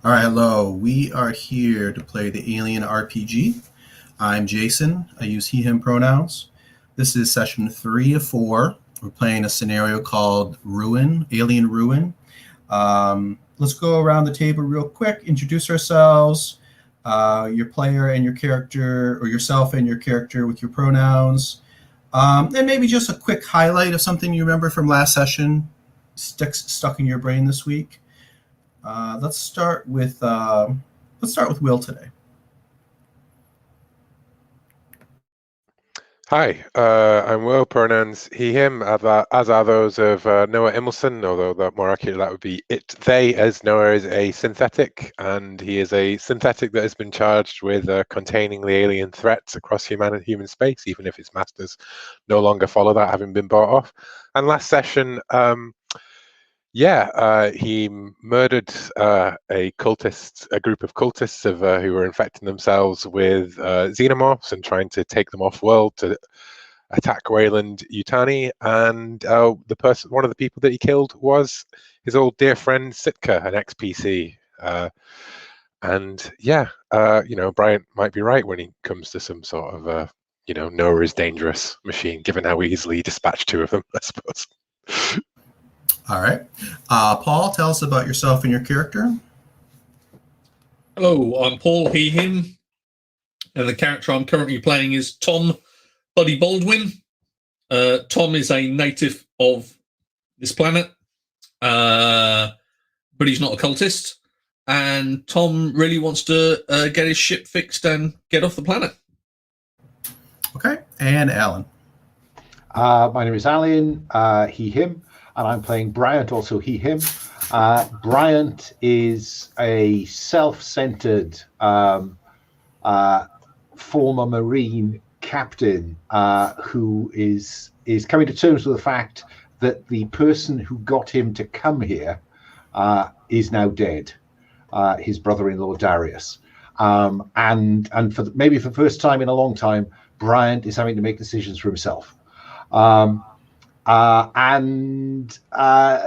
All right, hello. We are here to play the Alien RPG. I'm Jason. I use he, him pronouns. This is session 3 of 4. We're playing a scenario called Ruin, Alien Ruin. Let's go around the table real quick, introduce ourselves, your player and your character, or yourself and your character with your pronouns, and maybe just a quick highlight of something you remember from last session stuck in your brain this week. Let's start with Will today. Hi, I'm Will, pronouns he, him, as are those of Noah Immelson, although more accurate that would be it, they, as Noah is a synthetic, and he is a synthetic that has been charged with containing the alien threats across human space, even if its masters no longer follow that, having been bought off. And last session, he murdered a group of cultists who were infecting themselves with xenomorphs and trying to take them off world to attack Weyland Yutani. And one of the people that he killed was his old dear friend Sitka, an ex-PC. Bryant might be right when he comes to some sort of Noah is dangerous machine, given how easily he dispatched two of them, I suppose. All right. Paul, tell us about yourself and your character. Hello, I'm Paul, he, him, and the character I'm currently playing is Tom Buddy Baldwin. Tom is a native of this planet, but he's not a cultist. And Tom really wants to get his ship fixed and get off the planet. Okay. And Alan. My name is Alan, he, him, and I'm playing Bryant, also he, him. Bryant is a self-centered former Marine captain who is coming to terms with the fact that the person who got him to come here is now dead, his brother-in-law Darius. And maybe for the first time in a long time, Bryant is having to make decisions for himself.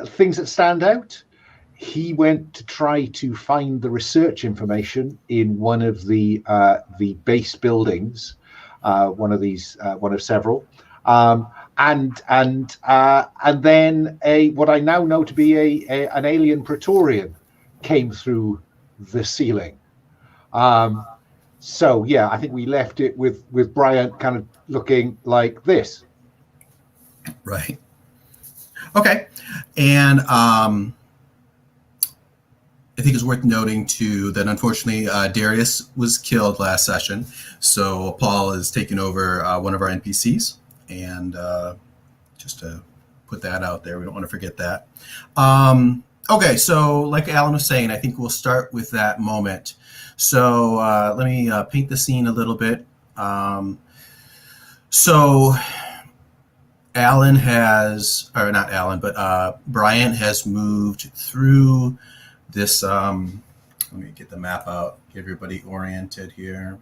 Things that stand out, he went to try to find the research information in one of the base buildings, one of several, and then what I now know to be an alien Praetorian came through the ceiling. So yeah, I think we left it with Bryant kind of looking like this. Right. Okay. And I think it's worth noting too that unfortunately Darius was killed last session, so Paul is taking over one of our NPCs, and just to put that out there, we don't want to forget that. Okay, so like Alan was saying, I think we'll start with that moment. So let me paint the scene a little bit. Bryant has moved through this. Let me get the map out, get everybody oriented here.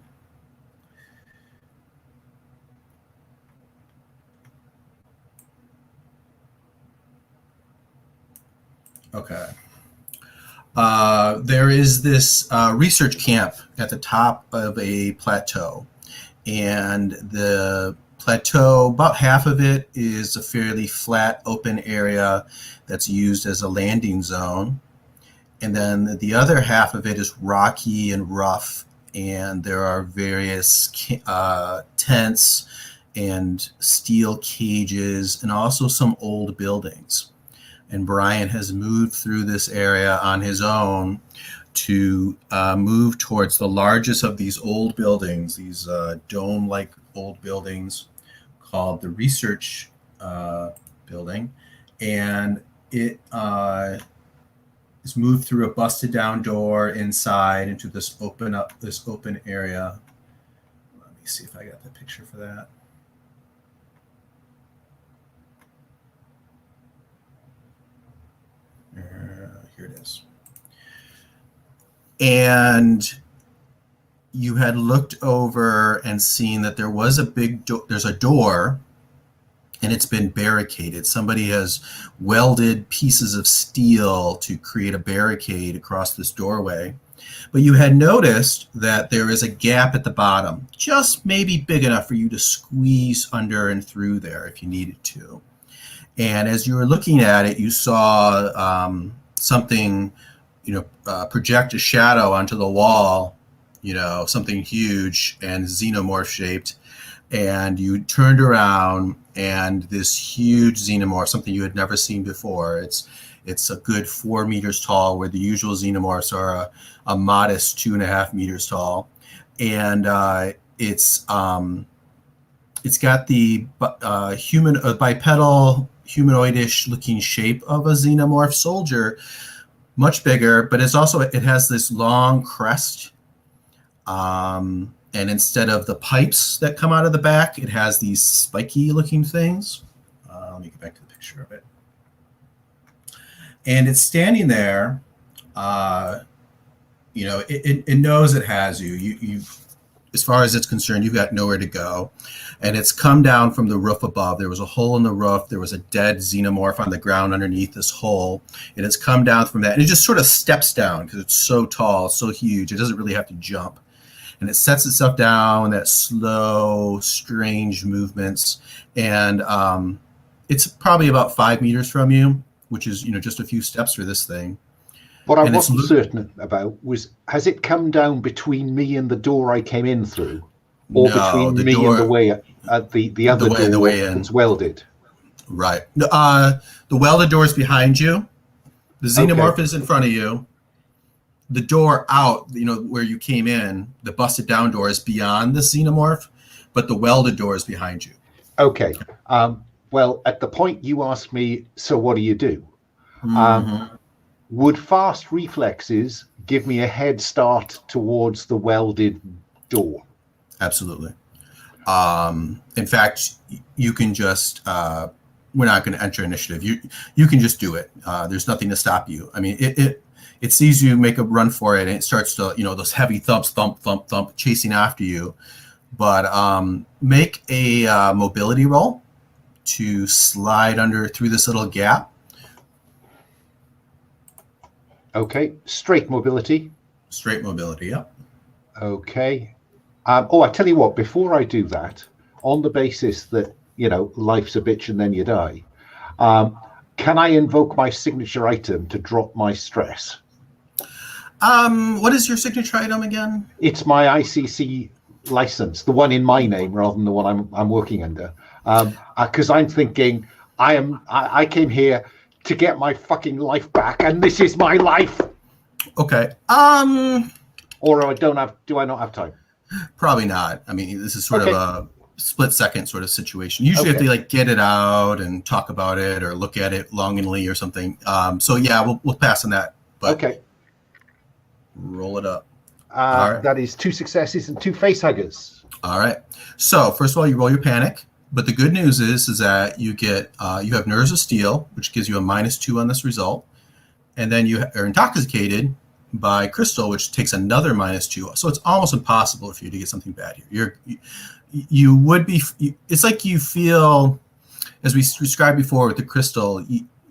Okay. There is this research camp at the top of a plateau, and the plateau, about half of it is a fairly flat open area that's used as a landing zone, and then the other half of it is rocky and rough, and there are various tents and steel cages and also some old buildings. And Brian has moved through this area on his own to move towards the largest of these old buildings, these dome-like old buildings called the Research Building. And it is moved through a busted-down door inside into this open area. Let me see if I got the picture for that. Here it is. And you had looked over and seen that there was there's a door and it's been barricaded. Somebody has welded pieces of steel to create a barricade across this doorway. But you had noticed that there is a gap at the bottom, just maybe big enough for you to squeeze under and through there if you needed to. And as you were looking at it, you saw something, project a shadow onto the wall, something huge and xenomorph shaped. And you turned around, and this huge xenomorph, something you had never seen before. It's a good 4 meters tall, where the usual xenomorphs are a modest 2.5 meters tall, and it's got the bipedal humanoidish looking shape of a xenomorph soldier, much bigger, but it has this long crest, and instead of the pipes that come out of the back, it has these spiky looking things. Let me get back to the picture of it. And it's standing there. It knows it has you. You've, as far as it's concerned, you've got nowhere to go. And it's come down from the roof above. There was a hole in the roof. There was a dead xenomorph on the ground underneath this hole. And it's come down from that. And it just sort of steps down because it's so tall, so huge. It doesn't really have to jump. And it sets itself down, that slow, strange movements. And it's probably about 5 meters from you, which is, just a few steps for this thing. What I wasn't certain about was, has it come down between me and the door I came in through? Or between me and the way at the other door the way in. That's welded? Right. The welded door is behind you. The xenomorph is in front of you. The door out, where you came in, the busted down door is beyond the xenomorph, but the welded door is behind you. Okay. Well, at the point you asked me, so what do you do? Would fast reflexes give me a head start towards the welded door? Absolutely. In fact, you can just, we're not going to enter initiative. You can just do it. There's nothing to stop you. I mean, it sees you make a run for it, and it starts to, those heavy thumps, thump, thump, thump, chasing after you. But make a mobility roll to slide through this little gap. Okay, straight mobility. Straight mobility, yep. Okay. I tell you what, before I do that, on the basis that, life's a bitch and then you die, can I invoke my signature item to drop my stress? What is your signature item again? It's my ICC license, the one in my name rather than the one I'm working under. Because I'm thinking I came here to get my fucking life back, and this is my life. Okay. Or do I not have time? Probably not. I mean, this is sort of a split second sort of situation. Usually you have to get it out and talk about it or look at it longingly or something. So yeah, we'll pass on that. But okay. Roll it up. Right. That is 2 successes and 2 face huggers. All right. So first of all, you roll your panic. But the good news is that you get you have nerves of steel, which gives you a -2 on this result, and then you are intoxicated by crystal, which takes another -2. So it's almost impossible for you to get something bad here. You would be. It's like you feel, as we described before with the crystal,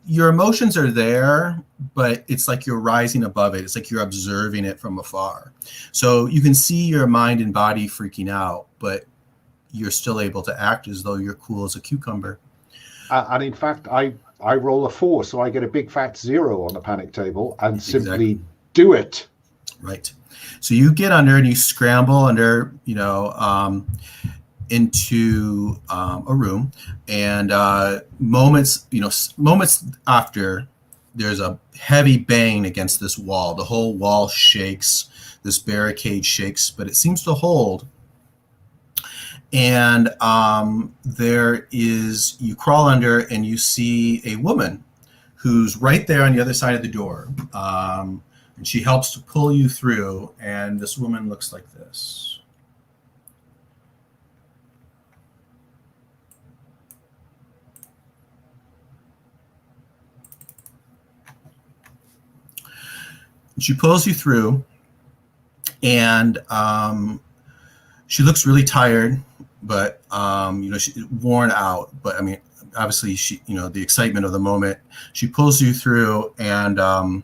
your emotions are there, but it's like you're rising above it. It's like you're observing it from afar. So you can see your mind and body freaking out, but you're still able to act as though you're cool as a cucumber. And in fact, I roll a 4, so I get a big fat 0 on the panic table and simply do it. Right. So you get under and you scramble under, into a room, and moments after, there's a heavy bang against this wall. The whole wall shakes, this barricade shakes, but it seems to hold. And you crawl under and you see a woman who's right there on the other side of the door. And she helps to pull you through. And this woman looks like this. She pulls you through, and she looks really tired, but she's worn out. But I mean, obviously she, the excitement of the moment, she pulls you through, and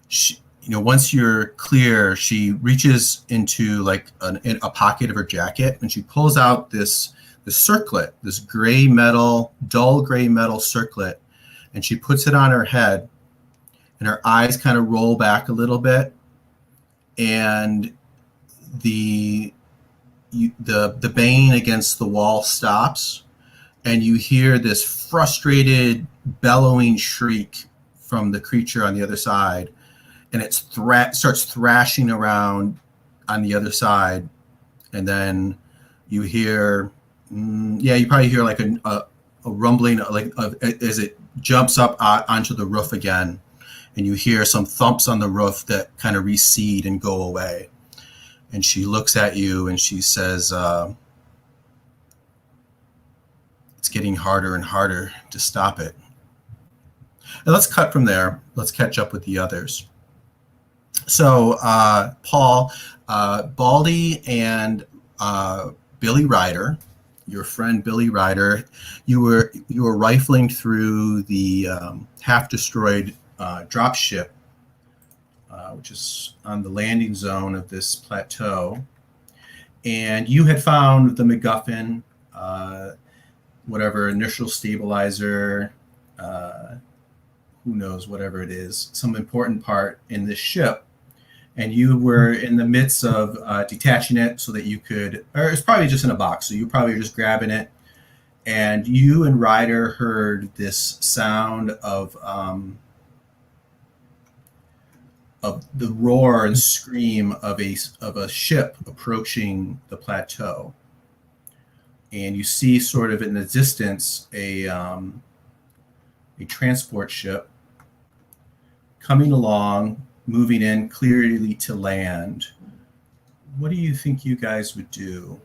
she, once you're clear, she reaches into like a pocket of her jacket, and she pulls out this circlet, this dull gray metal circlet, and she puts it on her head, and her eyes kind of roll back a little bit, and the banging against the wall stops, and you hear this frustrated bellowing shriek from the creature on the other side, and it starts thrashing around on the other side, and then you hear you probably hear like a rumbling as it jumps up onto the roof again, and you hear some thumps on the roof that kind of recede and go away. And she looks at you and she says, it's getting harder and harder to stop it. And let's cut from there. Let's catch up with the others. So Paul, Baldy and Billy Ryder, your friend Billy Ryder, you were rifling through the half-destroyed drop ship, which is on the landing zone of this plateau, and you had found the MacGuffin, whatever initial stabilizer, who knows, whatever it is, some important part in this ship. And you were in the midst of detaching it so that you could, or it's probably just in a box, so you probably just grabbing it. And you and Ryder heard this sound of the roar and scream of a ship approaching the plateau. And you see sort of in the distance a transport ship coming along, moving in clearly to land. What do you think you guys would do?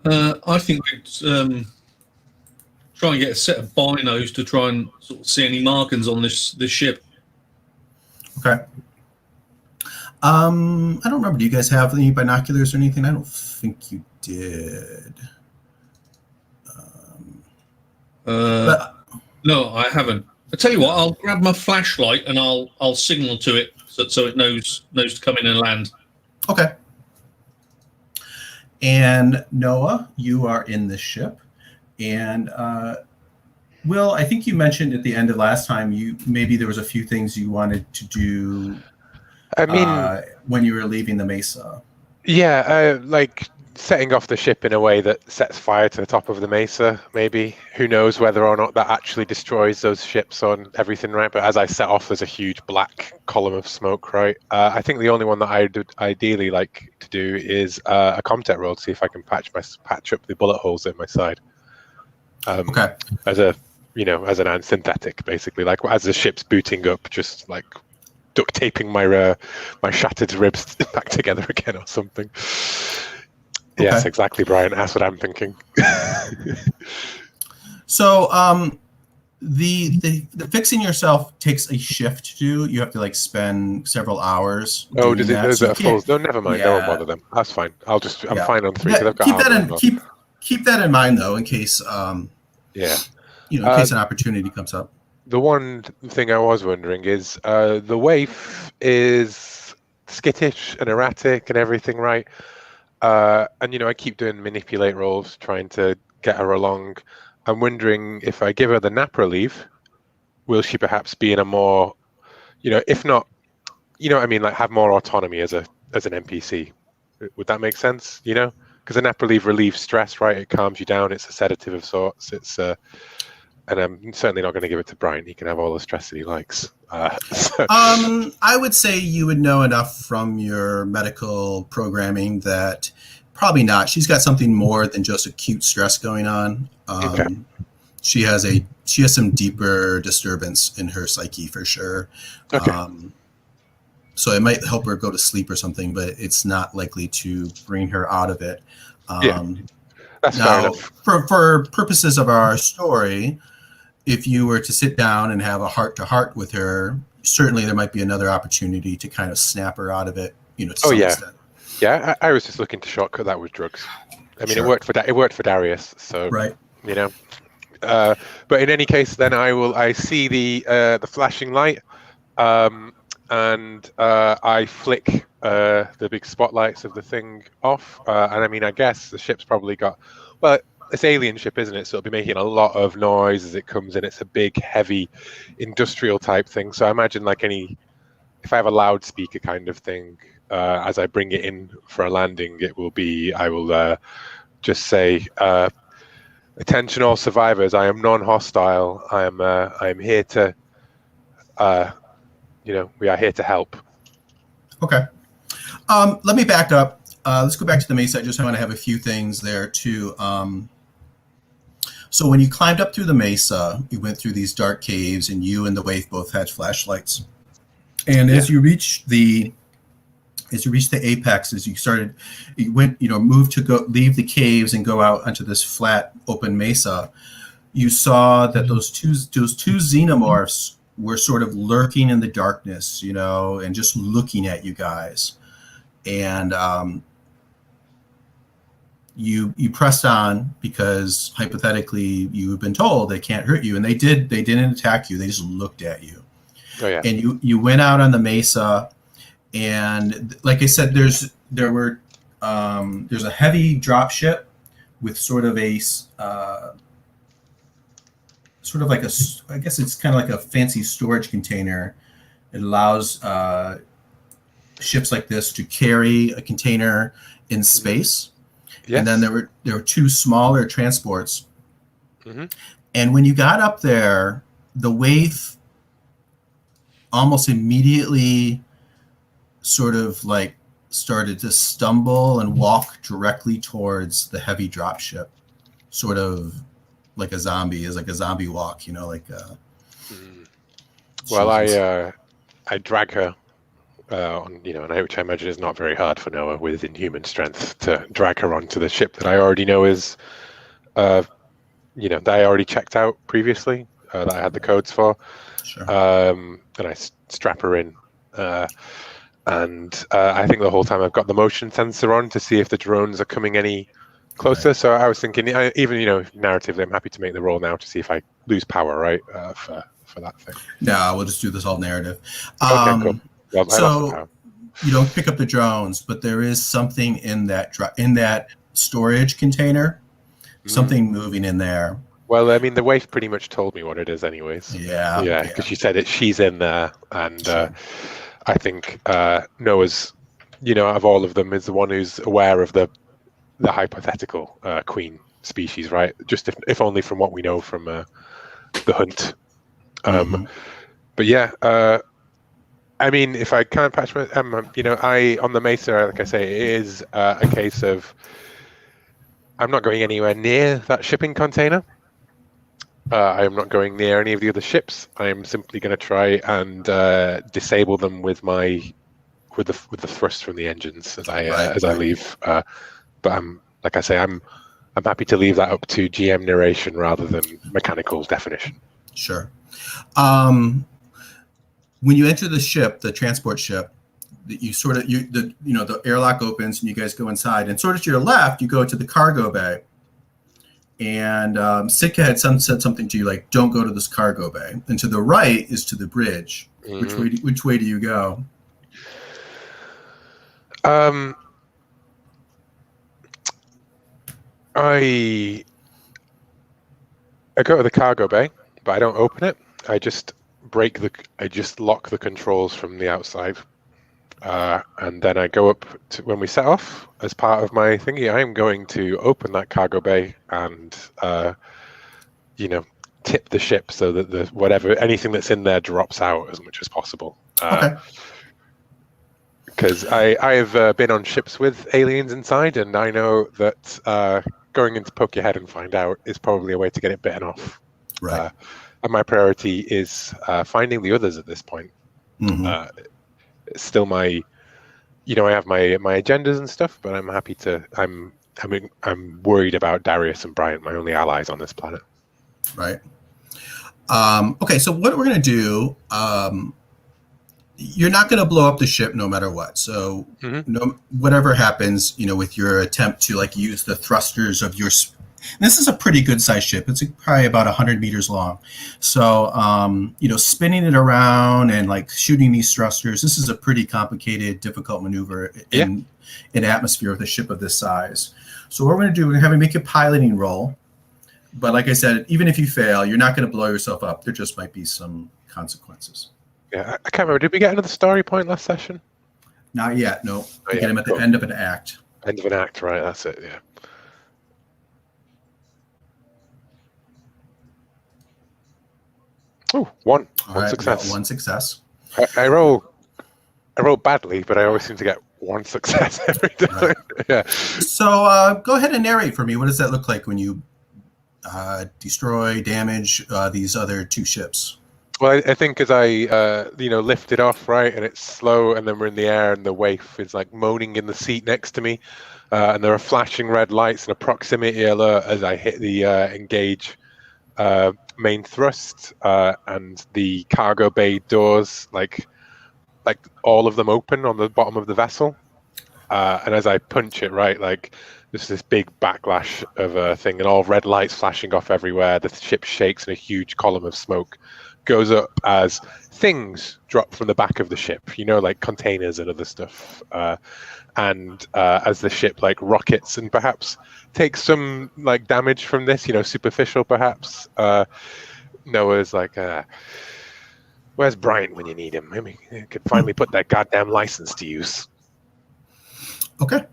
I think we'd try and get a set of binos to try and sort of see any markings on this ship. Okay. I don't remember. Do you guys have any binoculars or anything? I don't think you did. No, I haven't. I tell you what, I'll grab my flashlight and I'll signal to it so it knows to come in and land. Okay. And Noah, you are in the ship, and Will, I think you mentioned at the end of last time maybe there was a few things you wanted to do. I mean, when you were leaving the mesa. Yeah, like setting off the ship in a way that sets fire to the top of the mesa, maybe. Who knows whether or not that actually destroys those ships on everything, right? But as I set off, there's a huge black column of smoke, right? I think the only one that I would ideally like to do is a Comtech roll to see if I can patch up the bullet holes in my side. Okay. As an synthetic, basically, like as the ship's booting up, just like duct taping my shattered ribs back together again or something. Okay. Yes, exactly, Brian. That's what I'm thinking. So, the fixing yourself takes a shift to do. You have to like spend several hours. Oh, does it? There's a full. No, never mind. Yeah. I won't bother them. That's fine. I'm fine on 3. Keep that in mind though, in case. In case an opportunity comes up. The one thing I was wondering is the waif is skittish and erratic and everything, right? And I keep doing manipulate rolls trying to get her along. I'm wondering if I give her the nap relief, will she perhaps be in a more, if not, what I mean, like have more autonomy as an NPC? Would that make sense? Because the nap relief relieves stress, right? It calms you down. It's a sedative of sorts. And I'm certainly not going to give it to Brian. He can have all the stress that he likes. I would say you would know enough from your medical programming that probably not. She's got something more than just acute stress going on. Okay. She has some deeper disturbance in her psyche for sure. Okay. So it might help her go to sleep or something, but it's not likely to bring her out of it. That's fair enough. For purposes of our story, if you were to sit down and have a heart-to-heart with her, certainly there might be another opportunity to kind of snap her out of it, to some extent. Yeah, I was just looking to shortcut that with drugs. I mean, Sure. it worked for Darius, so Right. you know. But in any case, then I see the flashing light, and I flick the big spotlights of the thing off, and I mean, I guess the ship's probably got, well, it's alien ship, isn't it? So it'll be making a lot of noise as it comes in. It's a big, heavy, industrial type thing. So I imagine if I have a loudspeaker kind of thing, as I bring it in for a landing, I will just say, attention all survivors, I am non-hostile. I am here to, we are here to help. Okay. Let me back up. Let's go back to the Mesa. I just want to have a few things there too. So when you climbed up through the Mesa, you went through these dark caves, and you and the Waif both had flashlights. And as you reached the apex, moved to leave the caves and go out onto this flat open mesa, you saw that those two xenomorphs were sort of lurking in the darkness, and just looking at you guys. And you pressed on because hypothetically you've been told they can't hurt you, and they didn't attack you. They just looked at you. Oh yeah. And you went out on the mesa, and like I said, there's a heavy drop ship with sort of a I guess it's kind of like a fancy storage container. It allows ships like this to carry a container in space. Yes. And then there were two smaller transports. Mm-hmm. And when you got up there, the Waif almost immediately sort of like started to stumble and walk directly towards the heavy drop ship, sort of like a zombie walk, Well, I drag her on, which I imagine is not very hard for Noah with inhuman strength to drag her onto the ship that I already know is, that I already checked out previously, that I had the codes for. Sure. And I strap her in. And I think the whole time I've got the motion sensor on to see if the drones are coming any closer. Right. So I was thinking, even, narratively, I'm happy to make the roll now to see if I lose power, right, for that thing. No, we'll just do this all narrative. Okay, cool. Well, so you don't pick up the drones, but there is something in that storage container, something moving in there. Well, I mean, the Waif pretty much told me what it is anyways. Yeah. Because she said she's in there, and sure. I think Noah's, out of all of them, is the one who's aware of the hypothetical queen species, right? Just if only from what we know from the hunt. But yeah, I mean, if I can't patch my, on the Mesa, like I say, it is a case of I'm not going anywhere near that shipping container. I am not going near any of the other ships. I am simply going to try and disable them with the thrust from the engines as I leave. But I'm happy to leave that up to GM narration rather than mechanical definition. Sure. When you enter the ship, the transport ship, the airlock opens and you guys go inside, and sort of to your left, you go to the cargo bay. And Sitka had said something to you like, "Don't go to this cargo bay." And to the right is to the bridge. Mm-hmm. Which way do you go? I go to the cargo bay, but I don't open it. I just lock the controls from the outside. And then I go up to, when we set off, as part of my thingy, I am going to open that cargo bay and, tip the ship so that anything that's in there drops out as much as possible. Okay. Because I have been on ships with aliens inside, and I know that going in to poke your head and find out is probably a way to get it bitten off. Right. And my priority is finding the others at this point. Mm-hmm. It's still I have my agendas and stuff, but I'm happy to. I'm worried about Darius and Bryant, my only allies on this planet. Right. Okay. So what we're gonna do you're not going to blow up the ship no matter what. So no, whatever happens, with your attempt to like use the thrusters of your, this is a pretty good sized ship. It's probably about 100 meters long. So, spinning it around and like shooting these thrusters, this is a pretty complicated, difficult maneuver in atmosphere with a ship of this size. So what we're going to do, we're going to have you make a piloting roll. But like I said, even if you fail, you're not going to blow yourself up. There just might be some consequences. Yeah, I can't remember. Did we get another story point last session? Not yet. No. You yet. get him at the end of an act. End of an act, right? That's it. Yeah. Oh, one success. One success. I roll badly, but I always seem to get one success every time. Right. Yeah. So go ahead and narrate for me. What does that look like when you destroy, damage these other two ships? Well, I think as I, lift it off, right, and it's slow, and then we're in the air, and the waif is like moaning in the seat next to me, and there are flashing red lights and a proximity alert as I hit the engage main thrust, and the cargo bay doors, like all of them open on the bottom of the vessel, and as I punch it, right, like there's this big backlash of a thing, and all red lights flashing off everywhere. The ship shakes, and a huge column of smoke goes up as things drop from the back of the ship, like containers and other stuff, and as the ship like rockets and perhaps takes some like damage from this, superficial perhaps. Noah's like, where's Bryant when you need him? I mean, he could finally put that goddamn license to use. Okay.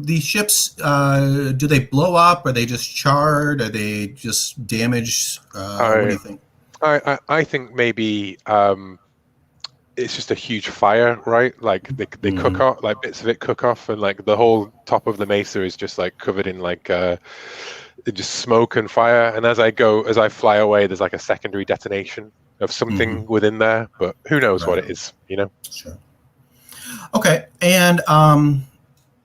These ships, do they blow up? Are they just charred? Are they just damaged? What do you think? I think maybe it's just a huge fire, right? Like they cook off, like bits of it cook off, and like the whole top of the mesa is just like covered in like just smoke and fire. And as I fly away, there's like a secondary detonation of something within there, but who knows what it is, Sure. Okay, and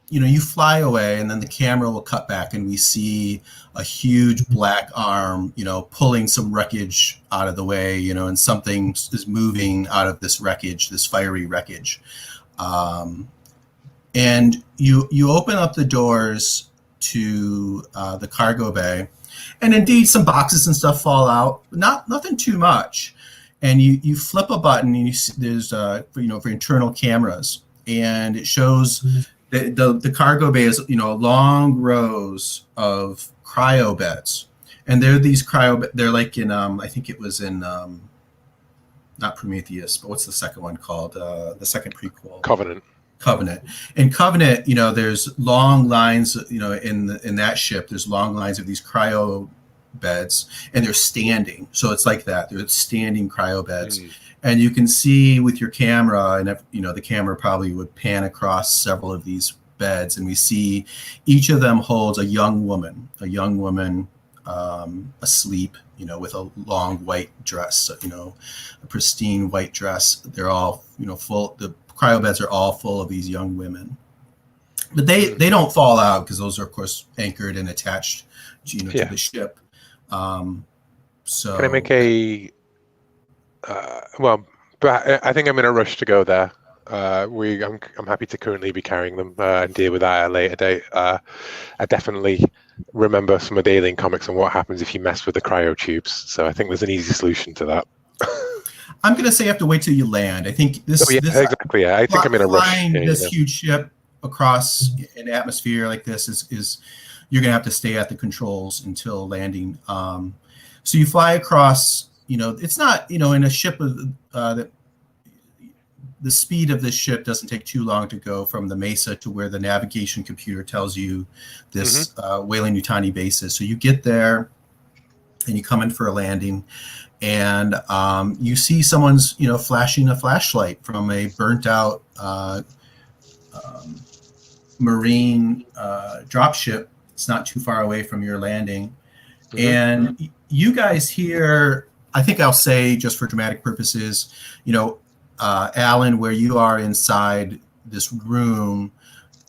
you fly away, and then the camera will cut back, and we see a huge black arm, pulling some wreckage out of the way, and something is moving out of this wreckage, this fiery wreckage. And you open up the doors to the cargo bay, and indeed some boxes and stuff fall out, nothing too much. And you flip a button, and you see there's for internal cameras, and it shows the cargo bay is long rows of cryo beds, and they're these they're like in I think it was in not Prometheus, but what's the second one called, the second prequel? Covenant. In Covenant, there's long lines, in that ship there's long lines of these cryo beds, and they're standing, so it's like that, they're standing cryo beds. And you can see with your camera, and the camera probably would pan across several of these beds, and we see each of them holds a young woman asleep, with a long white dress, a pristine white dress. They're all, full. The cryo beds are all full of these young women, but they don't fall out because those are of course anchored and attached, to the ship. So can I make a? But I think I'm in a rush to go there. I'm happy to currently be carrying them and deal with that at a later date. I definitely remember some of the Alien comics and what happens if you mess with the cryo tubes. So I think there's an easy solution to that. I'm going to say you have to wait till you land. I think this. Exactly. Yeah, I think I'm in a rush. This huge ship across an atmosphere like this is you're going to have to stay at the controls until landing. So you fly across. It's not, in a ship of the speed of this ship doesn't take too long to go from the mesa to where the navigation computer tells you this Weyland-Yutani base is. So you get there and you come in for a landing, and you see someone's, flashing a flashlight from a burnt out Marine dropship. It's not too far away from your landing. And you guys hear, I think I'll say just for dramatic purposes, Alan, where you are inside this room,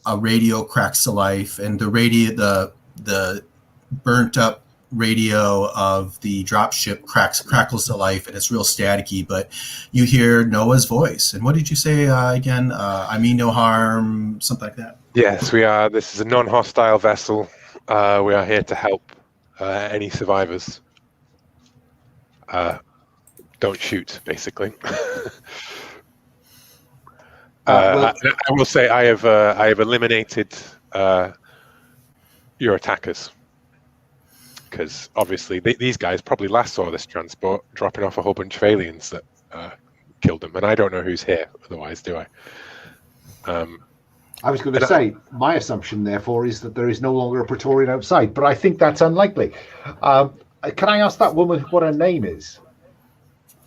a radio cracks to life, and the burnt up radio of the dropship crackles to life, and it's real staticky, but you hear Noah's voice. And what did you say again? I mean no harm, something like that. Yes, we are. This is a non-hostile vessel. We are here to help any survivors. Don't shoot, basically. I will say I have eliminated your attackers, because obviously these guys probably last saw this transport dropping off a whole bunch of aliens that killed them, and I don't know who's here otherwise, do I? I was going to say, my assumption, therefore, is that there is no longer a Praetorian outside, but I think that's unlikely. Can I ask that woman what her name is?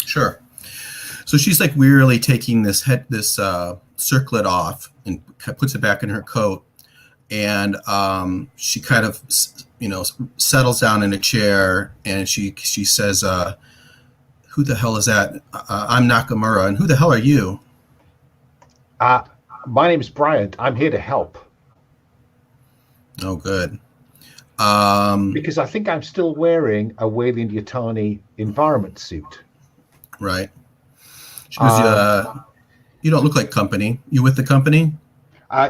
Sure. So she's like wearily taking this circlet off and puts it back in her coat, and she kind of, settles down in a chair, and she says, "Who the hell is that? I'm Nakamura, and who the hell are you?" My name is Bryant. I'm here to help. Oh, good. Because I think I'm still wearing a Wayland Yutani environment suit. Right. She goes, you don't look like company. You with the company?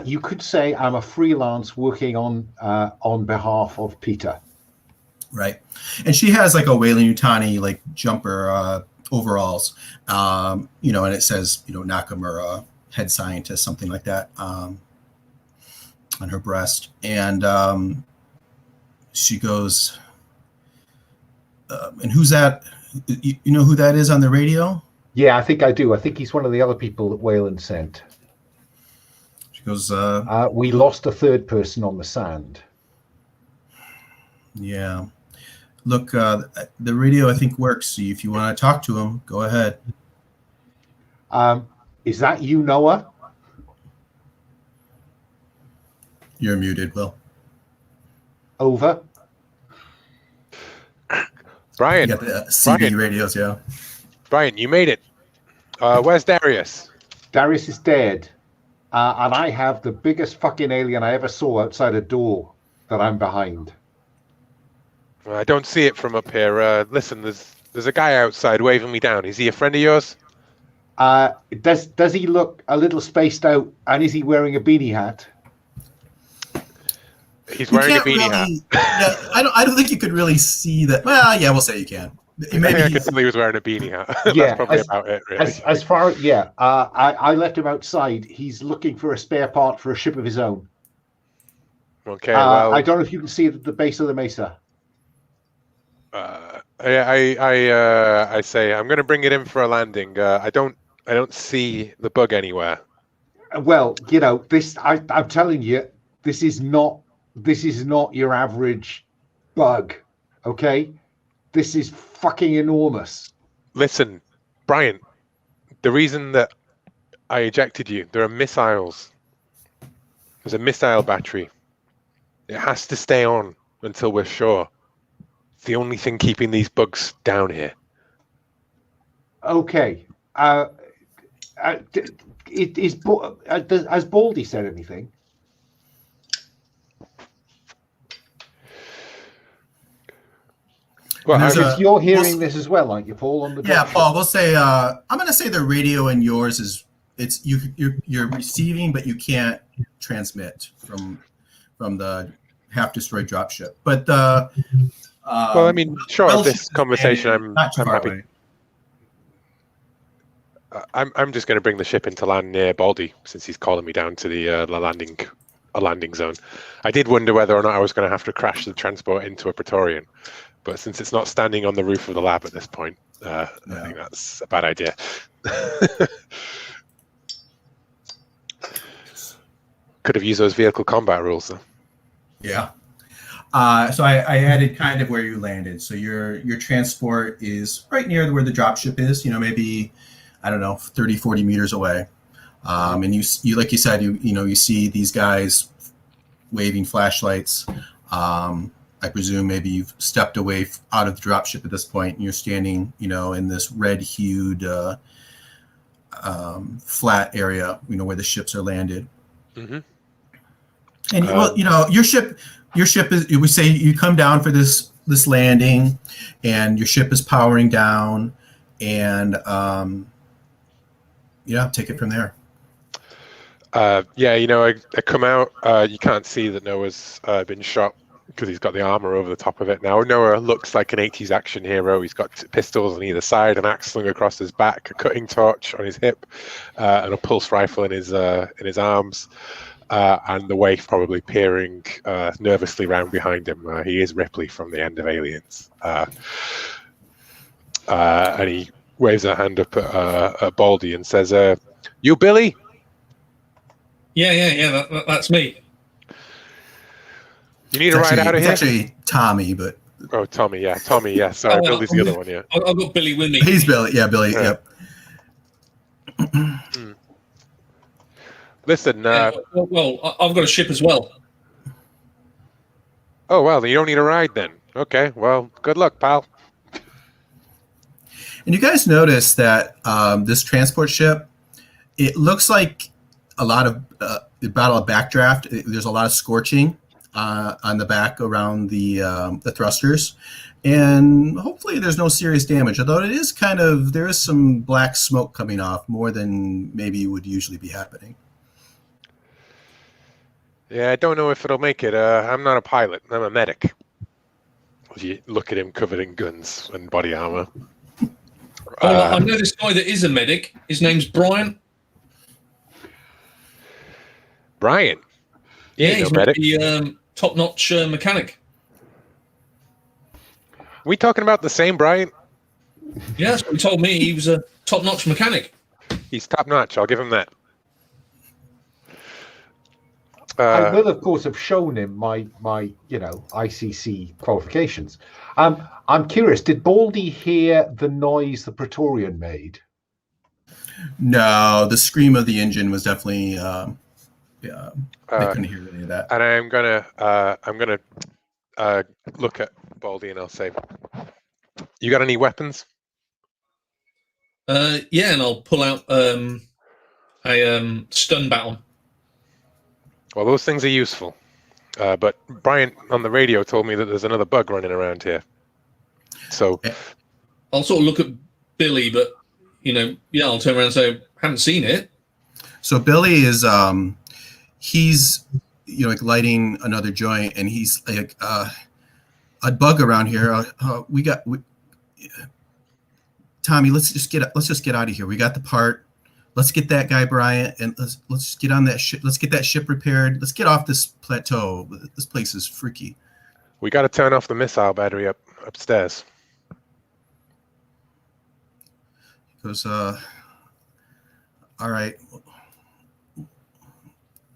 You could say I'm a freelance working on behalf of Peter. Right. And she has like a Wayland Yutani like jumper overalls, and it says, Nakamura, head scientist, something like that, on her breast. And she goes, and who's that? You know who that is on the radio? Yeah, I think I do. I think he's one of the other people that Wayland sent. She goes, we lost a third person on the sand. Yeah. Look, the radio, I think, works. So if you want to talk to him, go ahead. Is that you, Noah? You're muted, Will. Over. Brian. You got the CB Brian. radios, yeah. Brian, you made it. Where's Darius? Darius is dead. And I have the biggest fucking alien I ever saw outside a door that I'm behind. I don't see it from up here. Listen, there's a guy outside waving me down. Is he a friend of yours? Does he look a little spaced out, and is he wearing a beanie hat? He's wearing a beanie hat. Yeah, I don't think you could really see that. Well, yeah, we'll say you can. Maybe I could tell he was wearing a beanie hat. That's probably about it, really. As far, yeah. I left him outside. He's looking for a spare part for a ship of his own. Okay, well, I don't know if you can see it at the base of the mesa. I say I'm going to bring it in for a landing. I don't see the bug anywhere. Well, this. I'm telling you, this is not your average bug. Okay, this is fucking enormous. Listen, Brian, the reason that I ejected you, there are missiles. There's a missile battery. It has to stay on until we're sure. It's the only thing keeping these bugs down here. Okay. Has Baldy said anything? Well, you're hearing this as well, aren't you, Paul? On the yeah, Paul. We'll say I'm going to say the radio in yours is you're receiving, but you can't transmit from the half destroyed dropship. But well, I mean, short of this conversation, I'm happy. Away. I'm just going to bring the ship into land near Baldy, since he's calling me down to the landing zone. I did wonder whether or not I was going to have to crash the transport into a Praetorian, but since it's not standing on the roof of the lab at this point, I think that's a bad idea. Could have used those vehicle combat rules, though. Yeah. So I added kind of where you landed. So your transport is right near where the dropship is, maybe, I don't know, 30, 40 meters away. And you like you said, you see these guys waving flashlights. I presume maybe you've stepped away out of the dropship at this point, and you're standing, in this red-hued flat area, where the ships are landed. Mm-hmm. And your ship is. We say you come down for this this landing, and your ship is powering down, and take it from there. Yeah, I come out. You can't see that Noah's been shot because he's got the armor over the top of it now. Noah looks like an 80s action hero. He's got pistols on either side, an axe slung across his back, a cutting torch on his hip, and a pulse rifle in his arms. And the waif probably peering nervously round behind him. He is Ripley from the end of Aliens. And he waves a hand up at Baldy and says, "You Billy?" Yeah. That's me. You need a ride out of here? It's actually Tommy, but... Oh, Tommy, yeah. Sorry, Billy's the other one, yeah. I've got Billy with me. He's Billy. Yeah, Billy, Yeah. Yep. Listen, well, I've got a ship as well. oh, well, you don't need a ride then. Okay, well, good luck, pal. And you guys notice that this transport ship, it looks like a lot of the Battle of Backdraft. There's a lot of scorching on the back around the thrusters, and hopefully there's no serious damage. Although it is there is some black smoke coming off, more than maybe would usually be happening. Yeah, I don't know if it'll make it. I'm not a pilot. I'm a medic. You look at him covered in guns and body armor. I know this guy that is a medic. His name's Brian. Brian? Yeah, He's he's no medic. the top-notch mechanic. We talking about the same Brian? Yeah, that's what he told me. He was a top-notch mechanic. He's top notch. I'll give him that. I will, of course, have shown him my ICC qualifications. I'm curious, did Baldy hear the noise the Praetorian made? No, the scream of the engine was definitely... they couldn't hear any of that. And I'm gonna look at Baldy and I'll say, "You got any weapons?" Yeah, and I'll pull out a stun baton. Well, those things are useful. But Brian on the radio told me that there's another bug running around here. So I'll sort of look at Billy, but I'll turn around and say, "Haven't seen it." So Billy is he's lighting another joint, and he's like a bug around here. Tommy, let's just get out of here. We got the part. Let's get that guy Bryant, and let's get on that ship. Let's get that ship repaired. Let's get off this plateau. This place is freaky. we got to turn off the missile battery upstairs. He goes, all right.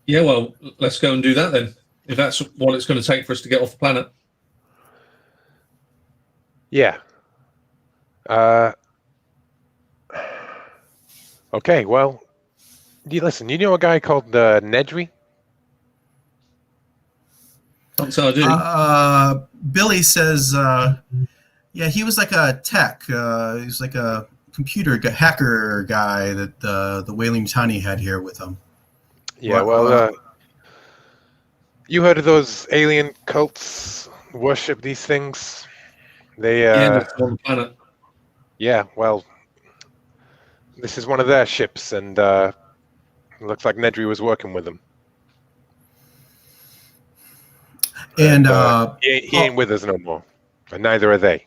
Yeah, well, let's go and do that then. If that's what it's going to take for us to get off the planet. Yeah. Okay, well, listen, you know a guy called Nedry? So I do. Billy says, yeah, he was like a tech. He was like a hacker guy that the Wailing Tani had here with him. Yeah, well, you heard of those alien cults worship these things? They, that's on the planet. yeah, well, this is one of their ships, and it looks like Nedry was working with them. And he ain't with us no more, and neither are they.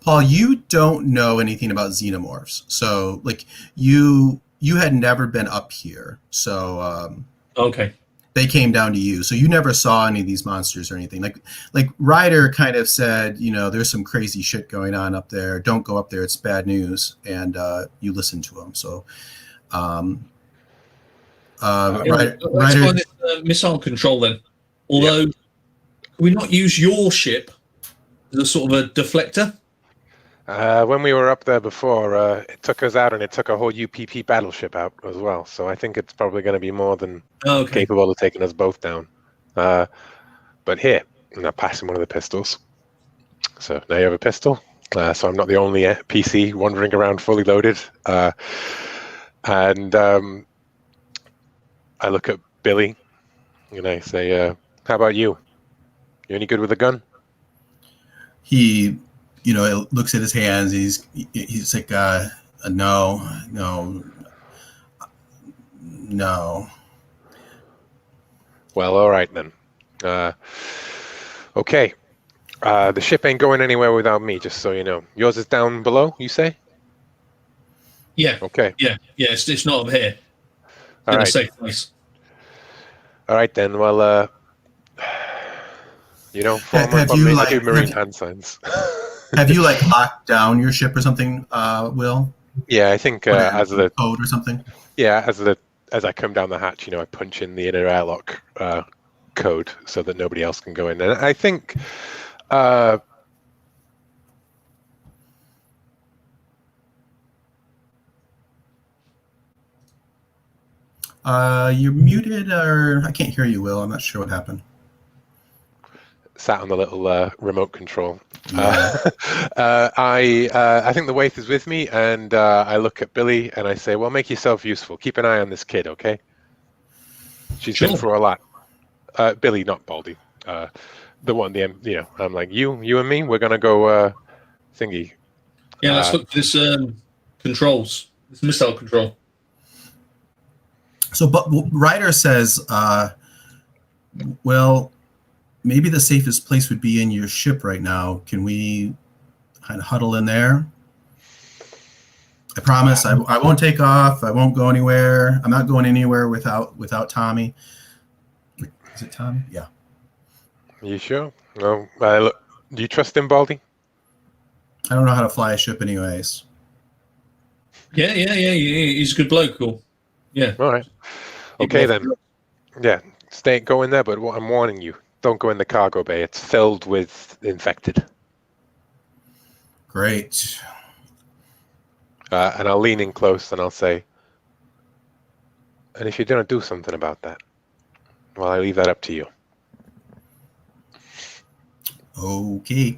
Paul, you don't know anything about xenomorphs, so like you had never been up here, so Okay. they came down to you, so you never saw any of these monsters or anything. Like Ryder kind of said, there's some crazy shit going on up there. Don't go up there; it's bad news. And you listened to him. So, Let's Ryder, find this missile control then. Although, can we not use your ship as a sort of a deflector? When we were up there before, it took us out, and it took a whole UPP battleship out as well. So I think it's probably going to be more than capable of taking us both down. But here, I'm not passing one of the pistols. So now you have a pistol. So I'm not the only PC wandering around fully loaded. And I look at Billy, and I say, "How about you? You any good with a gun?" he, looks at his hands. He's like, no. Well, all right then. Okay. The ship ain't going anywhere without me, just so you know. Yours is down below, you say? Yeah. Okay. Yeah. It's not up here. All In a right. safe place. All right then. Well, former Have I you, do marine hand signs. have you locked down your ship or something, Will? Yeah, I think as the code or something. Yeah, as I come down the hatch, I punch in the inner airlock code so that nobody else can go in. And I think You're muted, or I can't hear you, Will. I'm not sure what happened. sat on the little remote control. Yeah. I think the waif is with me, and I look at Billy and I say, "Well, make yourself useful. Keep an eye on this kid, okay? She's been Sure. through a lot." Billy, not Baldy. The one, I'm like, you and me, we're gonna go thingy. Yeah, let's look for this controls. This missile control. So, but Ryder says, well, maybe the safest place would be in your ship right now. Can we kind of huddle in there? I promise I won't take off. I won't go anywhere. I'm not going anywhere without Tommy. Is it Tommy? Yeah. You sure? No. Do you trust him, Baldy? I don't know how to fly a ship anyways. Yeah. He's a good bloke. Cool. Yeah. All right. Okay then. Yeah. Go in there, but I'm warning you. Don't go in the cargo bay. It's filled with infected. Great. And I'll lean in close and I'll say, and if you're going to do something about that, well, I leave that up to you. Okay.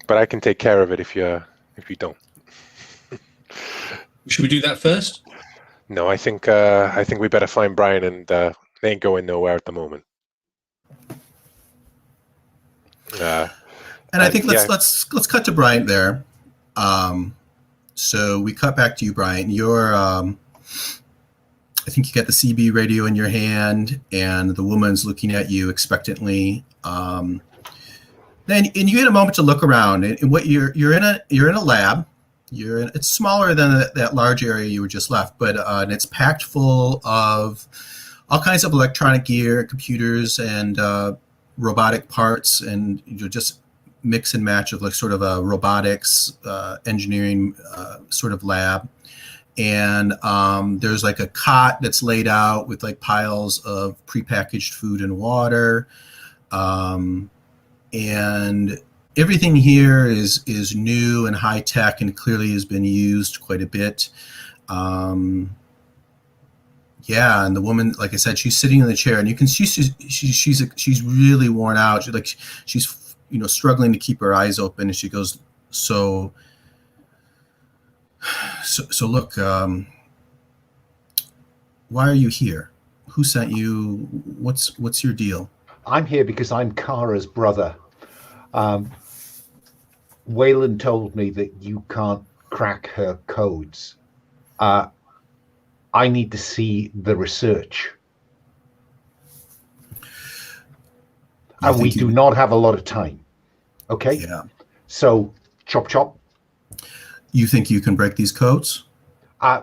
But I can take care of it if you don't. Should we do that first? No, I think we better find Brian, and they ain't going nowhere at the moment. And I think let's cut to Bryant there. So we cut back to you, Bryant. You're I think you got the CB radio in your hand, and the woman's looking at you expectantly. Then you get a moment to look around, and what you're in a lab. It's smaller than that large area you were just left, but and it's packed full of all kinds of electronic gear, computers, and robotic parts, and just mix and match of sort of a robotics engineering sort of lab. And there's a cot that's laid out with piles of prepackaged food and water, and everything here is new and high tech, and clearly has been used quite a bit. And the woman, like I said, she's sitting in the chair, and you can see she's really worn out. She's struggling to keep her eyes open, and she goes, so look, why are you here? Who sent you? What's your deal? I'm here because I'm Kara's brother. Wayland told me that you can't crack her codes. I need to see the research. And we do not have a lot of time. Okay? Yeah. So, chop chop. You think you can break these codes?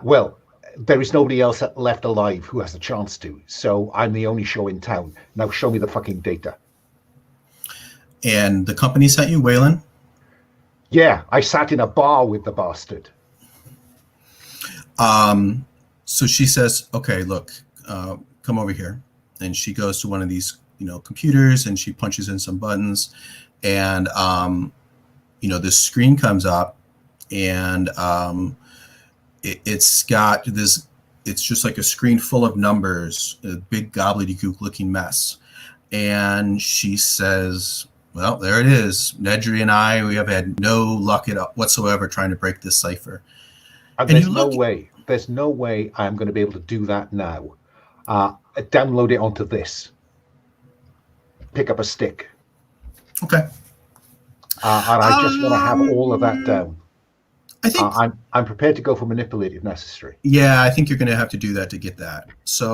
Well, there is nobody else left alive who has a chance to. So I'm the only show in town. Now show me the fucking data. And the company sent you, Wayland? Yeah, I sat in a bar with the bastard. So she says, okay, look, come over here. And she goes to one of these, computers, and she punches in some buttons, and, this screen comes up, and it's got this, it's just like a screen full of numbers, a big gobbledygook looking mess. And she says, well, there it is. Nedry and we have had no luck whatsoever trying to break this cipher. And there's no way I'm going to be able to do that now. Download it onto this. Pick up a stick. Okay. And I just want to have all of that down. I think. I'm prepared to go for manipulate if necessary. Yeah, I think you're going to have to do that to get that. So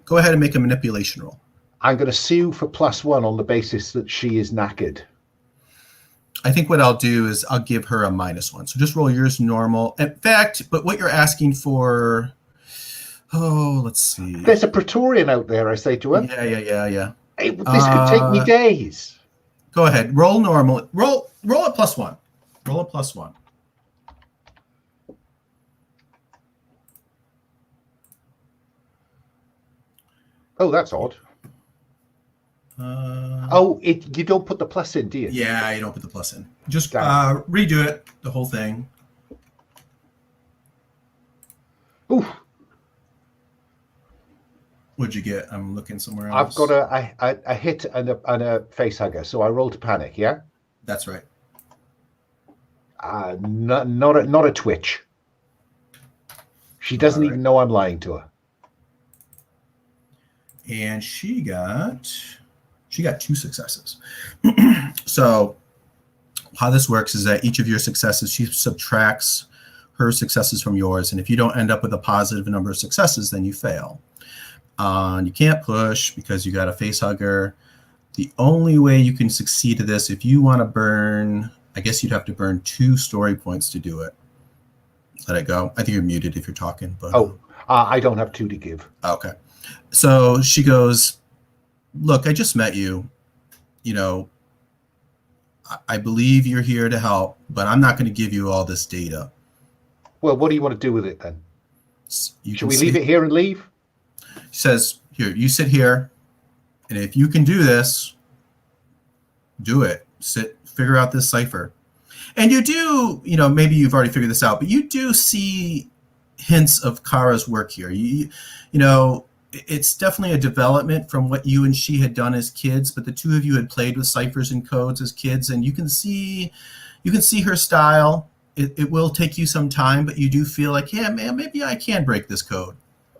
go ahead and make a manipulation roll. I'm going to sue for +1 on the basis that she is knackered. I think what I'll do is I'll give her a -1. So just roll yours normal. In fact, but what you're asking for, let's see. There's a Praetorian out there, I say to her. Yeah. Hey, this could take me days. Go ahead. Roll normal. Roll a +1. Roll a +1. Oh, that's odd. You don't put the plus in, do you? Yeah, you don't put the plus in. Just redo it, the whole thing. Ooh. What'd you get? I'm looking somewhere else. I've got a hit and a face hugger, so I roll to panic. Yeah, that's right. Not a twitch. She doesn't even know I'm lying to her. And she got 2 successes. So how this works is that each of your successes, she subtracts her successes from yours, and if you don't end up with a positive number of successes, then you fail. You can't push because you got a face hugger. The only way you can succeed to this, if you want to burn, I guess you'd have to burn 2 story points to do it. Let it go. I think you're muted if you're talking. But I don't have 2 to give. Okay. So she goes, look, I just met you. You know, I believe you're here to help, but I'm not going to give you all this data. Well, what do you want to do with it then? Should we leave it here and leave? She says, here, you sit here, and if you can do this, do it. Figure out this cipher. And you do, maybe you've already figured this out, but you do see hints of Kara's work here. You know, it's definitely a development from what you and she had done as kids, but the two of you had played with ciphers and codes as kids, and you can see her style. It will take you some time, but you do feel like, yeah, man, maybe I can break this code.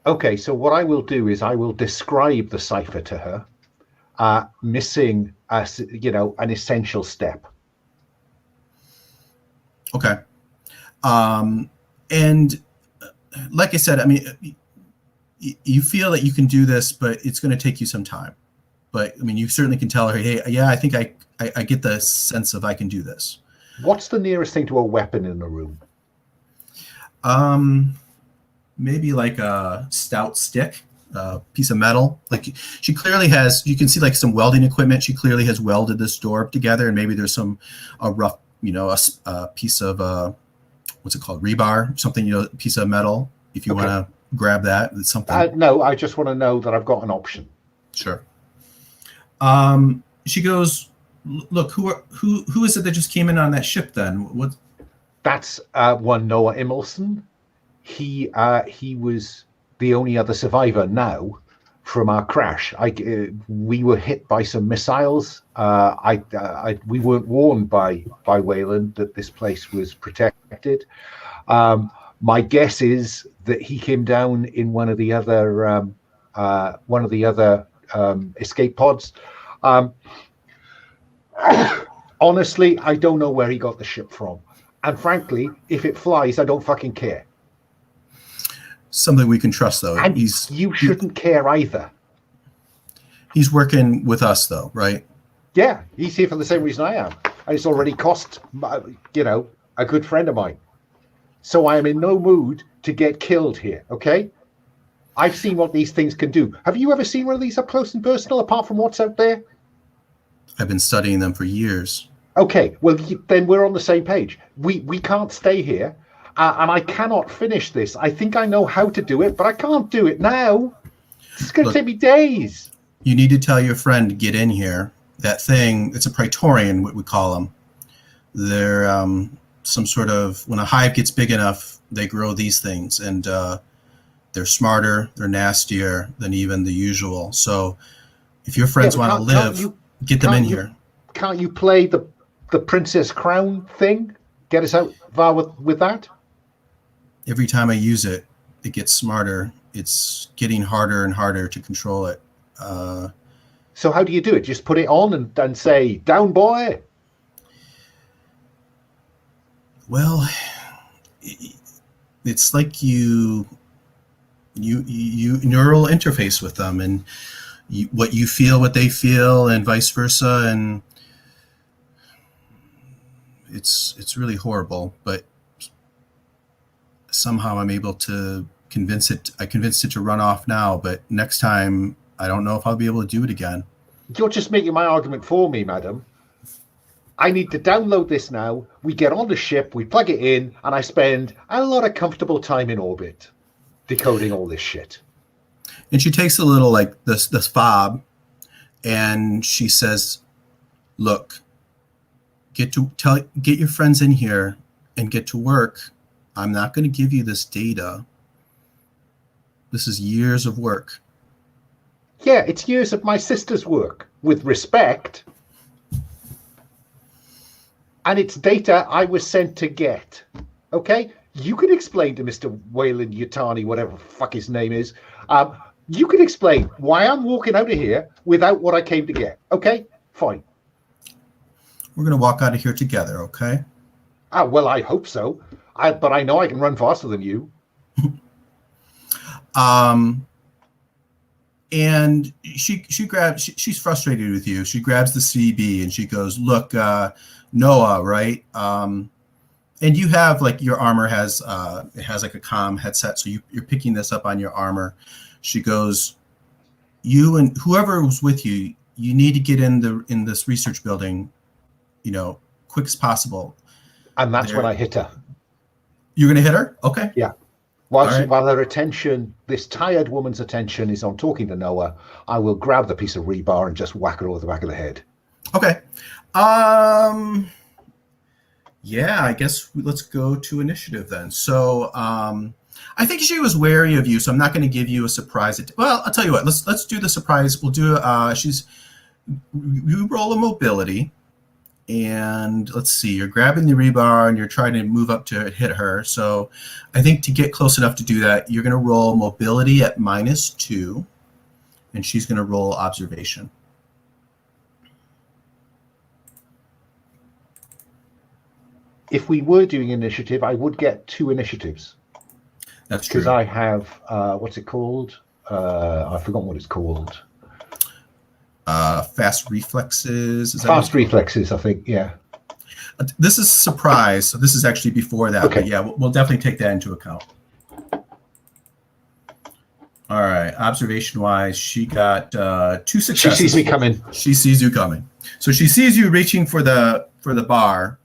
Okay, so what I will do is I will describe the cipher to her, missing an essential step. Okay. And like I said, I mean, you feel that you can do this, but it's going to take you some time. But I mean, you certainly can tell her, hey, yeah, I think I get the sense of I can do this. What's the nearest thing to a weapon in the room? Maybe like a stout stick, a piece of metal. Like she clearly has, you can see like some welding equipment. She clearly has welded this door together, and maybe there's a rough, a piece of what's it called, rebar, something, a piece of metal. If you want to grab that, it's something. No, I just want to know that I've got an option. Sure. She goes, look, who is it that just came in on that ship then? What? That's one Noah Immelson. He was the only other survivor now from our crash. We were hit by some missiles. We weren't warned by Wayland that this place was protected. My guess is that he came down in one of the other escape pods. Honestly, I don't know where he got the ship from, and frankly, if it flies, I don't fucking care. Something we can trust, though. And you shouldn't care either. He's working with us, though, right? Yeah, he's here for the same reason I am, and it's already cost, a good friend of mine. So I am in no mood to get killed here, okay? I've seen what these things can do. Have you ever seen one of these up close and personal, apart from what's out there? I've been studying them for years. Okay, well, then we're on the same page. We can't stay here, and I cannot finish this. I think I know how to do it, but I can't do it now. It's going to take me days. You need to tell your friend to get in here. That thing, it's a Praetorian, what we call them. They're some sort of, when a hive gets big enough, they grow these things, and they're smarter, they're nastier than even the usual. So if your friends want to live, get them in here. Can't you play the Princess Crown thing? Get us out with that? Every time I use it, it gets smarter. It's getting harder and harder to control it. So how do you do it? Just put it on and say, down, boy? Well, it's like you neural interface with them, and what you feel, what they feel, and vice versa, and it's really horrible. But somehow I'm able to convince it. I convinced it to run off now, but next time I don't know if I'll be able to do it again. You're just making my argument for me, madam. I need to download this now. We get on the ship, we plug it in, and I spend a lot of comfortable time in orbit decoding all this shit. And she takes a little like this fob, and she says, "Look, get your friends in here and get to work. I'm not going to give you this data. This is years of work." Yeah, it's years of my sister's work, with respect. And it's data I was sent to get. Okay? You can explain to Mr. Wayland Yutani, whatever the fuck his name is, you can explain why I'm walking out of here without what I came to get. Okay? Fine. We're going to walk out of here together, okay? Well, I hope so. But I know I can run faster than you. And she's frustrated with you. She grabs the CB and she goes, "Look, Noah, right? And you have like your armor has it has like a comm headset, so you're picking this up on your armor." She goes, "You and whoever was with you, you need to get in this research building, quick as possible." And that's when I hit her. You're gonna hit her? Okay. Yeah. While her attention, this tired woman's attention, is on talking to Noah, I will grab the piece of rebar and just whack her over the back of the head. Okay. Yeah, I guess let's go to initiative then. So I think she was wary of you, so I'm not going to give you a surprise. Well, I'll tell you what. Let's do the surprise. We'll do. You roll a mobility, and let's see. You're grabbing the rebar and you're trying to move up to hit her. So I think to get close enough to do that, you're going to roll mobility at -2, and she's going to roll observation. If we were doing initiative, I would get 2 initiatives. That's true. Because I have, what's it called? I've forgotten what it's called. Fast reflexes. Fast reflexes, I think, yeah. This is surprise, so this is actually before that. Okay. But yeah, we'll definitely take that into account. All right, observation-wise, she got 2 successes. She sees me coming. She sees you coming. So she sees you reaching for the bar,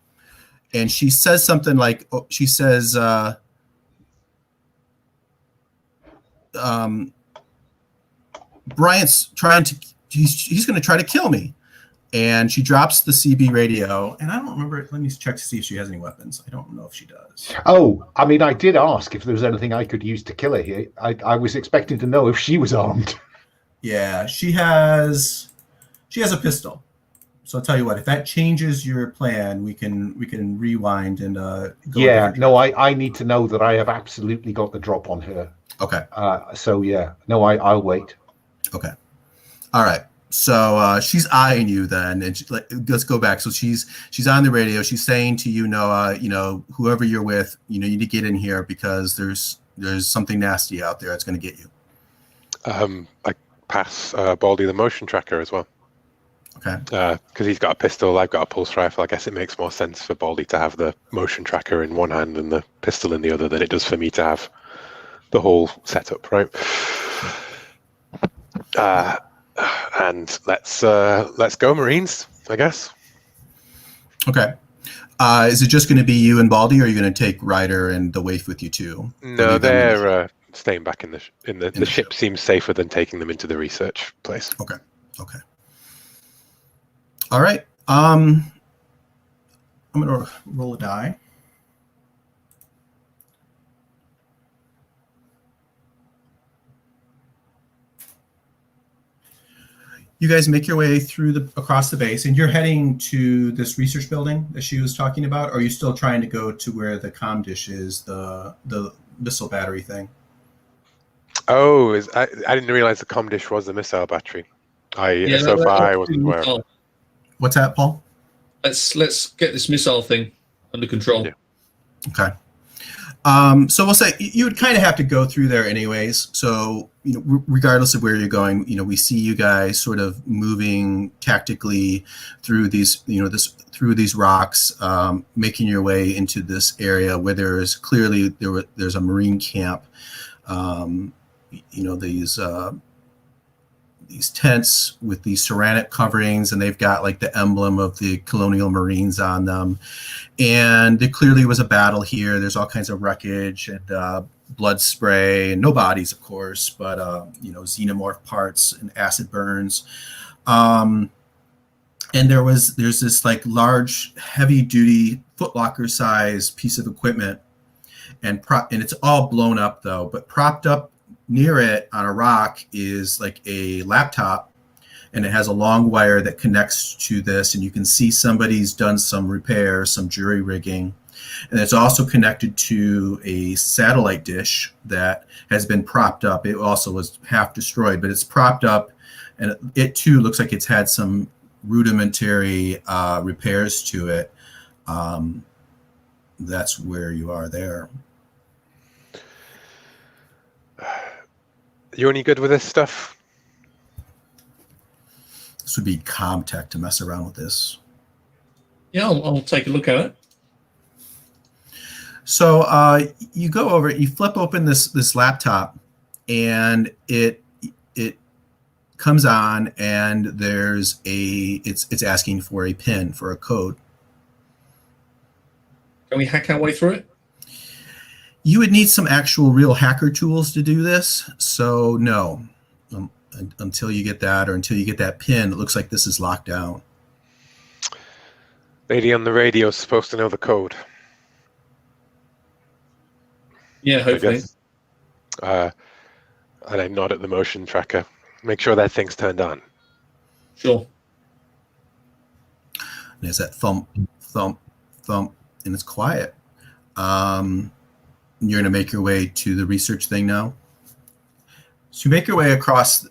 and she says something like, she says, Bryant's trying to, he's going to try to kill me. And she drops the CB radio, and I don't remember. Let me check to see if she has any weapons. I don't know if she does. Oh, I mean, I did ask if there was anything I could use to kill her here. I was expecting to know if she was armed. Yeah, she has a pistol. So I'll tell you what, if that changes your plan, we can rewind and go. Yeah, no, I need to know that I have absolutely got the drop on her. Okay. So yeah, no, I'll wait. Okay. All right. So she's eyeing you then, and let's go back. So she's on the radio. She's saying to you, Noah, whoever you're with, you need to get in here because there's something nasty out there that's going to get you. I pass Baldy the motion tracker as well. Okay. Because he's got a pistol, I've got a pulse rifle. I guess it makes more sense for Baldy to have the motion tracker in one hand and the pistol in the other than it does for me to have the whole setup, right? And let's go, Marines, I guess. Okay. Is it just going to be you and Baldy, or are you going to take Ryder and the waif with you too? No, they're staying back in the ship. Seems safer than taking them into the research place. Okay. Okay. All right. I'm going to roll a die. You guys make your way through across the base, and you're heading to this research building that she was talking about, or are you still trying to go to where the comm dish is, the missile battery thing? Oh, I didn't realize the comm dish was the missile battery. I wasn't aware. What's that, Paul? Let's get this missile thing under control. Yeah. Okay. So we'll say you would kind of have to go through there anyways. So, regardless of where you're going, we see you guys sort of moving tactically through these, through these rocks, making your way into this area where there's clearly there's a Marine camp. These tents with these ceramic coverings, and they've got like the emblem of the Colonial Marines on them. And there clearly was a battle here. There's all kinds of wreckage and blood spray, and no bodies, of course, but xenomorph parts and acid burns. And there's this like large, heavy-duty Footlocker size piece of equipment, and it's all blown up though. But propped up near it on a rock is like a laptop, and it has a long wire that connects to this, and you can see somebody's done some repairs, some jury rigging. And it's also connected to a satellite dish that has been propped up. It also was half destroyed, but it's propped up, and it too looks like it's had some rudimentary repairs to it. That's where you are there. You any good with this stuff? This would be Comtech to mess around with this. Yeah, I'll take a look at it. So you go over it, you flip open this laptop, and it comes on, and there's it's asking for a PIN, for a code. Can we hack our way through it? You would need some actual real hacker tools to do this. So no, until you get that, or until you get that PIN, it looks like this is locked down. Lady on the radio is supposed to know the code. Yeah, hopefully. And I nod at the motion tracker. Make sure that thing's turned on. Sure. There's that thump, thump, thump, and it's quiet. You're going to make your way to the research thing now. So you make your way across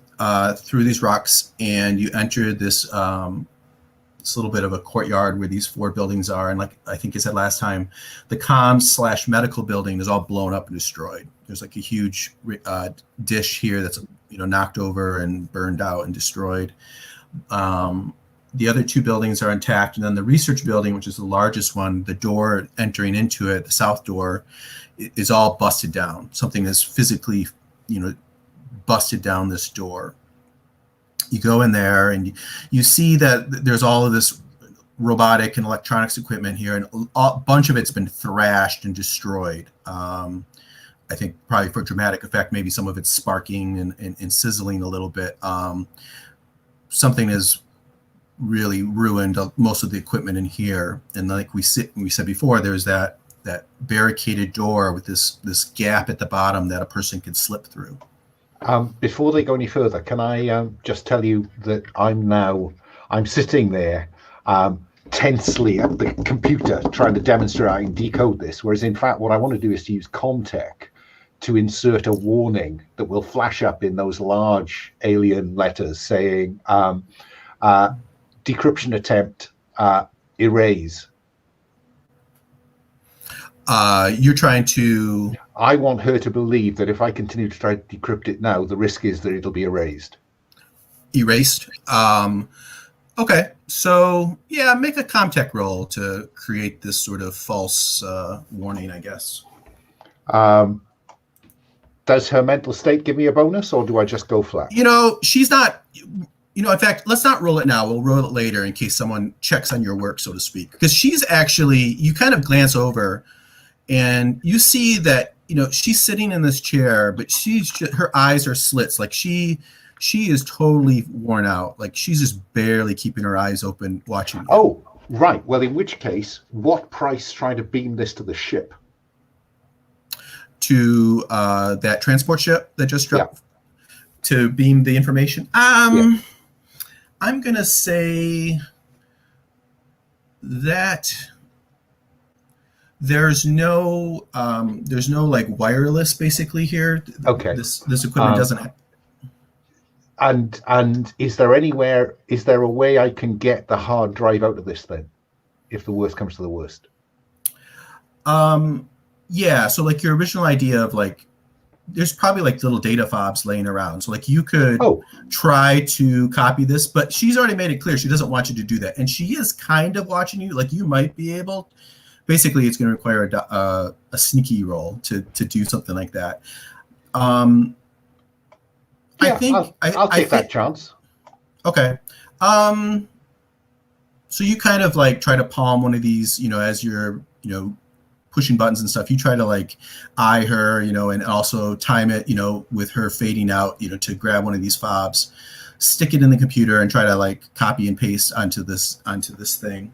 through these rocks, and you enter this little bit of a courtyard where these 4 buildings are. And like I think you said last time, the comms/medical building is all blown up and destroyed. There's like a huge dish here that's knocked over and burned out and destroyed. The other 2 buildings are intact, and then the research building, which is the largest one, the door entering into it, the south door, is all busted down. Something that's physically, busted down this door. You go in there, and you see that there's all of this robotic and electronics equipment here, and a bunch of it's been thrashed and destroyed. I think probably for dramatic effect, maybe some of it's sparking and sizzling a little bit. Something is really ruined most of the equipment in here, and like we said before, there's that barricaded door with this gap at the bottom that a person could slip through. Before they go any further, can I just tell you that I'm sitting there tensely at the computer trying to demonstrate I can decode this, whereas in fact what I want to do is to use Comtech to insert a warning that will flash up in those large alien letters saying decryption attempt, erase. You're trying to... I want her to believe that if I continue to try to decrypt it now, the risk is that it'll be erased. Erased? Okay, so yeah, make a Comtech roll to create this sort of false warning, I guess. Does her mental state give me a bonus, or do I just go flat? She's not... in fact, let's not roll it now. We'll roll it later in case someone checks on your work, so to speak. Because she's actually... You kind of glance over, and you see that, she's sitting in this chair, but her eyes are slits. Like she is totally worn out. Like she's just barely keeping her eyes open watching you. Oh, right. Well, in which case, what price trying to beam this to the ship? To that transport ship that just dropped? Yeah. To beam the information? Yeah. I'm going to say that there's no like wireless basically here. Okay. This equipment doesn't have. And is there a way I can get the hard drive out of this thing if the worst comes to the worst? Yeah, so like your original idea of like there's probably like little data fobs laying around. So like you could try to copy this, but she's already made it clear she doesn't want you to do that. And she is kind of watching you. Like you might be able, basically it's going to require a sneaky roll to do something like that. Yeah, I think I'll take that chance. Okay. So you kind of like try to palm one of these, as you're, pushing buttons and stuff. You try to like eye her, and also time it, with her fading out, to grab one of these fobs, stick it in the computer and try to like copy and paste onto this thing.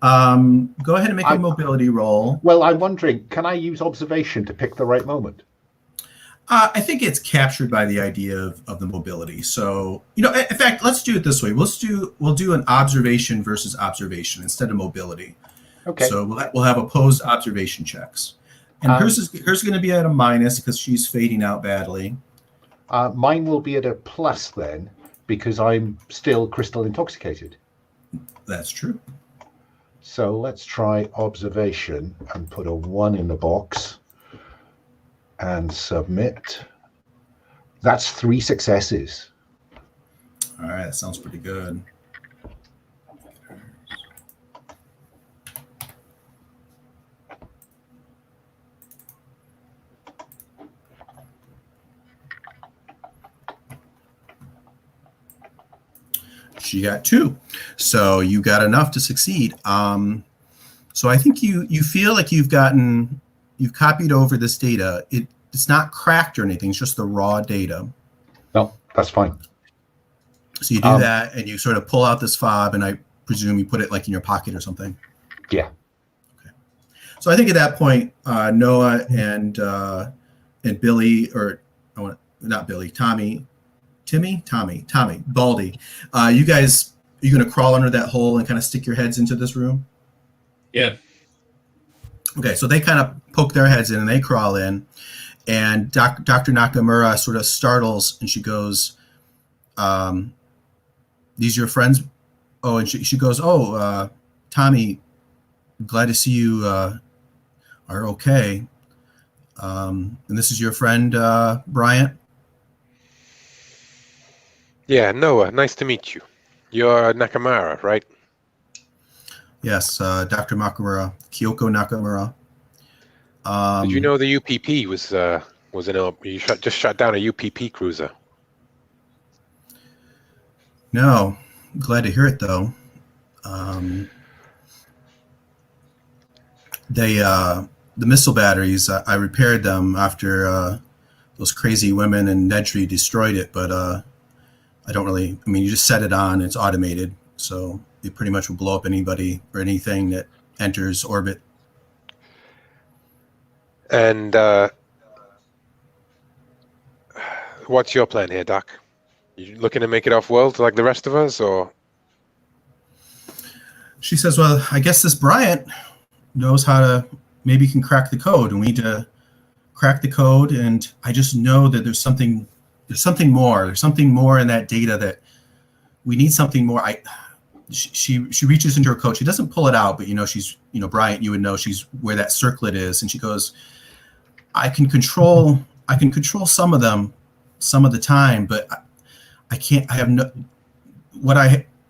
Go ahead and make a mobility roll. Well, I'm wondering, can I use observation to pick the right moment? I think it's captured by the idea of the mobility. So, in fact, let's do it this way. We'll do an observation versus observation instead of mobility. Okay. So we'll have opposed observation checks. And hers going to be at a minus because she's fading out badly. Mine will be at a plus then because I'm still crystal intoxicated. That's true. So let's try observation and put a 1 in the box. And submit. That's 3 successes. All right, that sounds pretty good. She got 2, so you got enough to succeed. So I think you feel like you've copied over this data. It's not cracked or anything. It's just the raw data. No, that's fine. So you do that, and you sort of pull out this fob, and I presume you put it like in your pocket or something. Yeah. Okay. So I think at that point, Noah and Billy, or not Billy, Tommy, Baldy. You guys, are you going to crawl under that hole and kind of stick your heads into this room? Yeah. Okay, so they kind of poke their heads in and they crawl in, and Dr. Nakamura sort of startles, and she goes, "These your friends?" Oh, and she goes, "Oh, Tommy, glad to see you are okay. And this is your friend Bryant." Yeah, Noah, nice to meet you. You're Nakamura, right? Yes, Dr. Nakamura, Kyoko Nakamura. Did you know the UPP was just shot down a UPP cruiser? No, glad to hear it though. The missile batteries, I repaired them after those crazy women in Nedry destroyed it, but I don't really. I mean, you just set it on; it's automated, so it pretty much will blow up anybody or anything that enters orbit. And what's your plan here, Doc? You looking to make it off-world like the rest of us, or? She says, "Well, I guess this Bryant knows how to. Maybe can crack the code, and we need to crack the code. And I just know that there's something more. There's something more in that data that we need something more." She reaches into her coat. She doesn't pull it out, but she's Bryant. You would know she's where that circlet is, and she goes, I can control some of them, some of the time, but I can't. I have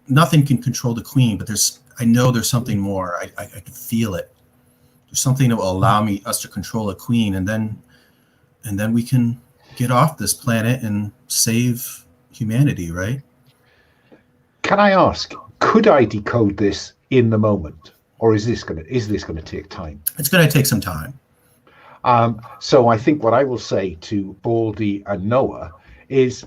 nothing can control the queen. But I know there's something more. I can feel it. There's something that will allow us to control a queen, and then we can get off this planet and save humanity, right? Can I ask, could I decode this in the moment, or is this going to take time? It's going to take some time. So I think what I will say to Baldy and Noah is,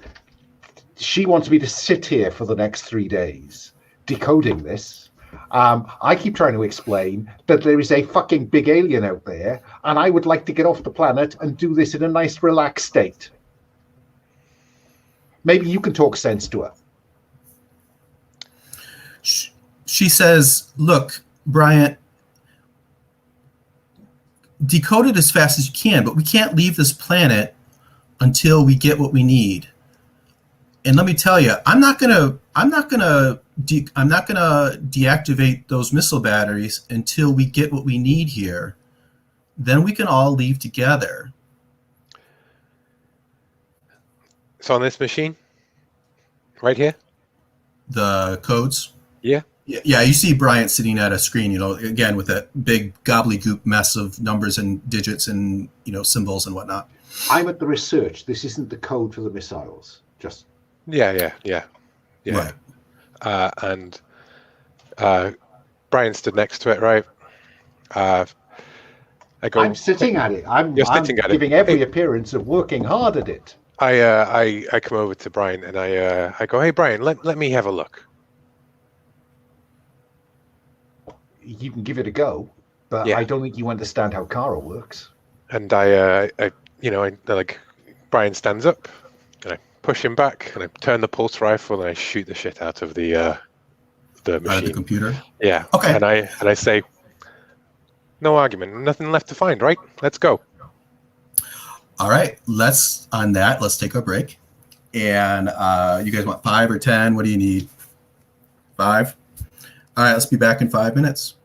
she wants me to sit here for the next 3 days decoding this. I keep trying to explain that there is a fucking big alien out there, and I would like to get off the planet and do this in a nice, relaxed state. Maybe you can talk sense to her. She says, "Look, Bryant, decode it as fast as you can, but we can't leave this planet until we get what we need. And let me tell you, I'm not gonna deactivate those missile batteries until we get what we need here. then we can all leave together. So on this machine, right here. The codes. Yeah. Yeah, you see Bryant sitting at a screen, again with that big gobbledygook mess of numbers and digits and symbols and whatnot. I'm at the research. This isn't the code for the missiles. Just Yeah. Right. And Brian stood next to it, right? I go. I'm sitting at it. I'm sitting at it. giving every Hey. appearance of working hard at it. I come over to Brian and I go, hey Brian, let me have a look. You can give it a go, but Yeah. I don't think you understand how Kara works. And I like Brian stands up and I push him back and I turn the pulse rifle and I shoot the shit out of the Out of machine. the computer. Yeah. Okay. And I say, no argument, nothing left to find, right? Let's go. All right. Let's take a break. And you guys want 5 or 10? What do you need? 5? All right. Let's be back in 5 minutes.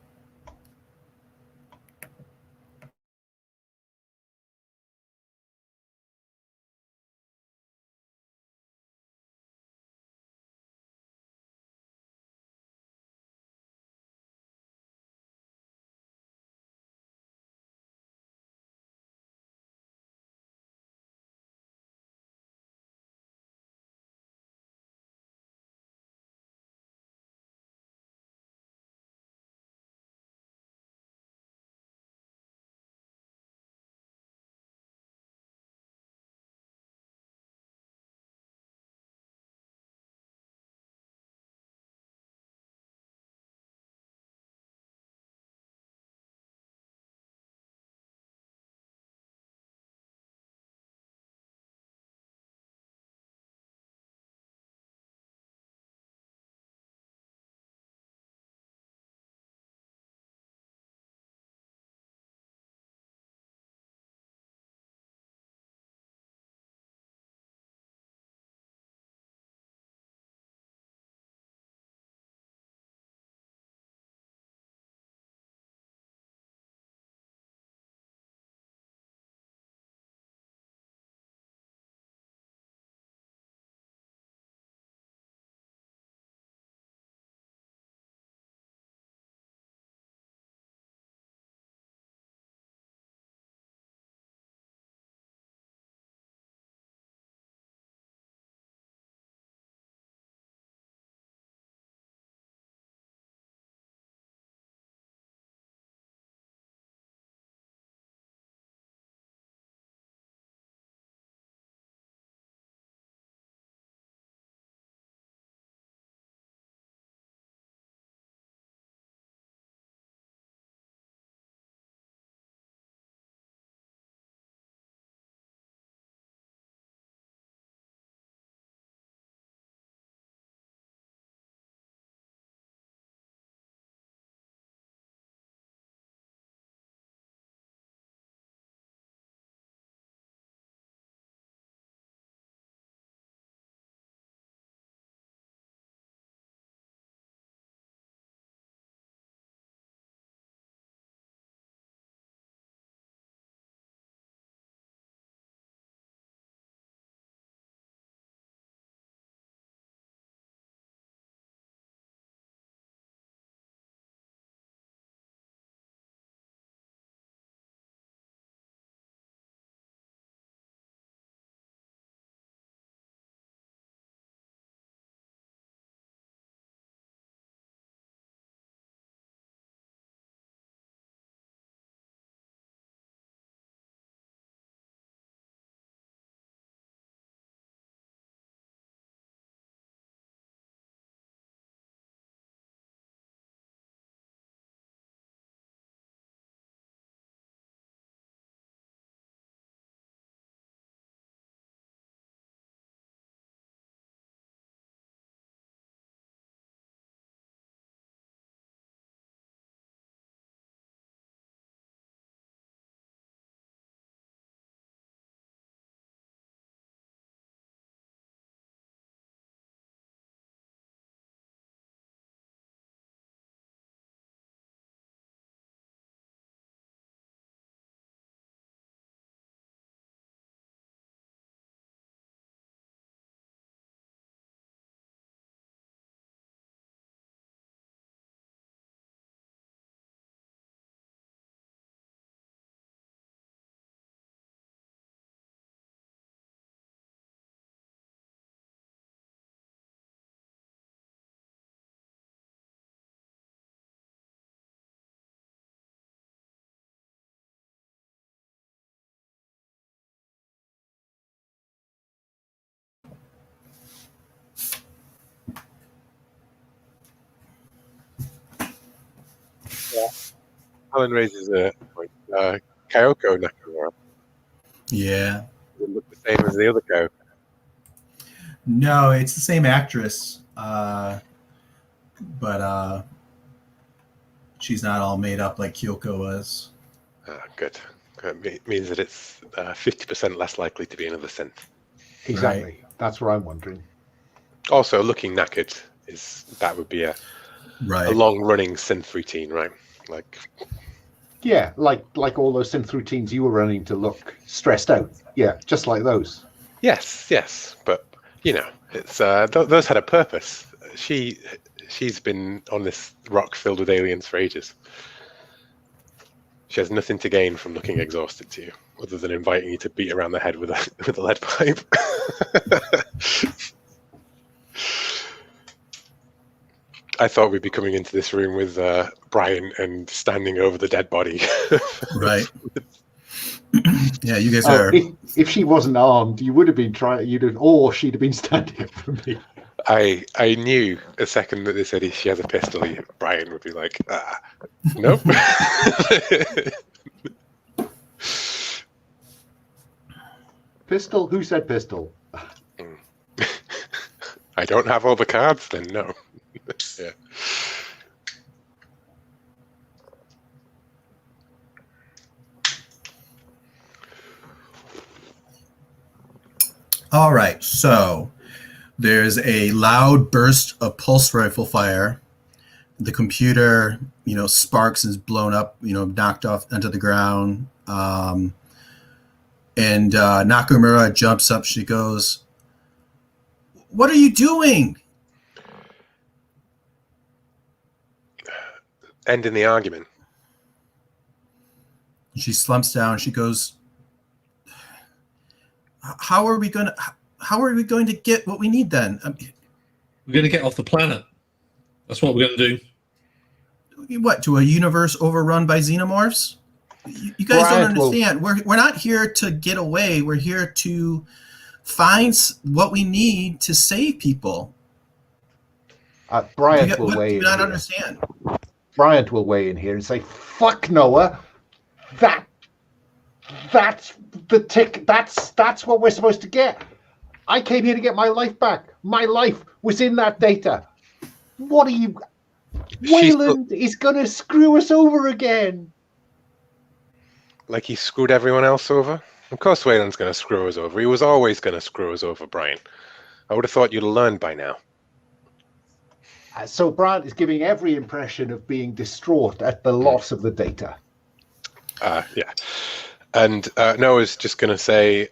Alan raises a point. Kyoko Nakamura. Yeah. Does it look the same as the other Kyoko? No, it's the same actress, but she's not all made up like Kyoko was. Good. It means that it's 50% less likely to be another synth. Exactly. Right. That's what I'm wondering. Also, looking knackered that would be a Right. long-running synth routine, right? Like, Yeah, like all those synth routines you were running to look stressed out. Yeah, just like those. yes, but it's those had a purpose. She's been on this rock filled with aliens for ages. She has nothing to gain from looking exhausted to you, other than inviting you to beat around the head with a lead pipe. I thought we'd be coming into this room with Brian and standing over the dead body. Right. Yeah, you guys Oh, are. if she wasn't armed, you would have been trying. Or she'd have been standing up for me. I knew the second that they said she has a pistol, Brian would be like, nope. Pistol? Who said pistol? I don't have all the cards, then no. Yeah. All right, so there's a loud burst of pulse rifle fire. The computer, sparks and is blown up, knocked off onto the ground. And Nakamura jumps up. She goes, "What are you doing?" Ending the argument. She slumps down. She goes, How are we going to get what we need then? We're going to get off the planet. That's what we're going to do. What, to a universe overrun by xenomorphs? You guys don't understand. We're not here to get away. We're here to find what we need to save people. Bryant will weigh in. Do you not understand? Bryant will weigh in here and say, "Fuck Noah, that's the tick. That's what we're supposed to get. I came here to get my life back. My life was in that data. What are you? Wayland is going to screw us over again." Like he screwed everyone else over? Of course Wayland's going to screw us over. He was always going to screw us over, Brian. I would have thought you'd have learned by now. So Bryant is giving every impression of being distraught at the loss of the data. Yeah. And Noah's just going to say,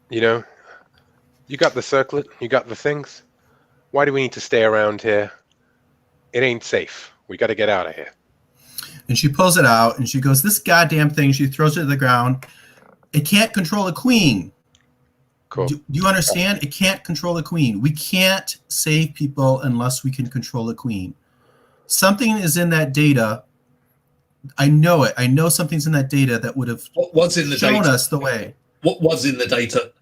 you got the circlet, you got the things. Why do we need to stay around here? It ain't safe. We got to get out of here. And she pulls it out and she goes, "This goddamn thing," she throws it to the ground. "It can't control a queen." Cool. Do you understand? It can't control a queen. We can't save people unless we can control a queen. Something is in that data. I know it. I know something's in that data that would have shown us the way. What was in the data?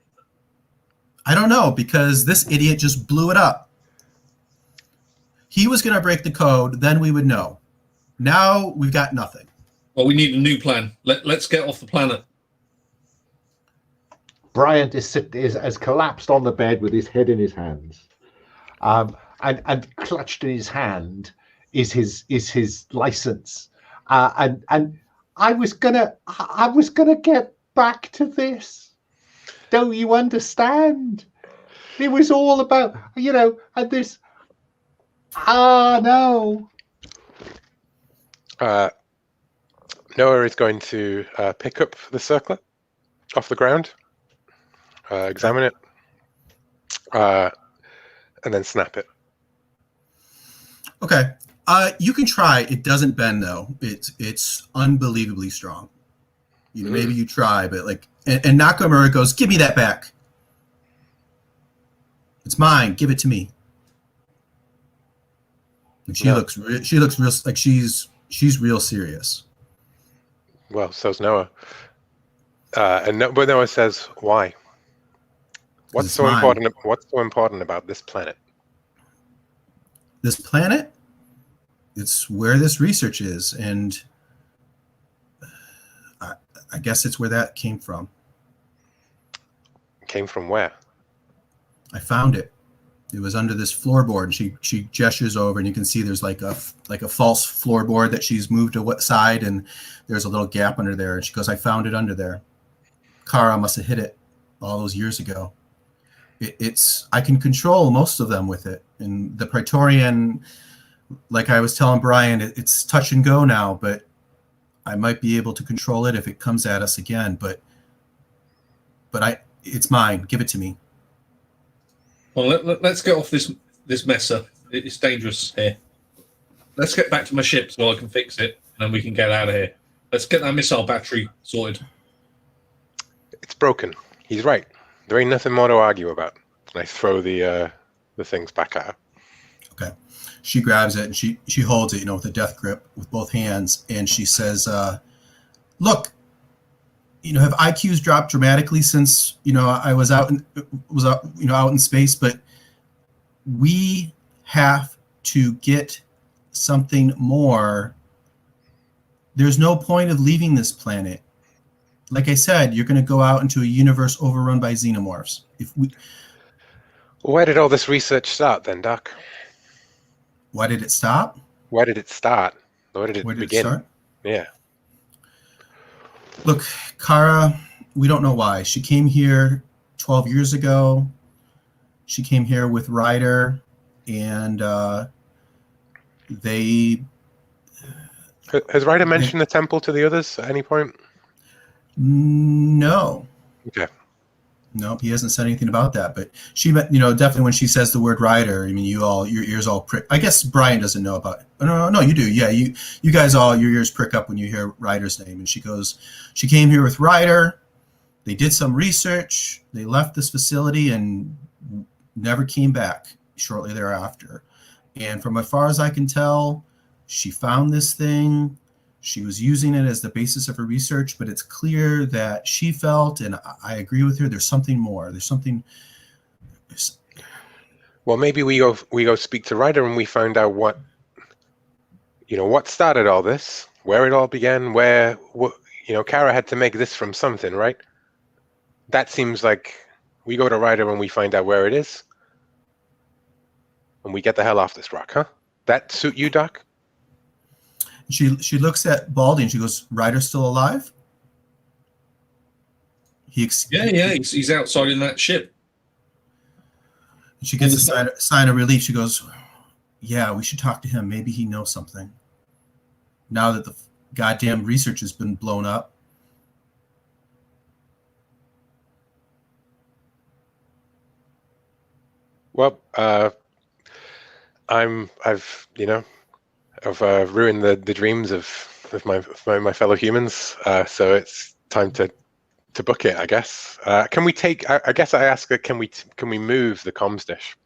I don't know, because this idiot just blew it up. He was going to break the code, then we would know. Now we've got nothing. Well, we need a new plan. Let's get off the planet. Bryant has collapsed on the bed with his head in his hands, and clutched in his hand is his license. And I was gonna get back to this. Don't you understand? It was all about and this. No. Noah is going to pick up the circlet off the ground, examine it, and then snap it. Okay. You can try. It doesn't bend though. It's unbelievably strong. Maybe you try, but and Nakamura goes, "Give me that back. It's mine. Give it to me." And she looks real like she's real serious. Well, so's Noah. But Noah says, "Why? What's so important? What's so important about this planet?" This planet? it's where this research is, and I guess it's where that came from. Came from where? I found it. It was under this floorboard. She gestures over, and you can see there's like a false floorboard that she's moved to what side, and there's a little gap under there. And she goes, "I found it under there. Kara must have hit it all those years ago." It's I can control most of them with it, and the Praetorian, like I was telling Brian, it's touch and go now, but I might be able to control it if it comes at us again. But it's mine. Give it to me. Well, let's get off this messer. It's dangerous here. Let's get back to my ship so I can fix it, and then we can get out of here. Let's get that missile battery sorted. It's broken. He's right. There ain't nothing more to argue about. And I throw the things back at her. Okay. She grabs it and she holds it, with a death grip with both hands, and she says, "Look, have IQs dropped dramatically since I was out in space, but we have to get something more. There's no point of leaving this planet. Like I said, you're going to go out into a universe overrun by xenomorphs. Where did all this research start then, Doc? Why did it stop? Where did it start? Where did it Where did begin? it start? Yeah. Look, Kara, we don't know why. She came here 12 years ago. She came here with Ryder, and they... Has Ryder mentioned the temple to the others at any point? No. Okay. Nope, he hasn't said anything about that. But she, definitely when she says the word Ryder, your ears all prick. I guess Brian doesn't know about it. No, you do. Yeah, you guys all, your ears prick up when you hear Ryder's name. And she goes, she came here with Ryder. They did some research. They left this facility and never came back shortly thereafter. And from as far as I can tell, she found this thing. She was using it as the basis of her research, but it's clear that she felt, and I agree with her, there's something more. There's something. Well, maybe we go speak to Ryder and we find out what started all this, where it all began, Kara had to make this from something, right? That seems like we go to Ryder and we find out where it is, and we get the hell off this rock, huh? That suit you, Doc? She looks at Baldy and she goes, "Ryder's still alive?" Yeah, he's outside in that ship. She gets a sign of relief. She goes, "Yeah, we should talk to him. Maybe he knows something. Now that the goddamn research has been blown up." Well, I've ruined the dreams of my fellow humans, so it's time to book it, I guess. Can we take? I guess I ask her, can we move the comms dish?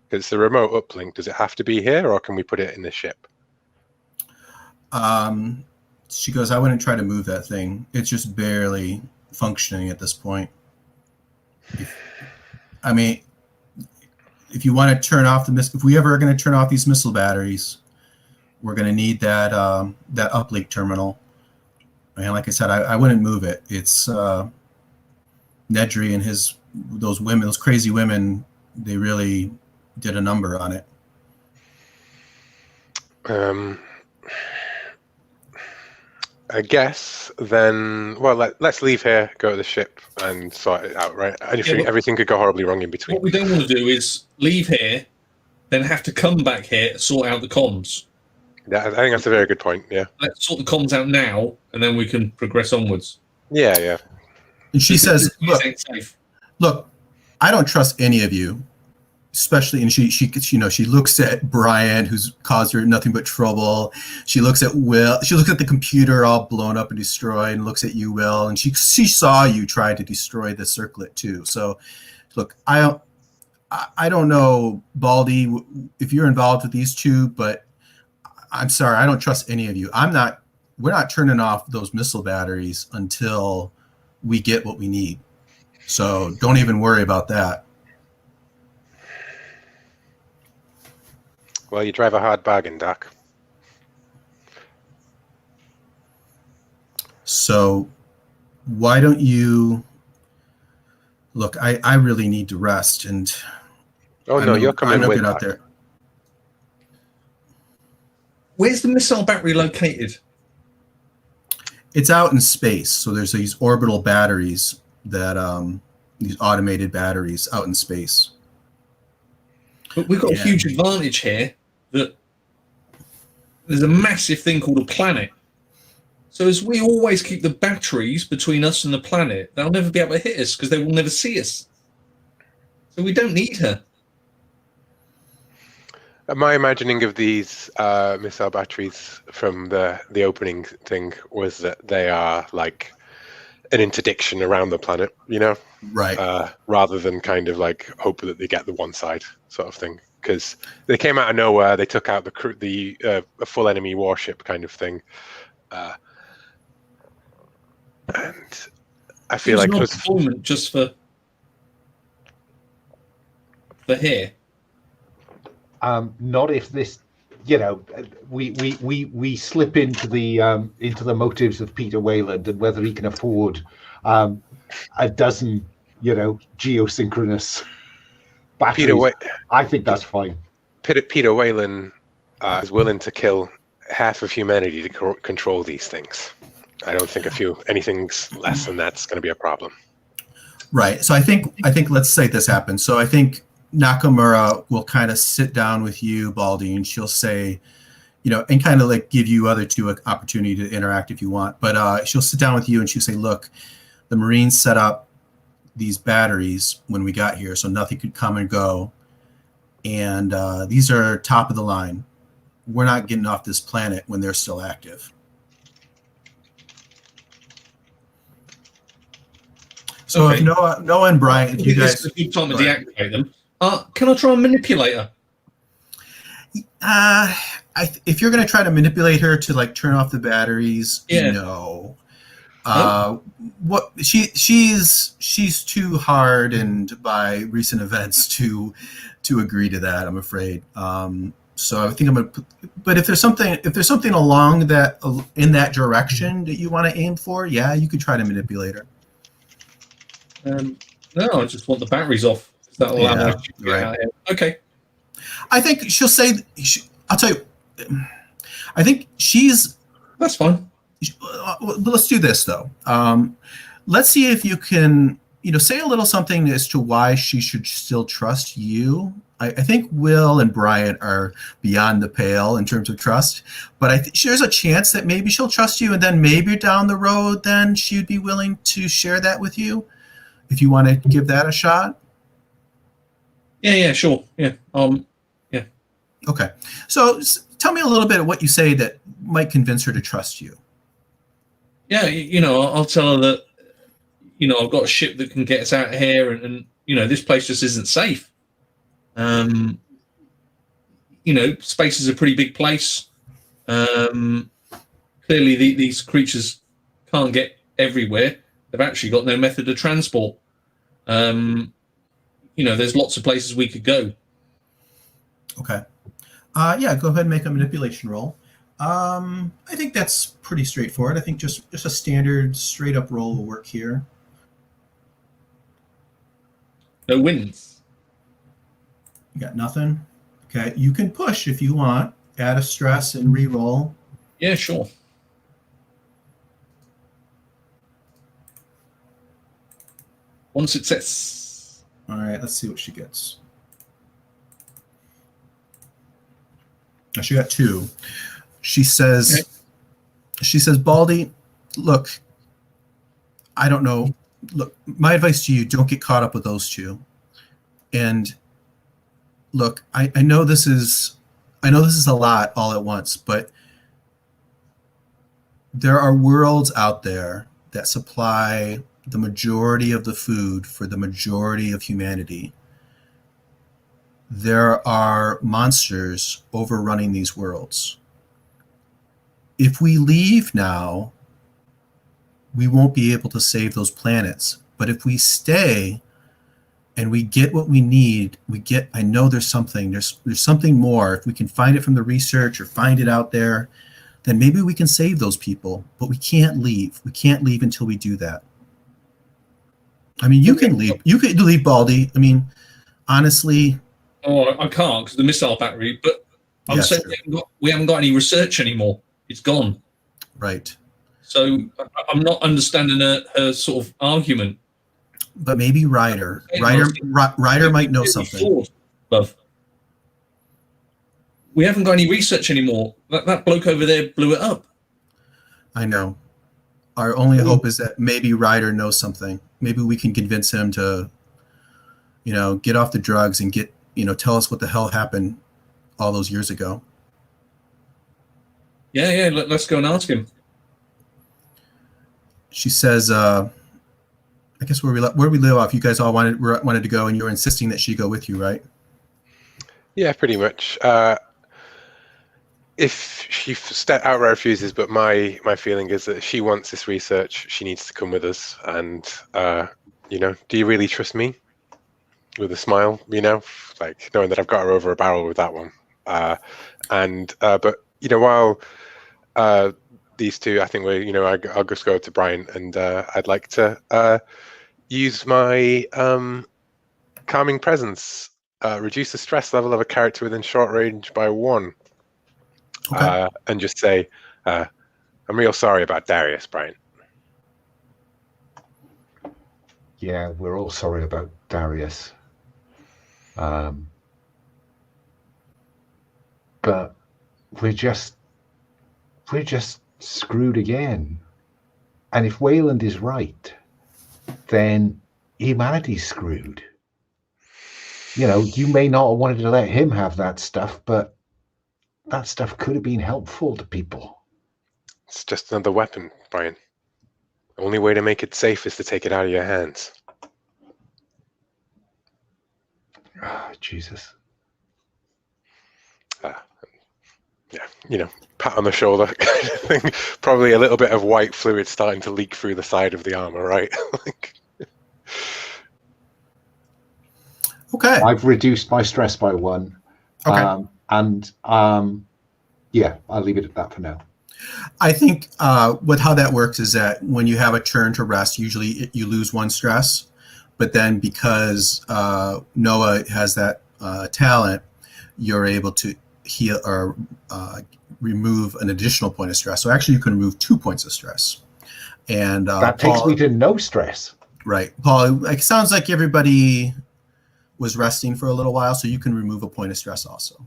Because it's a remote uplink. Does it have to be here, or can we put it in the ship? She goes, "I wouldn't try to move that thing. It's just barely functioning at this point. If you want to turn off if we ever are going to turn off these missile batteries, we're going to need that uplink terminal. And like I said, I wouldn't move it. It's Nedry and those crazy women, they really did a number on it." I guess then. Well, let's leave here, go to the ship, and sort it out. Right? Everything could go horribly wrong in between. What we don't want to do is leave here, then have to come back here to sort out the comms. Yeah, I think that's a very good point. Yeah. Let's sort the comms out now, and then we can progress onwards. Yeah. And she says, "Look, I don't trust any of you, especially." And she looks at Brian, who's caused her nothing but trouble. She looks at Will. She looks at the computer all blown up and destroyed, and looks at you, Will. And she saw you try to destroy the circlet too. So, look, I don't know, Baldy, if you're involved with these two, but I'm sorry, I don't trust any of you. We're not turning off those missile batteries until we get what we need. So don't even worry about that. Well, you drive a hard bargain, Doc. So why don't you look? I really need to rest, and Oh no, you're coming I'm gonna with get out that. there. Where's the missile battery located? It's out in space, so there's these orbital batteries that these automated batteries out in space. But we've got a Yeah. huge advantage here that there's a massive thing called a planet. So as we always keep the batteries between us and the planet, they'll never be able to hit us because they will never see us. So we don't need her. My imagining of these missile batteries from the opening thing was that they are like an interdiction around the planet, you know, Right. rather than kind of like hope that they get the one side sort of thing. Because they came out of nowhere, they took out a full enemy warship kind of thing, and I feel It's like not those, deployment just for here. Not if this, you know, we slip into the motives of Peter Wayland and whether he can afford a dozen, you know, geosynchronous batteries. I think that's fine. Peter Whalen is willing to kill half of humanity to control these things. I don't think anything less than that's going to be a problem. Right. So I think let's say this happens. So I think Nakamura will kind of sit down with you, Baldy, and she'll say, you know, and kind of like give you other two an opportunity to interact if you want. But she'll sit down with you and she'll say, look, the Marines set up these batteries when we got here, so nothing could come and go. And these are top of the line. We're not getting off this planet when they're still active. So Okay. if Noah and Brian, if you This guys, is a good time to go ahead. deactivate them. Can I try and manipulate her? If you're going to try to manipulate her to like turn off the batteries, Yeah. no. What she's too hardened by recent events to agree to that, I'm afraid. So I think I'm gonna. But if there's something along that in that direction that you want to aim for, yeah, you could try to manipulate her. No, I just want the batteries off. That'll allow Yeah, me to get right. out here. Okay. I think she'll say. I'll tell you. I think she's. That's fine. Let's do this though. Let's see if you can, say a little something as to why she should still trust you. I think Will and Brian are beyond the pale in terms of trust, but I think there's a chance that maybe she'll trust you, and then maybe down the road, then she'd be willing to share that with you, if you want to give that a shot. Yeah, sure. Yeah. Yeah. Okay. So tell me a little bit of what you say that might convince her to trust you. Yeah, I'll tell her that, I've got a ship that can get us out of here, and this place just isn't safe. Space is a pretty big place. Clearly, these creatures can't get everywhere. They've actually got no method of transport. There's lots of places we could go. Okay. Yeah, go ahead and make a manipulation roll. I think that's pretty straightforward. I think just a standard straight up roll will work here. No wins. You got nothing? Okay. You can push if you want. Add a stress and re-roll. Yeah, sure. One success. All right, let's see what she gets. Oh, she got 2. She says, Baldy, look, I don't know. Look, my advice to you, don't get caught up with those two. And look, I know this is a lot all at once, but there are worlds out there that supply the majority of the food for the majority of humanity. There are monsters overrunning these worlds. If we leave now, we won't be able to save those planets. But if we stay and we get what we need, I know there's something more. If we can find it from the research or find it out there, then maybe we can save those people, but we can't leave. We can't leave until we do that. I mean, you can leave. You could leave, Baldy. I mean, honestly. Oh, I can't because the missile battery. But I'm saying we haven't got any research anymore. It's gone. Right. So I'm not understanding her sort of argument. But maybe Ryder might know something. Love. We haven't got any research anymore. That bloke over there blew it up. I know. Our only hope is that maybe Ryder knows something. Maybe we can convince him to, get off the drugs and tell us what the hell happened all those years ago. Yeah. Let's go and ask him. She says, I guess where we live off, you guys all wanted to go, and you were insisting that she go with you, right? Yeah, pretty much. If she outright refuses, but my feeling is that if she wants this research, she needs to come with us. And do you really trust me? With a smile, like knowing that I've got her over a barrel with that one. But while these two, I think I'll just go to Brian, and I'd like to use my calming presence, reduce the stress level of a character within short range by 1. Okay. And just say, I'm real sorry about Darius, Brian. Yeah, we're all sorry about Darius. But we're just screwed again. And if Wayland is right, then humanity's screwed. You may not have wanted to let him have that stuff, but that stuff could have been helpful to people. It's just another weapon, Brian. The only way to make it safe is to take it out of your hands. Oh, Jesus. Pat on the shoulder kind of thing. Probably a little bit of white fluid starting to leak through the side of the armor, right? Okay. I've reduced my stress by 1. Okay. I'll leave it at that for now. I think how that works is that when you have a turn to rest, usually you lose 1 stress, but then because Noah has that talent, you're able to heal or remove an additional point of stress. So actually, you can remove 2 points of stress. And that takes me to no stress. Right, Paul. It sounds like everybody was resting for a little while, so you can remove a point of stress also.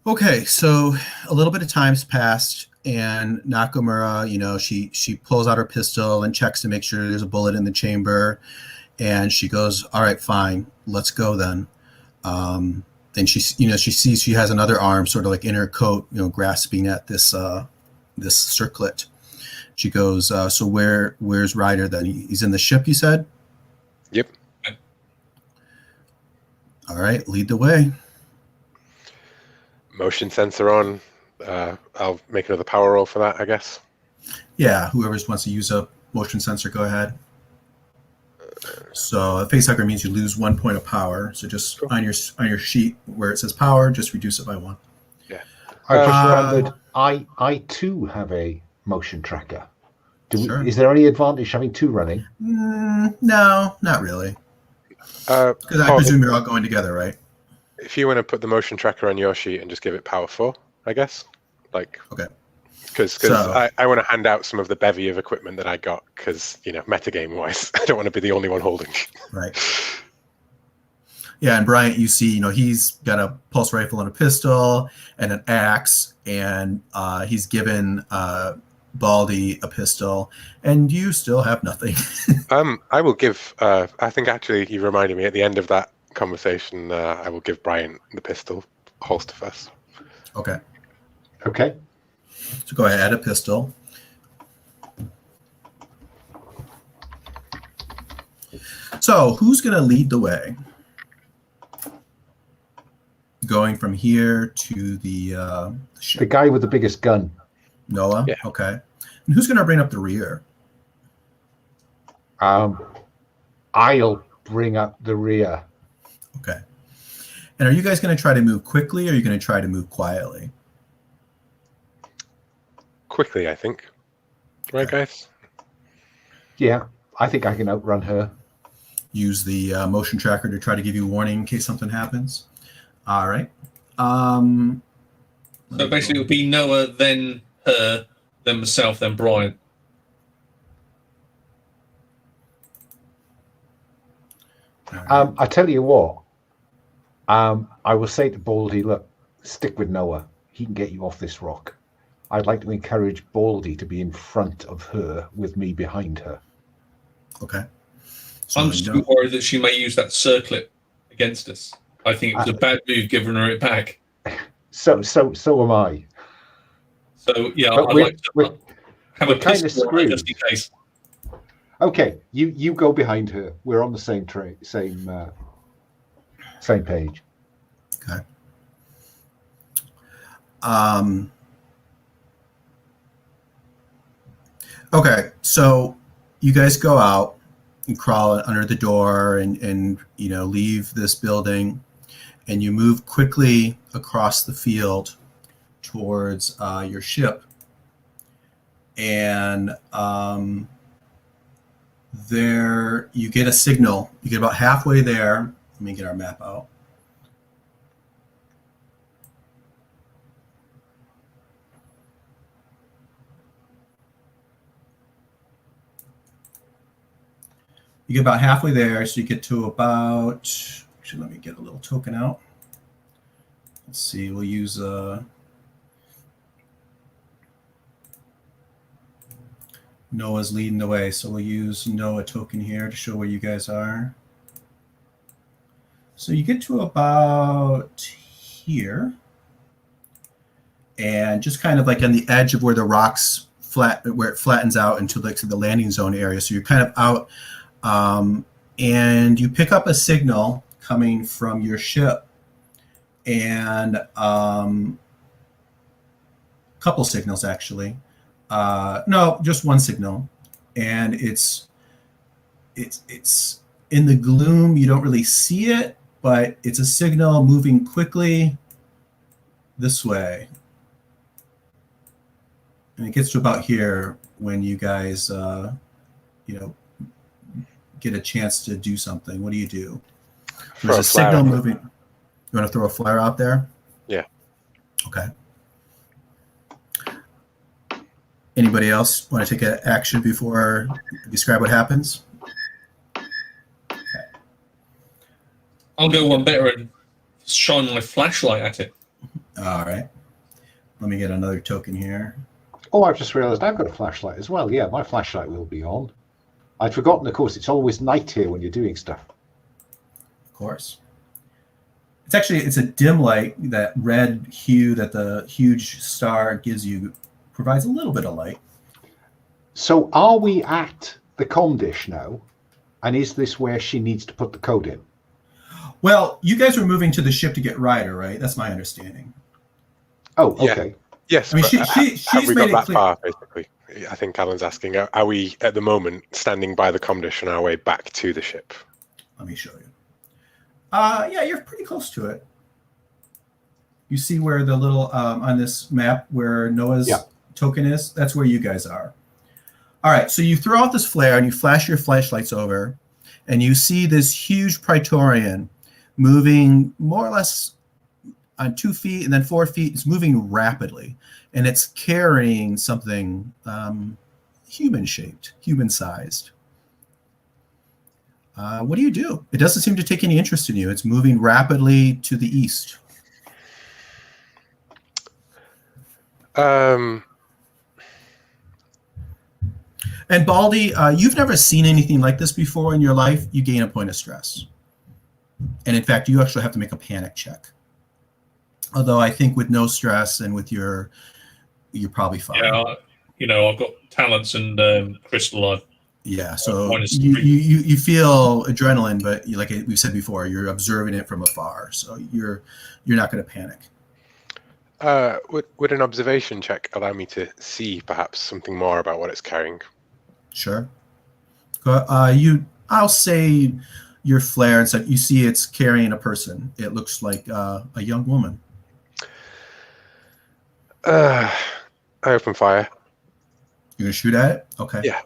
Okay, so a little bit of time's passed, and Nakamura, she pulls out her pistol and checks to make sure there's a bullet in the chamber, and she goes, "All right, fine, let's go then." Then she sees she has another arm sort of like in her coat, grasping at this circlet. She goes, "So where's Ryder then? He's in the ship, you said?" Yep. All right, lead the way. Motion sensor on. I'll make another power roll for that, I guess. Yeah, whoever wants to use a motion sensor, go ahead. So a facehugger means you lose 1 point of power. So just on your sheet where it says power, just reduce it by 1. Yeah. I just remembered I too have a motion tracker. Sure. Is there any advantage having 2 running? No, not really. Because I presume you're all going together, right? If you want to put the motion tracker on your sheet and just give it power 4, I guess. Okay. Because I want to hand out some of the bevy of equipment that I got because, metagame wise, I don't want to be the only one holding. Right. Yeah, and Bryant, you see, he's got a pulse rifle and a pistol and an axe, and he's given Baldy a pistol, and you still have nothing. I will give, I think actually you reminded me at the end of that conversation, I will give Brian the pistol holster first. Okay. Okay. So go ahead, add a pistol. So who's going to lead the way? Going from here to the ship. The guy with the biggest gun. Noah? Yeah. Okay. And who's going to bring up the rear? I'll bring up the rear. Okay. And are you guys going to try to move quickly, or are you going to try to move quietly? Quickly, I think. Right, guys? Yeah, I think I can outrun her. Use the motion tracker to try to give you warning in case something happens. All right. So basically, it would be Noah, then her, then myself, then Brian. I tell you what. I will say to Baldy, look, stick with Noah. He can get you off this rock. I'd like to encourage Baldy to be in front of her with me behind her. Okay. So I'm still worried that she may use that circlet against us. I think it was a bad move giving her it back. So am I. So yeah, But I'd like to have a kind of pistol on her just screwed. in case. Okay, you go behind her. We're on the same same page. Okay. Okay, so you guys go out and crawl under the door and leave this building, and you move quickly across the field towards your ship. And there you get a signal. You get about halfway there. Let me get our map out. You get about halfway there, so you get to about, actually, let me get a little token out. Let's see, we'll use Noah's leading the way, so we'll use Noah token here to show where you guys are. So you get to about here, and just kind of like on the edge of where the rocks where it flattens out into like to the landing zone area. So you're kind of out. And you pick up a signal coming from your ship, and a couple signals actually. No, just one signal, and it's in the gloom. You don't really see it, but it's a signal moving quickly this way, and it gets to about here when you guys, get a chance to do something. What do you do? There's a signal moving. You want to throw a flare out there? Yeah. Okay. Anybody else want to take an action before I describe what happens? Okay. I'll go one better and shine my flashlight at it. All right. Let me get another token here. Oh, I've just realised I've got a flashlight as well. Yeah, my flashlight will be on. I'd forgotten, of course, it's always night here when you're doing stuff. Of course. It's a dim light. That red hue that the huge star gives you provides a little bit of light. So are we at the comm dish now? And is this where she needs to put the code in? Well, you guys were moving to the ship to get Ryder, right? That's my understanding. Oh, okay. Yeah. Yes, I mean, but she's have we made got it that clear. far, basically? I think Alan's asking, are we at the moment standing by the comm dish on our way back to the ship? Let me show you. Yeah, you're pretty close to it. You see where the little, on this map, where Noah's token is? That's where you guys are. All right, so you throw out this flare and you flash your flashlights over, and you see this huge Praetorian moving more or less on 2 feet and then 4 feet. It's moving rapidly, and it's carrying something human-shaped, human-sized. What do you do? It doesn't seem to take any interest in you. It's moving rapidly to the east. And Baldy, you've never seen anything like this before in your life. You gain a point of stress. And in fact, you actually have to make a panic check. Although I think with no stress and with you're probably fine. Yeah, I've got talents and crystal. Yeah, so you feel adrenaline, but like we said before, you're observing it from afar, so you're not going to panic. Would an observation check allow me to see perhaps something more about what it's carrying? Sure. I'll say your flare and stuff, you see it's carrying a person. It looks like a young woman. I open fire. You're gonna shoot at it? Okay. Yeah.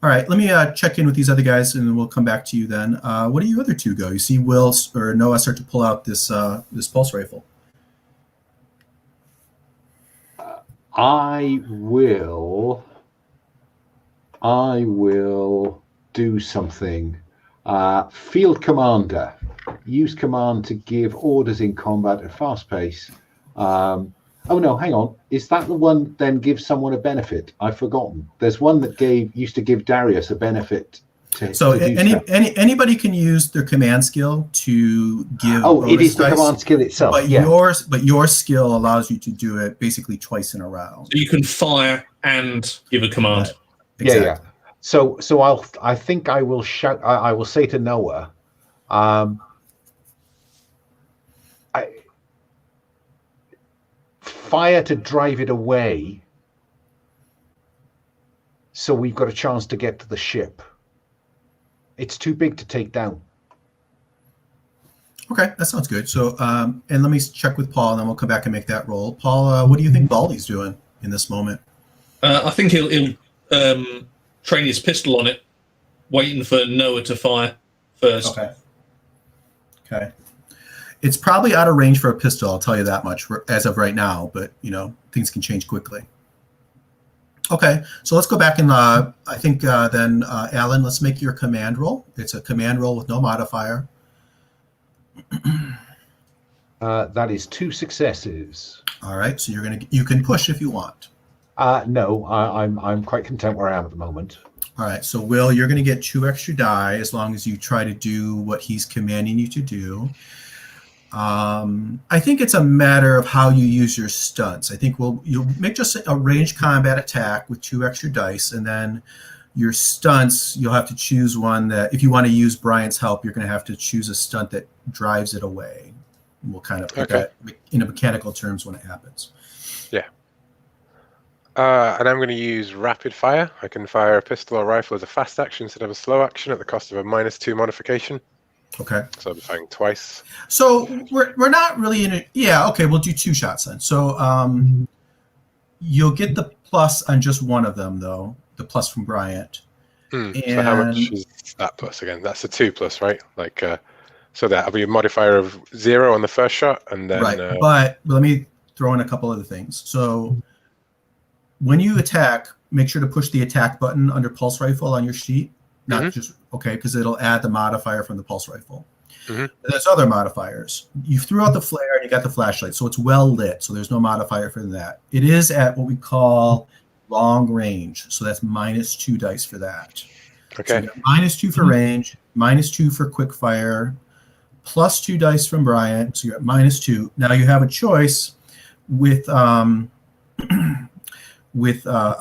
All right. Let me check in with these other guys, and then we'll come back to you then. What do you other two go? You see Will or Noah start to pull out this this pulse rifle. I will do something. Field commander, use command to give orders in combat at fast pace. Oh no, hang on. Is that the one then gives someone a benefit? I've forgotten. There's one that used to give Darius a benefit. Anybody can use their command skill to give. Oh, it is the command skill itself. But your skill allows you to do it basically twice in a round. So you can fire and give a command. Right. Exactly. Yeah. So I think I will shout. I will say to Noah, fire to drive it away, so we've got a chance to get to the ship. It's too big to take down. Okay, that sounds good. So, and let me check with Paul, and then we'll come back and make that roll. Paul, what do you think Baldy's doing in this moment? I think he'll train his pistol on it, waiting for Noah to fire first. Okay. It's probably out of range for a pistol, I'll tell you that much as of right now, but things can change quickly. Okay, so let's go back and I think then Alan, let's make your command roll. It's a command roll with no modifier. That is 2 successes. All right, so you can push if you want. No, I'm quite content where I am at the moment. All right, so Will, you're going to get 2 extra die as long as you try to do what he's commanding you to do. I think it's a matter of how you use your stunts. I think you'll make just a ranged combat attack with 2 extra dice, and then your stunts, you'll have to choose one that, if you want to use Brian's help, you're going to have to choose a stunt that drives it away. And we'll kind of put that in mechanical terms when it happens. Yeah. And I'm going to use rapid fire. I can fire a pistol or rifle as a fast action instead of a slow action at the cost of a -2 modification. Okay. So I'll be firing twice. So we're not really in it. Yeah. Okay. We'll do 2 shots then. So you'll get the plus on just one of them, though. The plus from Bryant. So how much is that plus again? That's a 2+, right? Like, so that'll be a modifier of 0 on the first shot, and then. Right. But let me throw in a couple other things. So when you attack, make sure to push the attack button under pulse rifle on your sheet. Not just because it'll add the modifier from the pulse rifle. There's other modifiers. You threw out the flare and you got the flashlight, so it's well lit. So there's no modifier for that. It is at what we call long range, so that's -2 dice for that. Okay. So you got -2 for range, -2 for quick fire, +2 dice from Bryant. So you're at -2. Now you have a choice with a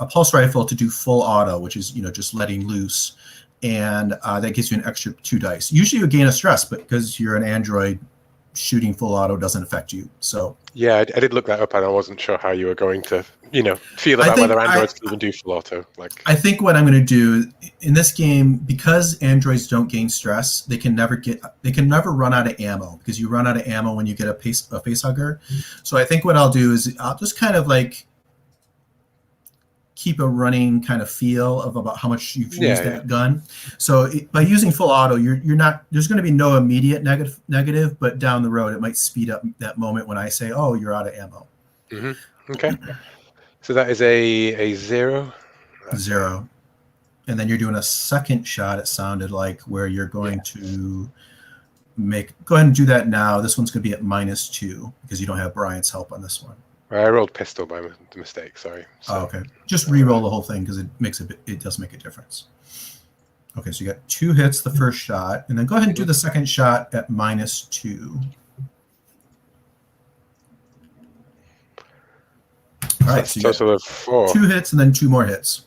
pulse rifle to do full auto, which is just letting loose. And that gives you an extra 2 dice. Usually you gain a stress, but because you're an android, shooting full auto doesn't affect you. So yeah, I did look that up, and I wasn't sure how you were going to, feel about whether androids can even do full auto. I think what I'm going to do in this game, because androids don't gain stress, they can never run out of ammo, because you run out of ammo when you get a face hugger. So I think what I'll do is I'll just kind of keep a running kind of feel of about how much you've used that gun. So by using full auto, you're not, there's going to be no immediate negative, but down the road, it might speed up that moment when I say, oh, you're out of ammo. Okay. So that is a 0. 0. And then you're doing a second shot, it sounded like, where you're going to go ahead and do that now. This one's going to be at -2 because you don't have Brian's help on this one. I rolled pistol by mistake. Sorry. So, okay. Just re-roll the whole thing because it does make a difference. Okay, so you got 2 hits the first shot, and then go ahead and do the second shot at -2. All right, so total of 4. 2 hits and then 2 more hits.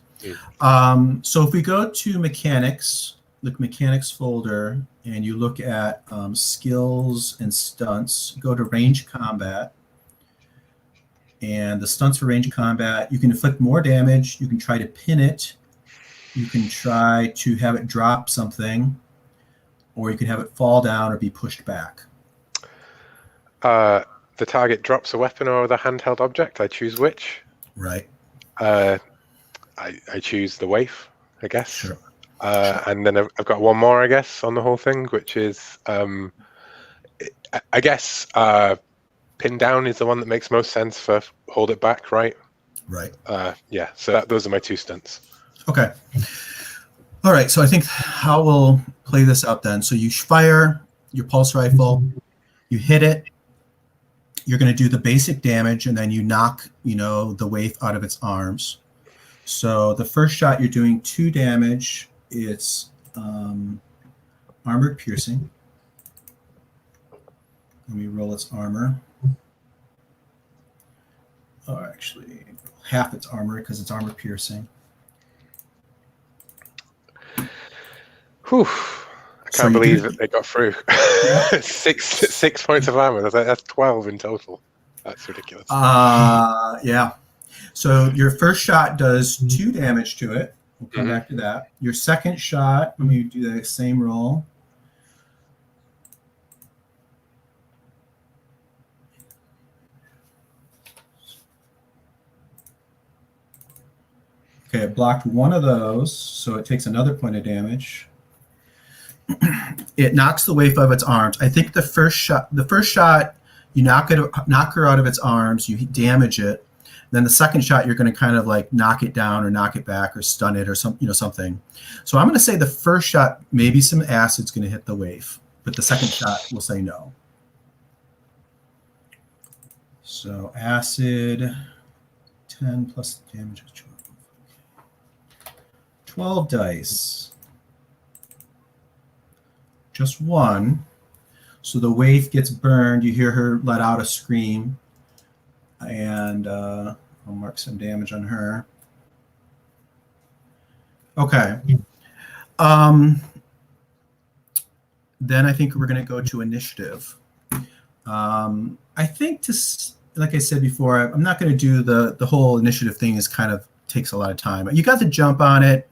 So if we go to mechanics, look mechanics folder, and you look at skills and stunts, go to range combat. And the stunts for range combat, you can inflict more damage. You can try to pin it. You can try to have it drop something. or you can have it fall down or be pushed back. The target drops a weapon or other handheld object. I choose which. Right. I choose the waif, I guess. Sure. And then I've got one more, I guess, on the whole thing, which is, I guess, pin down is the one that makes most sense for hold it back, right? Right. Yeah, so those are my 2 stunts. Okay. All right. So I think how we'll play this out then. So you fire your pulse rifle, you hit it. You're going to do the basic damage, and then you knock, the waif out of its arms. So the first shot, you're doing 2 damage. It's armored piercing. Let me roll its armor. Oh, actually, half its armor because it's armor piercing. Whew. I can't believe that they got through. 6 points of armor. That's 12 in total. That's ridiculous. Yeah. So your first shot does 2 damage to it. We'll come back to that. Your second shot, let me do the same roll. Okay, it blocked one of those, so it takes another point of damage. It knocks the waif out of its arms. I think the first shot, you knock her out of its arms, you damage it. Then the second shot, you're going to kind of like knock it down or knock it back or stun it or something. So I'm going to say the first shot, maybe some acid's going to hit the waif, but the second shot will say no. So acid, 10 plus damage is 12 dice. Just 1. So the waif gets burned. You hear her let out a scream. And I'll mark some damage on her. Okay. Then I think we're going to go to initiative. I think like I said before, I'm not going to do the whole initiative thing is kind of takes a lot of time. You got the jump on it.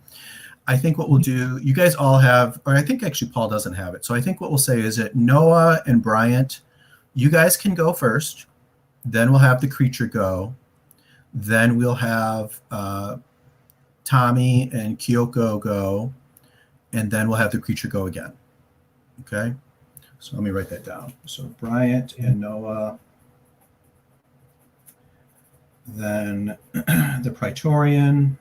I think what we'll do, you guys all have, or I think actually Paul doesn't have it. So I think what we'll say is that Noah and Bryant, you guys can go first. Then we'll have the creature go. Then we'll have Tommy and Kyoko go. And then we'll have the creature go again. Okay? So let me write that down. So Bryant and Noah. Then the Praetorian.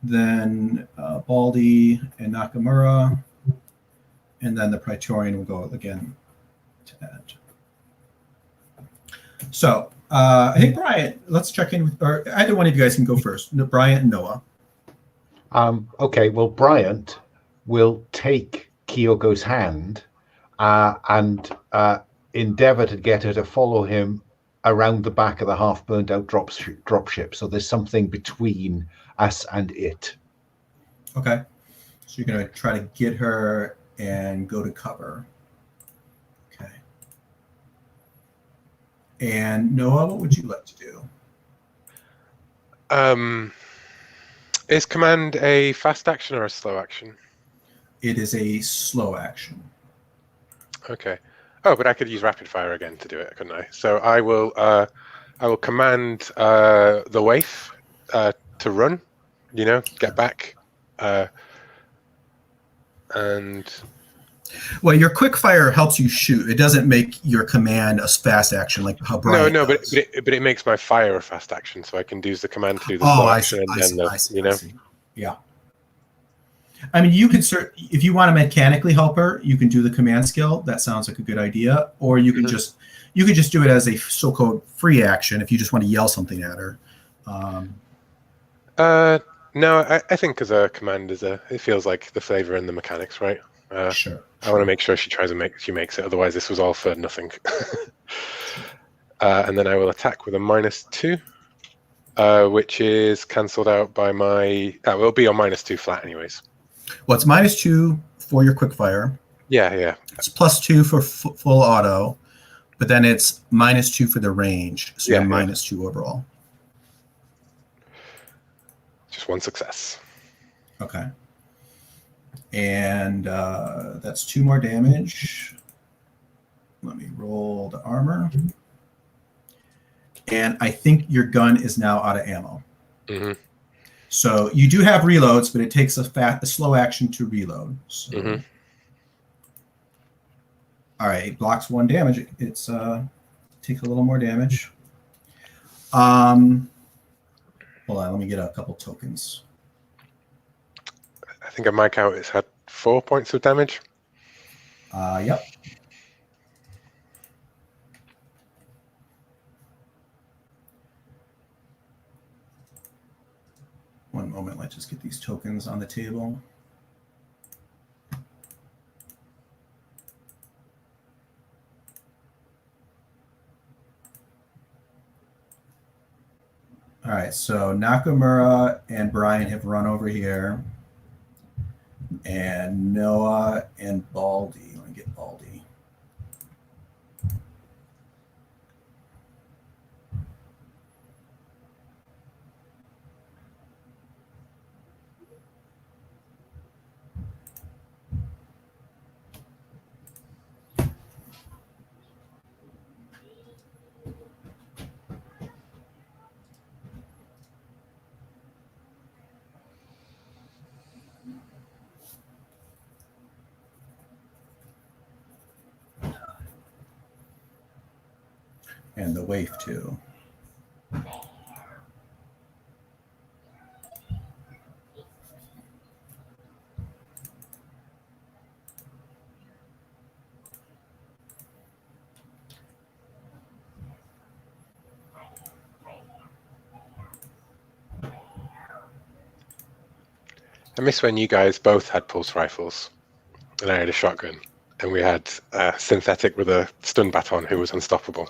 Then Baldy and Nakamura. And then the Praetorian will go again to Ed. So I think Bryant, let's check in with, or either one of you guys can go first. Bryant and Noah. Okay, well, Bryant will take Kyoko's hand and endeavor to get her to follow him around the back of the half-burned out dropship. So there's something between us and it. Okay. So you're going to try to get her and go to cover. Okay. And Noah, what would you like to do? Is command a fast action or a slow action? It is a slow action. Okay. Oh, but I could use rapid fire again to do it, couldn't I? So I will command the waif to run, get back. And well, your quick fire helps you shoot. It doesn't make your command a fast action like how Brian does. but it makes my fire a fast action, so I can use the command to do the slow action. I see. Yeah. I mean, you could if you want to mechanically help her, you can do the command skill. That sounds like a good idea. Or you can just do it as a so-called free action if you just want to yell something at her. No, I think as a command it feels like the flavor and the mechanics, right? Sure. I want to make sure she makes it. Otherwise, this was all for nothing. And then I will attack with a -2, which is cancelled out by my. It'll be on -2 flat, anyways. Well, it's -2 for your quick fire. Yeah. It's +2 for full auto, but then it's -2 for the range, so you're -2 overall. Just one success. Okay. And that's 2 more damage. Let me roll the armor. And I think your gun is now out of ammo. Mm-hmm. So you do have reloads, but it takes a slow action to reload. So. Mm-hmm. All right, it blocks 1 damage. It's takes a little more damage. Hold on, let me get a couple tokens. I think on my count it's had 4 points of damage. Yep. One moment, let's just get these tokens on the table. All right, so Nakamura and Brian have run over here. And Noah and Baldy. Let me get Baldy. And the waif too. I miss when you guys both had pulse rifles and I had a shotgun, and we had a synthetic with a stun baton who was unstoppable.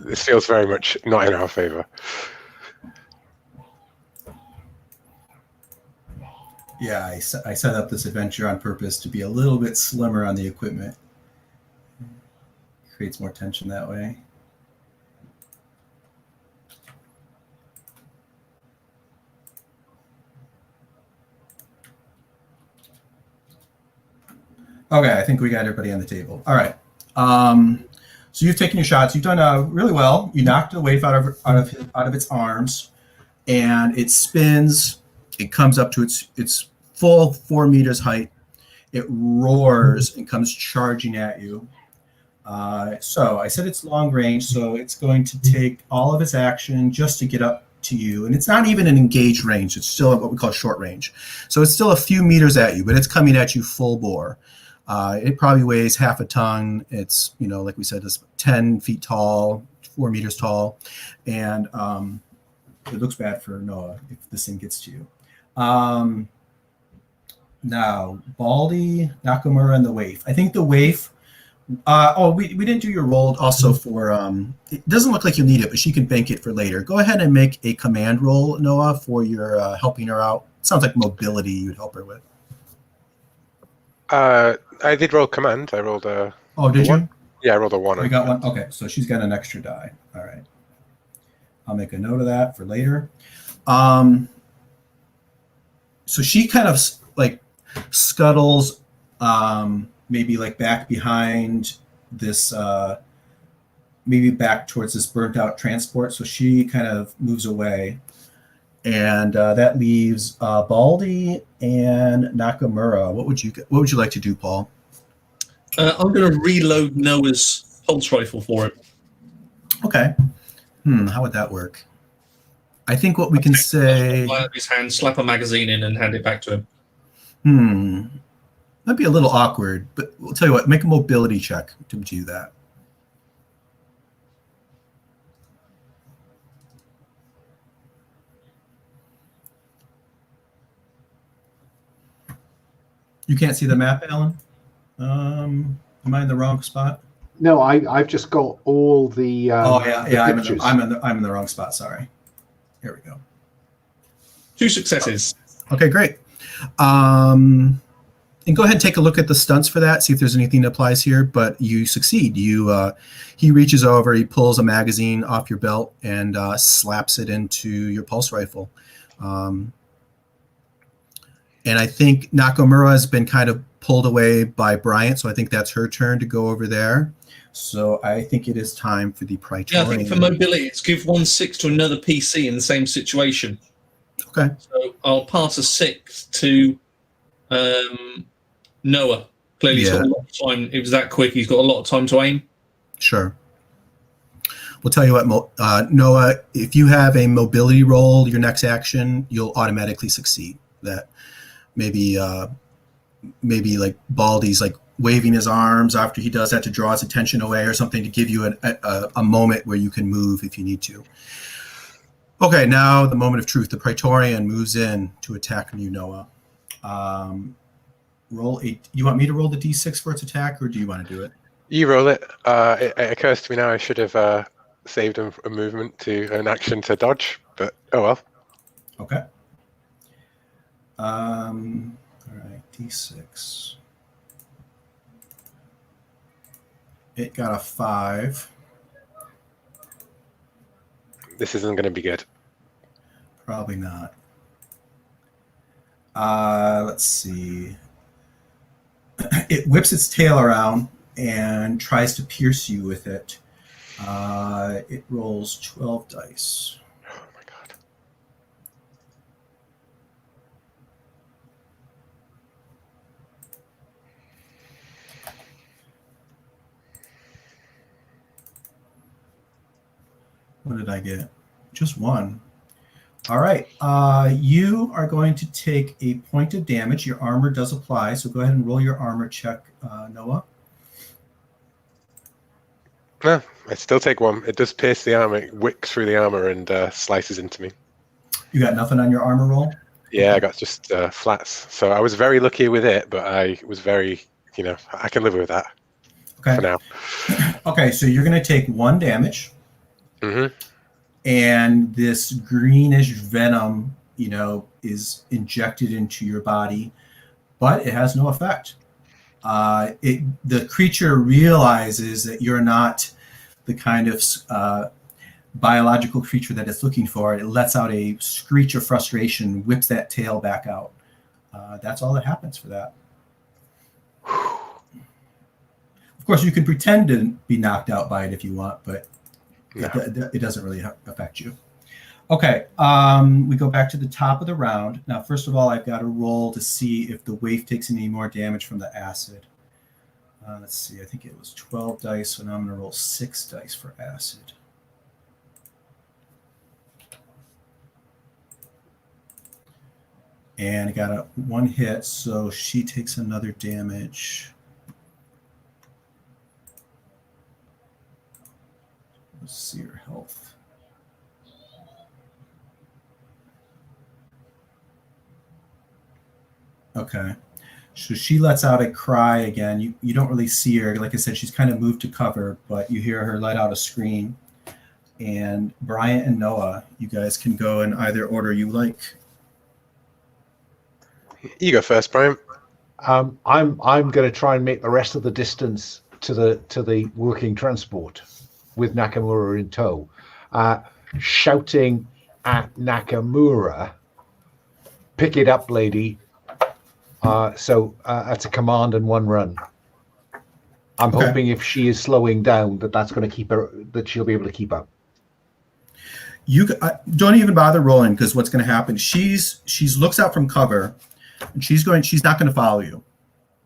This feels very much not in our favor. Yeah, I set up this adventure on purpose to be a little bit slimmer on the equipment. Creates more tension that way. Okay, I think we got everybody on the table. All right. So you've taken your shots. You've done really well. You knocked the waif out of its arms, and it spins. It comes up to its full 4 meters height. It roars and comes charging at you. So I said it's long range, so it's going to take all of its action just to get up to you. And it's not even an engaged range. It's still what we call short range. So it's still a few meters at you, but it's coming at you full bore. It probably weighs half a ton. It's, like we said, it's 10 feet tall, 4 meters tall. And it looks bad for Noah if this thing gets to you. Now, Baldy, Nakamura, and the waif. I think the waif, we didn't do your roll also for, it doesn't look like you'll need it, but she can bank it for later. Go ahead and make a command roll, Noah, for your helping her out. Sounds like mobility you'd help her with. I did roll command. I rolled a... Oh, did you? Yeah, I rolled a 1. We got one. Okay, so she's got an extra die. All right. I'll make a note of that for later. So she kind of scuttles maybe back behind this, maybe back towards this burnt out transport. So she kind of moves away. And that leaves Baldy and Nakamura. What would you like to do, Paul? I'm going to reload Noah's pulse rifle for him. Okay. How would that work? I think what we can say... Out of his hand, slap a magazine in and hand it back to him. That'd be a little awkward, but we'll tell you what, make a mobility check to do that. You can't see the map, Alan? Am I in the wrong spot? No, I've just got all the pictures. I'm in the wrong spot. Sorry. Here we go. 2 successes. Okay, great. And go ahead and take a look at the stunts for that. See if there's anything that applies here. But you succeed. He reaches over, he pulls a magazine off your belt and slaps it into your pulse rifle. And I think Nakamura has been kind of pulled away by Bryant, so I think that's her turn to go over there. So I think it is time for the Praetorian. Yeah, I think for mobility, it's give 1/6 to another PC in the same situation. Okay. So I'll pass a 6 to Noah. Clearly, he's got a lot of time. It was that quick. He's got a lot of time to aim. Sure. We'll tell you what, Noah, if you have a mobility roll, your next action, you'll automatically succeed. That maybe like Baldy's like waving his arms after he does that to draw his attention away or something to give you a moment where you can move if you need to. Okay, now the moment of truth. The Praetorian moves in to attack you, Noah. Roll 8. You want me to roll the d6 for its attack, or do you want to do it? You roll it. It occurs to me now I should have saved a movement to an action to dodge, but oh well. Okay. All right, d6. It got a 5. This isn't going to be good. Probably not. Let's see. It whips its tail around and tries to pierce you with it. It rolls 12 dice. Oh my god. What did I get? Just 1. All right. You are going to take a point of damage. Your armor does apply, so go ahead and roll your armor check, Noah. No, I still take 1. It does pierce the armor, it wicks through the armor and slices into me. You got nothing on your armor roll? Yeah, I got just flats. So I was very lucky with it, but I was very, I can live with that Okay. for now. Okay, so you're going to take 1 damage. Mm-hmm. And this greenish venom, is injected into your body, but it has no effect. The creature realizes that you're not the kind of biological creature that it's looking for. It lets out a screech of frustration, whips that tail back out. That's all that happens for that. Of course, you can pretend to be knocked out by it if you want, but No. it doesn't really affect you. Okay, we go back to the top of the round. Now, first of all, I've got to roll to see if the waif takes any more damage from the acid. Let's see, I think it was 12 dice, so now I'm going to roll 6 dice for acid. And I got a 1 hit, so she takes another damage. Let's see her health. Okay. So she lets out a cry again. You don't really see her. Like I said, she's kind of moved to cover, but you hear her let out a scream. And Bryant and Noah, you guys can go in either order you like. You go first, Brian. I'm going to try and make the rest of the distance to the working transport with Nakamura in tow, shouting at Nakamura, "Pick it up, lady." So that's a command and 1 run. I'm Okay. hoping if she is slowing down, that's going to keep her, that she'll be able to keep up. You don't even bother rolling, because what's going to happen? She's looks out from cover, and she's not going to follow you.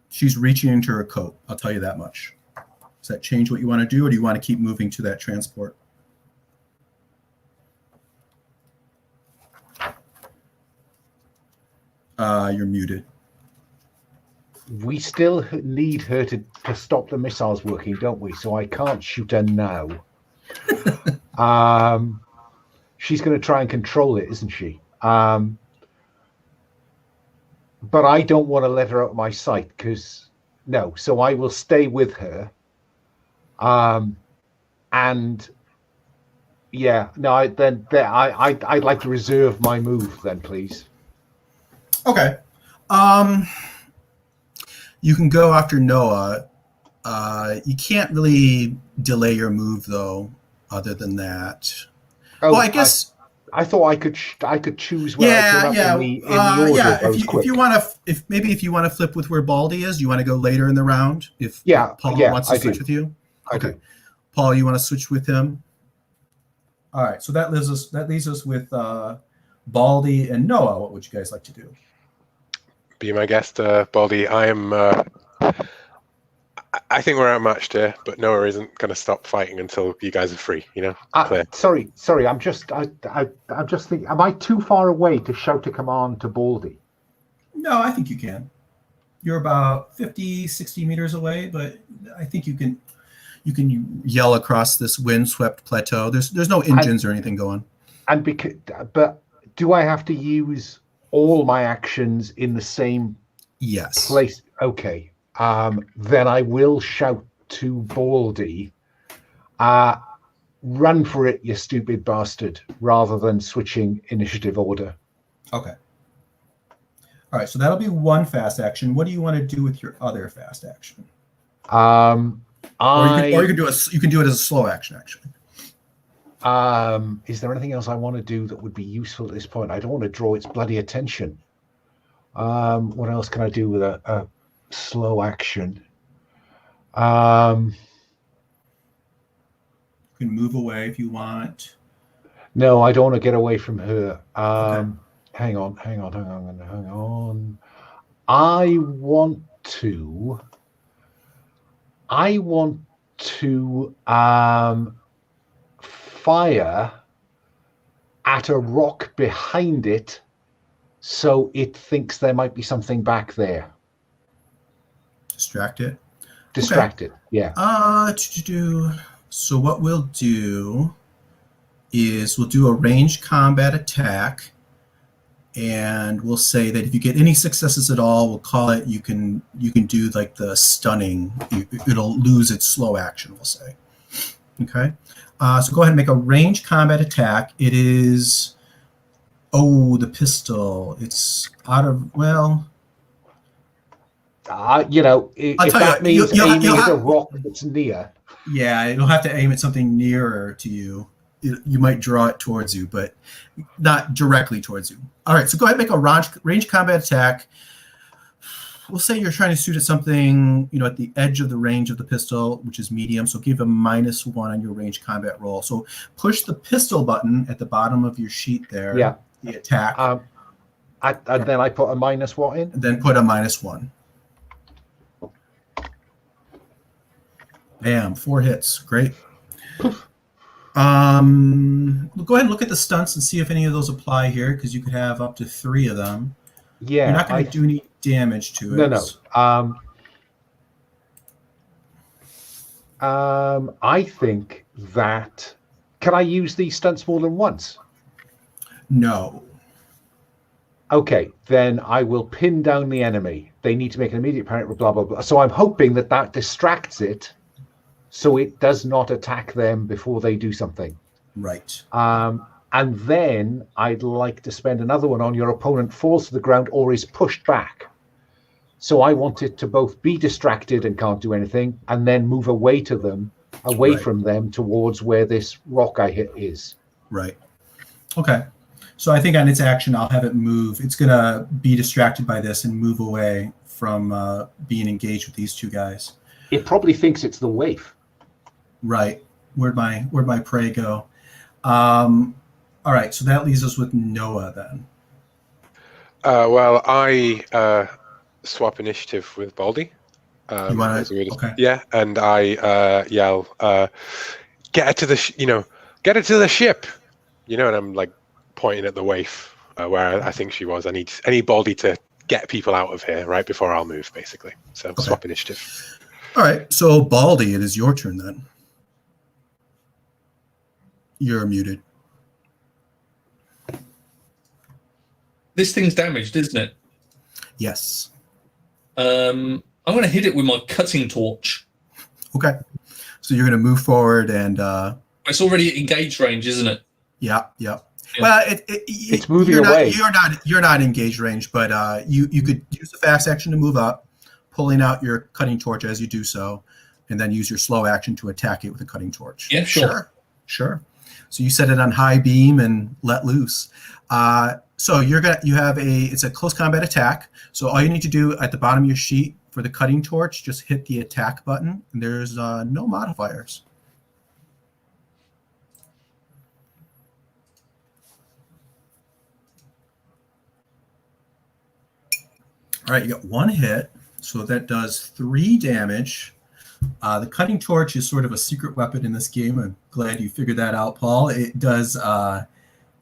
She's reaching into her coat. I'll tell you that much. Does that change what you want to do, or do you want to keep moving to that transport? You're muted. We still need her to stop the missiles working, don't we? So I can't shoot her now. She's going to try and control it, isn't she? But I don't want to let her out of my sight, so I will stay with her. And yeah, no, I'd like to reserve my move then, please. Okay. You can go after Noah. You can't really delay your move, though, other than that. Oh, Well, I guess I thought I could choose where I came up in the order. Yeah. I was quick. If you want to, maybe if you want to flip with where Baldy is, you want to go later in the round. If Paul wants to switch with you. I do. Paul, you want to switch with him? All right. So that leaves us with Baldy and Noah. What would you guys like to do? Be my guest, Baldy. I think we're outmatched here, but Noah isn't going to stop fighting until you guys are free. Clear. Sorry. I'm just thinking. Am I too far away to shout a command to Baldy? No, I think you can. You're about 50, 60 meters away, but I think you can yell across this windswept plateau. There's no engines or anything going. But do I have to use all my actions in the same place? Okay. Then I will shout to Baldy, run for it, you stupid bastard, rather than switching initiative order. Okay. All right, so that'll be one fast action. What do you want to do with your other fast action? You can do it as a slow action, actually. Is there anything else I want to do that would be useful at this point? I don't want to draw its bloody attention. What else can I do with a slow action? You can move away if you want. No, I don't want to get away from her. Okay. Hang on. I want to fire at a rock behind it so it thinks there might be something back there. Distract it. Distracted, yeah. So what we'll do is we'll do a ranged combat attack, and we'll say that if you get any successes at all, we'll call it. You can do like the stunning. It'll lose its slow action. We'll say. Okay. So go ahead and make a ranged combat attack. It is. Oh, the pistol. It's out of if that means aiming at a rock that's near. Yeah, you'll have to aim at something nearer to you. You might draw it towards you, but not directly towards you. All right, so go ahead and make a range combat attack. We'll say you're trying to shoot at something, at the edge of the range of the pistol, which is medium. So give a -1 on your range combat roll. So push the pistol button at the bottom of your sheet there. Yeah. The attack. And then I put a -1 in. Then put a -1. Bam, 4 hits. Great. We'll go ahead and look at the stunts and see if any of those apply here, because you could have up to 3 of them. Yeah. You're not going to do any damage to it. No. I think that. Can I use these stunts more than once? No. Okay, then I will pin down the enemy. They need to make an immediate parry, blah, blah, blah. So I'm hoping that distracts it so it does not attack them before they do something. Right. And then I'd like to spend another one on your opponent falls to the ground or is pushed back. So I want it to both be distracted and can't do anything, and then move away from them towards where this rock I hit is. Right. Okay. So I think on its action, I'll have it move. It's going to be distracted by this and move away from being engaged with these two guys. It probably thinks it's the waif. Right. Where'd my prey go? All right. So that leaves us with Noah then. Well, I swap initiative with Baldy. You want to? Okay. Yeah, and I yell, "Get her to the, get her to the ship," and I'm like pointing at the waif where I think she was. I need Baldy to get people out of here right before I'll move, basically. So swap initiative. All right. So Baldy, it is your turn then. You're muted. This thing's damaged, isn't it? Yes. I'm going to hit it with my cutting torch. Okay. So you're going to move forward and... It's already at engaged range, isn't it? Yeah. Well, it's moving away. You're not engaged range, but you could use the fast action to move up, pulling out your cutting torch as you do so, and then use your slow action to attack it with a cutting torch. Yeah, sure. Sure. So you set it on high beam and let loose. So it's a close combat attack. So all you need to do at the bottom of your sheet for the cutting torch, just hit the attack button, and there's no modifiers. All right, you got one hit, so that does 3 damage. The cutting torch is sort of a secret weapon in this game. I'm glad you figured that out, Paul. It does,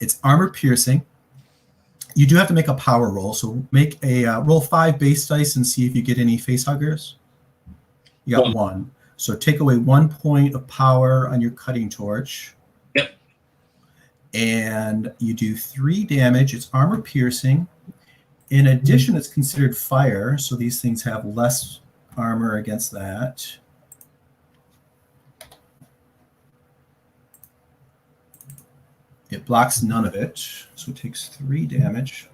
it's armor piercing. You do have to make a power roll, so make a roll 5 base dice and see if you get any face huggers. You got 1. So take away 1 point of power on your cutting torch. Yep. And you do 3 damage. It's armor piercing. In addition, it's considered fire, so these things have less armor against that. It blocks none of it, so it takes 3 damage.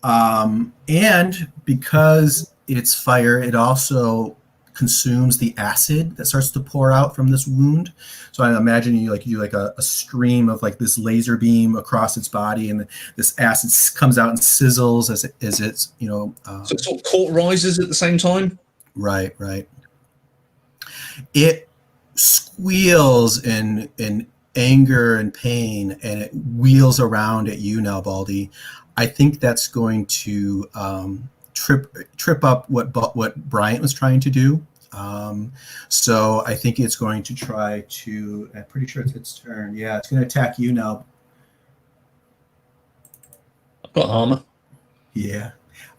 And because it's fire, it also consumes the acid that starts to pour out from this wound. So I imagine you do a stream of like this laser beam across its body, and this acid comes out and sizzles as it's so it sort of cauterizes at the same time. Right. It squeals in anger and pain, and it wheels around at you now, Baldy. I think that's going to trip up what Bryant was trying to do. So I think it's going to try to. I'm pretty sure it's its turn. Yeah, it's going to attack you now. I've got armor. Yeah.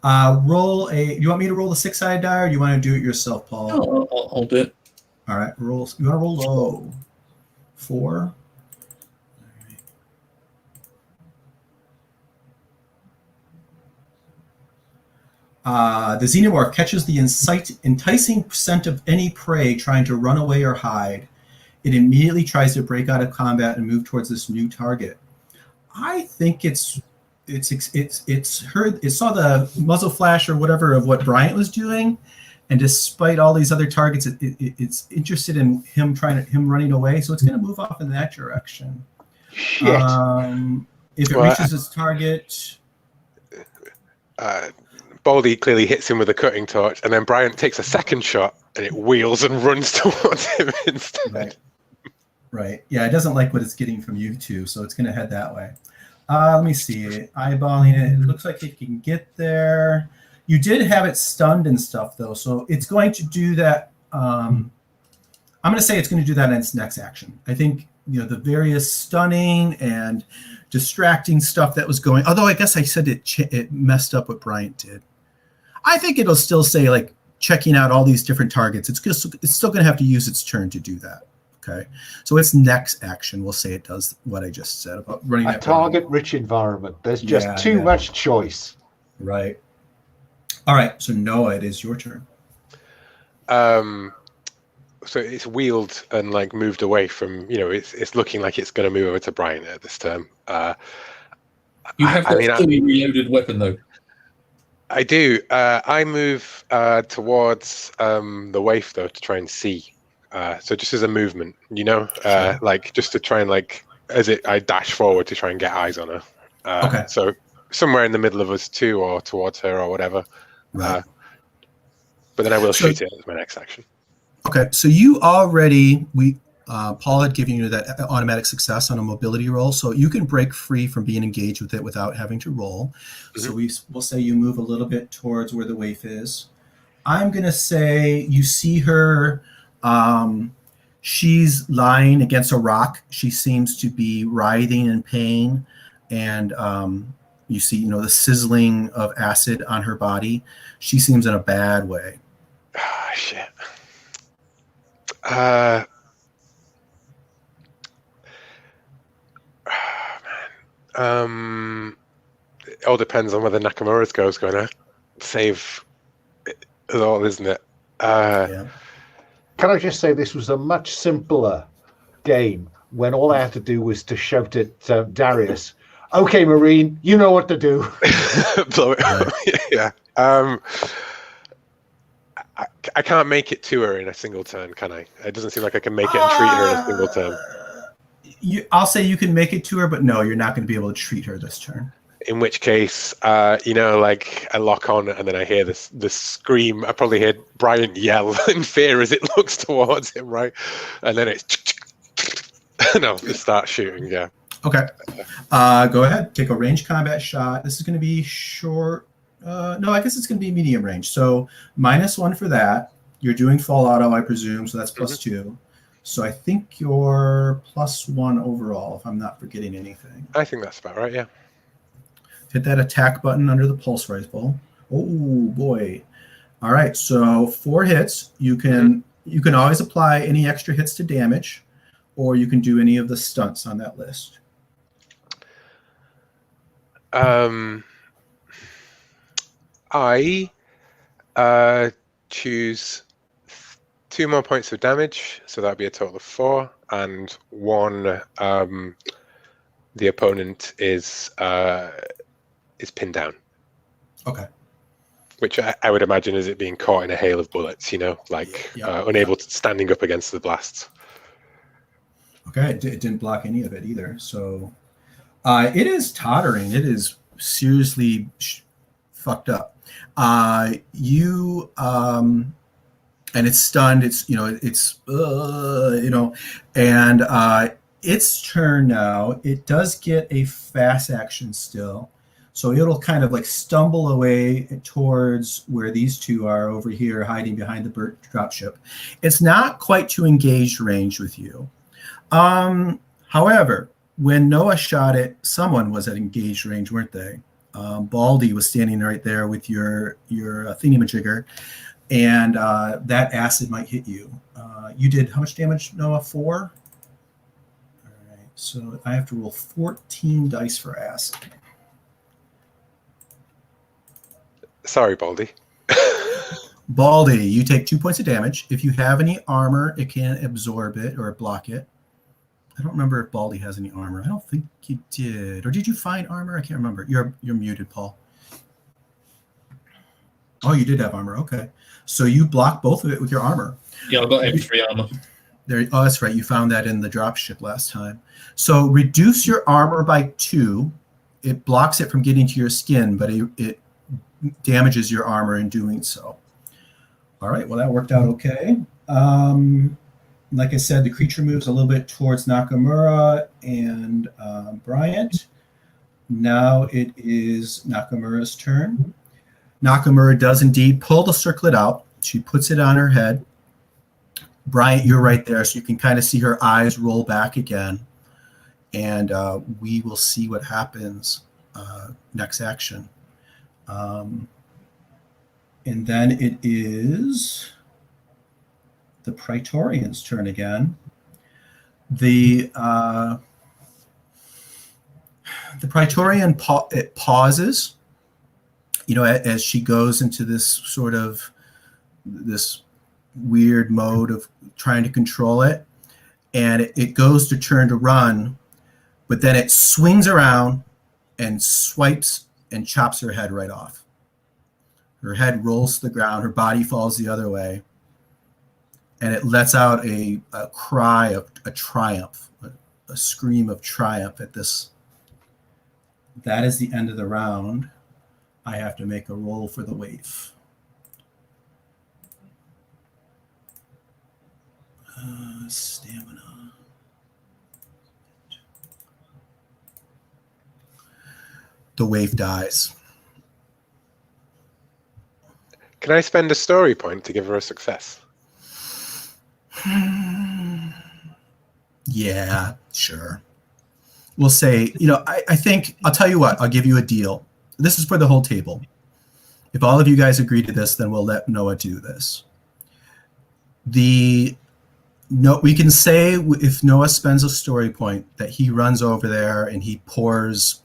Roll a. You want me to roll the 6-sided die, or do you want to do it yourself, Paul? No, I'll do it. All right. Roll. You want to roll low. 4. The xenomorph catches the enticing scent of any prey trying to run away or hide. It immediately tries to break out of combat and move towards this new target. I think it's heard, it saw the muzzle flash or whatever of what Bryant was doing, and despite all these other targets, it's interested in him running away. So it's going to move off in that direction. Shit. If it reaches its target. Baldy clearly hits him with a cutting torch, and then Bryant takes a second shot, and it wheels and runs towards him instead. Right. Yeah, it doesn't like what it's getting from you two, so it's going to head that way. Let me see. Eyeballing it. It looks like it can get there. You did have it stunned and stuff, though, so it's going to do that. I'm going to say it's going to do that in its next action. I think the various stunning and distracting stuff that was going. Although I guess I said it messed up what Bryant did. I think it'll still say like checking out all these different targets. It's still going to have to use its turn to do that. Okay, so its next action, we'll say it does what I just said about running a target-rich environment. There's just too much choice. Right. All right. So Noah, it is your turn. So it's wheeled and like moved away from. It's looking like it's going to move over to Brian at this turn. You have a fully reloaded weapon, though. I do. I move towards the waif though to try and see. So just as a movement, Sure. like just to try and I dash forward to try and get eyes on her. Okay. So somewhere in the middle of us two, or towards her, or whatever. Right. But then I will shoot it as my next action. Okay. So you already Paul had given you that automatic success on a mobility roll, so you can break free from being engaged with it without having to roll. Mm-hmm. So we'll say you move a little bit towards where the waif is. I'm going to say you see her. She's lying against a rock. She seems to be writhing in pain, and you see, the sizzling of acid on her body. She seems in a bad way. Ah, shit. It all depends on whether Nakamura's go is going to save it all, isn't it? Yeah. Can I just say this was a much simpler game when all I had to do was to shout at Darius, "Okay, Marine, you know what to do." Blow it. Yeah. I can't make it to her in a single turn, can I? It doesn't seem like I can make it and treat her in a single turn. I'll say you can make it to her, but no, you're not going to be able to treat her this turn. In which case, like I lock on and then I hear this scream. I probably hear Bryant yell in fear as it looks towards him, right? And then it's and I'll just start shooting. Yeah. Okay. Go ahead. Take a ranged combat shot. This is going to be short. No, I guess it's going to be medium range. So -1 for that. You're doing full auto, I presume. So that's +2. So I think you're +1 overall, if I'm not forgetting anything. I think that's about right. Yeah. Hit that attack button under the pulse rifle. Oh boy! All right, so 4 hits. You can always apply any extra hits to damage, or you can do any of the stunts on that list. I choose 2 more points of damage, so that'd be a total of 4, and 1. The opponent is pinned down. Okay. Which I would imagine is it being caught in a hail of bullets, unable to standing up against the blasts. Okay, it didn't block any of it either. So it is tottering. It is seriously fucked up. And it's stunned. And its turn now. It does get a fast action still. So it'll kind of like stumble away towards where these two are over here, hiding behind the dropship. It's not quite to engage range with you. However, when Noah shot it, someone was at engaged range, weren't they? Baldy was standing right there with your thingamajigger, and that acid might hit you. You did how much damage, Noah? 4? All right, so I have to roll 14 dice for acid. Sorry, Baldy. Baldy, you take 2 points of damage. If you have any armor, it can absorb it or block it. I don't remember if Baldy has any armor. I don't think he did. Or did you find armor? I can't remember. You're muted, Paul. Oh, you did have armor. Okay. So you block both of it with your armor. Yeah, I've got M3 armor. Oh, that's right. You found that in the dropship last time. So reduce your armor by 2. It blocks it from getting to your skin, but it damages your armor in doing so. All right, well, that worked out okay. Like I said, the creature moves a little bit towards Nakamura and Bryant. Now it is Nakamura's turn. Nakamura does indeed pull the circlet out. She puts it on her head. Bryant, you're right there, so you can kind of see her eyes roll back again. And we will see what happens next action. And then it is the Praetorian's turn again. The Praetorian pauses, as she goes into this weird mode of trying to control it, and it goes to turn to run, but then it swings around and swipes and chops her head right off. Her head rolls to the ground, her body falls the other way, and it lets out a cry of a triumph, a scream of triumph at this. That is the end of the round. I have to make a roll for the waif. Stamina. The waif dies. Can I spend a story point to give her a success? Yeah, sure. We'll say, I think, I'll tell you what, I'll give you a deal. This is for the whole table. If all of you guys agree to this, then we'll let Noah do this. We can say if Noah spends a story point that he runs over there and he pours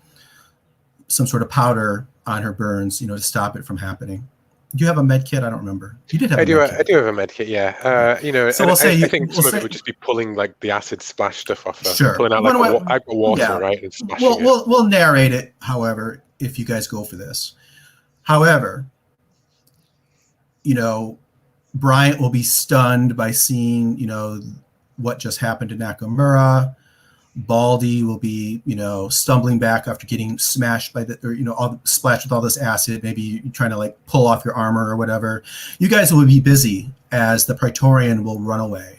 some sort of powder on her burns, to stop it from happening. Do you have a med kit? I don't remember. You did have I do have a med kit, yeah. So we'll say I think some of it would just be pulling like the acid splash stuff off her. Sure. Pulling out like water, yeah. Right? And splashing it. We'll narrate it, however, if you guys go for this. However, Bryant will be stunned by seeing, what just happened to Nakamura. Baldy will be, stumbling back after getting smashed splashed with all this acid. Maybe you're trying to like pull off your armor or whatever. You guys will be busy as the Praetorian will run away.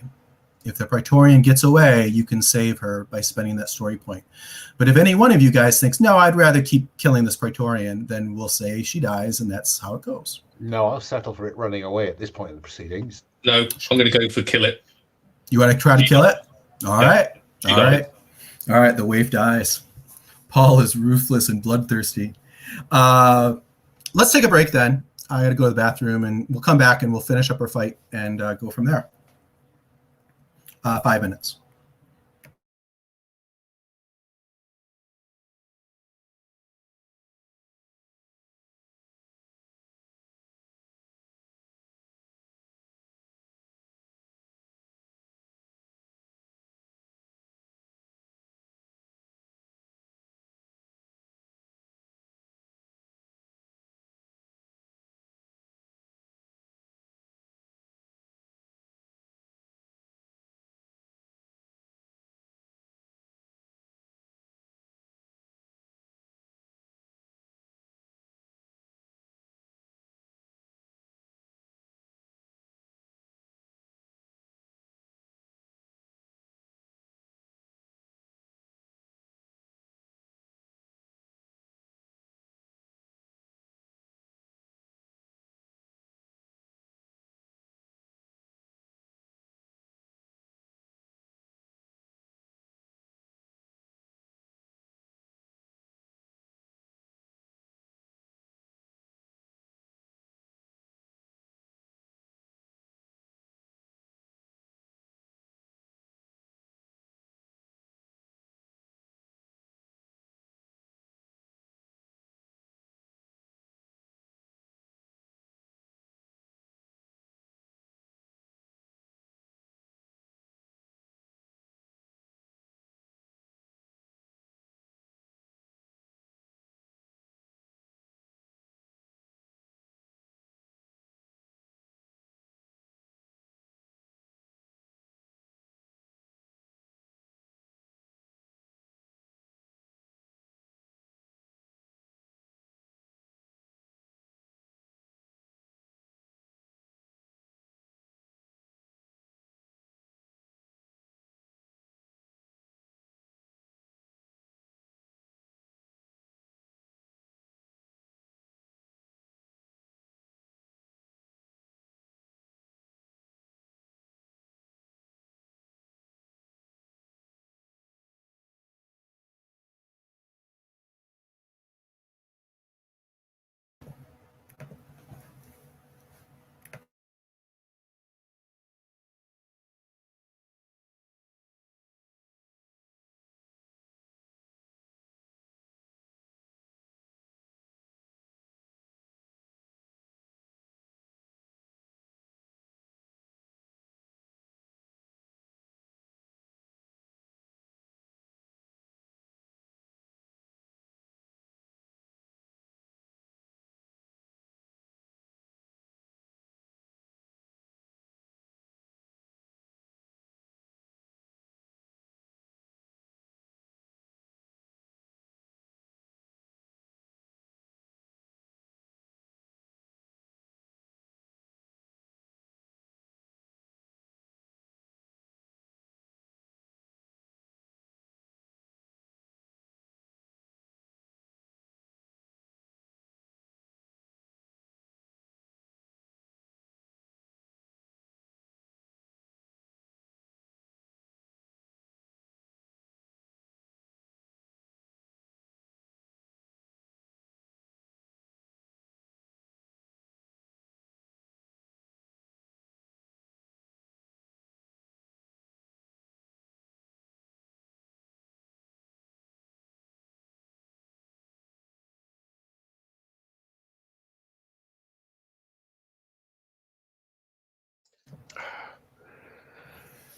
If the Praetorian gets away, you can save her by spending that story point. But if any one of you guys thinks, no, I'd rather keep killing this Praetorian, then we'll say she dies, and that's how it goes. No, I'll settle for it running away at this point in the proceedings. No, I'm going to go for kill it. You want to try to kill it? All right. She All died. right. All right. The waif dies. Paul is ruthless and bloodthirsty. Let's take a break then. I got to go to the bathroom, and we'll come back and we'll finish up our fight and go from there. 5 minutes.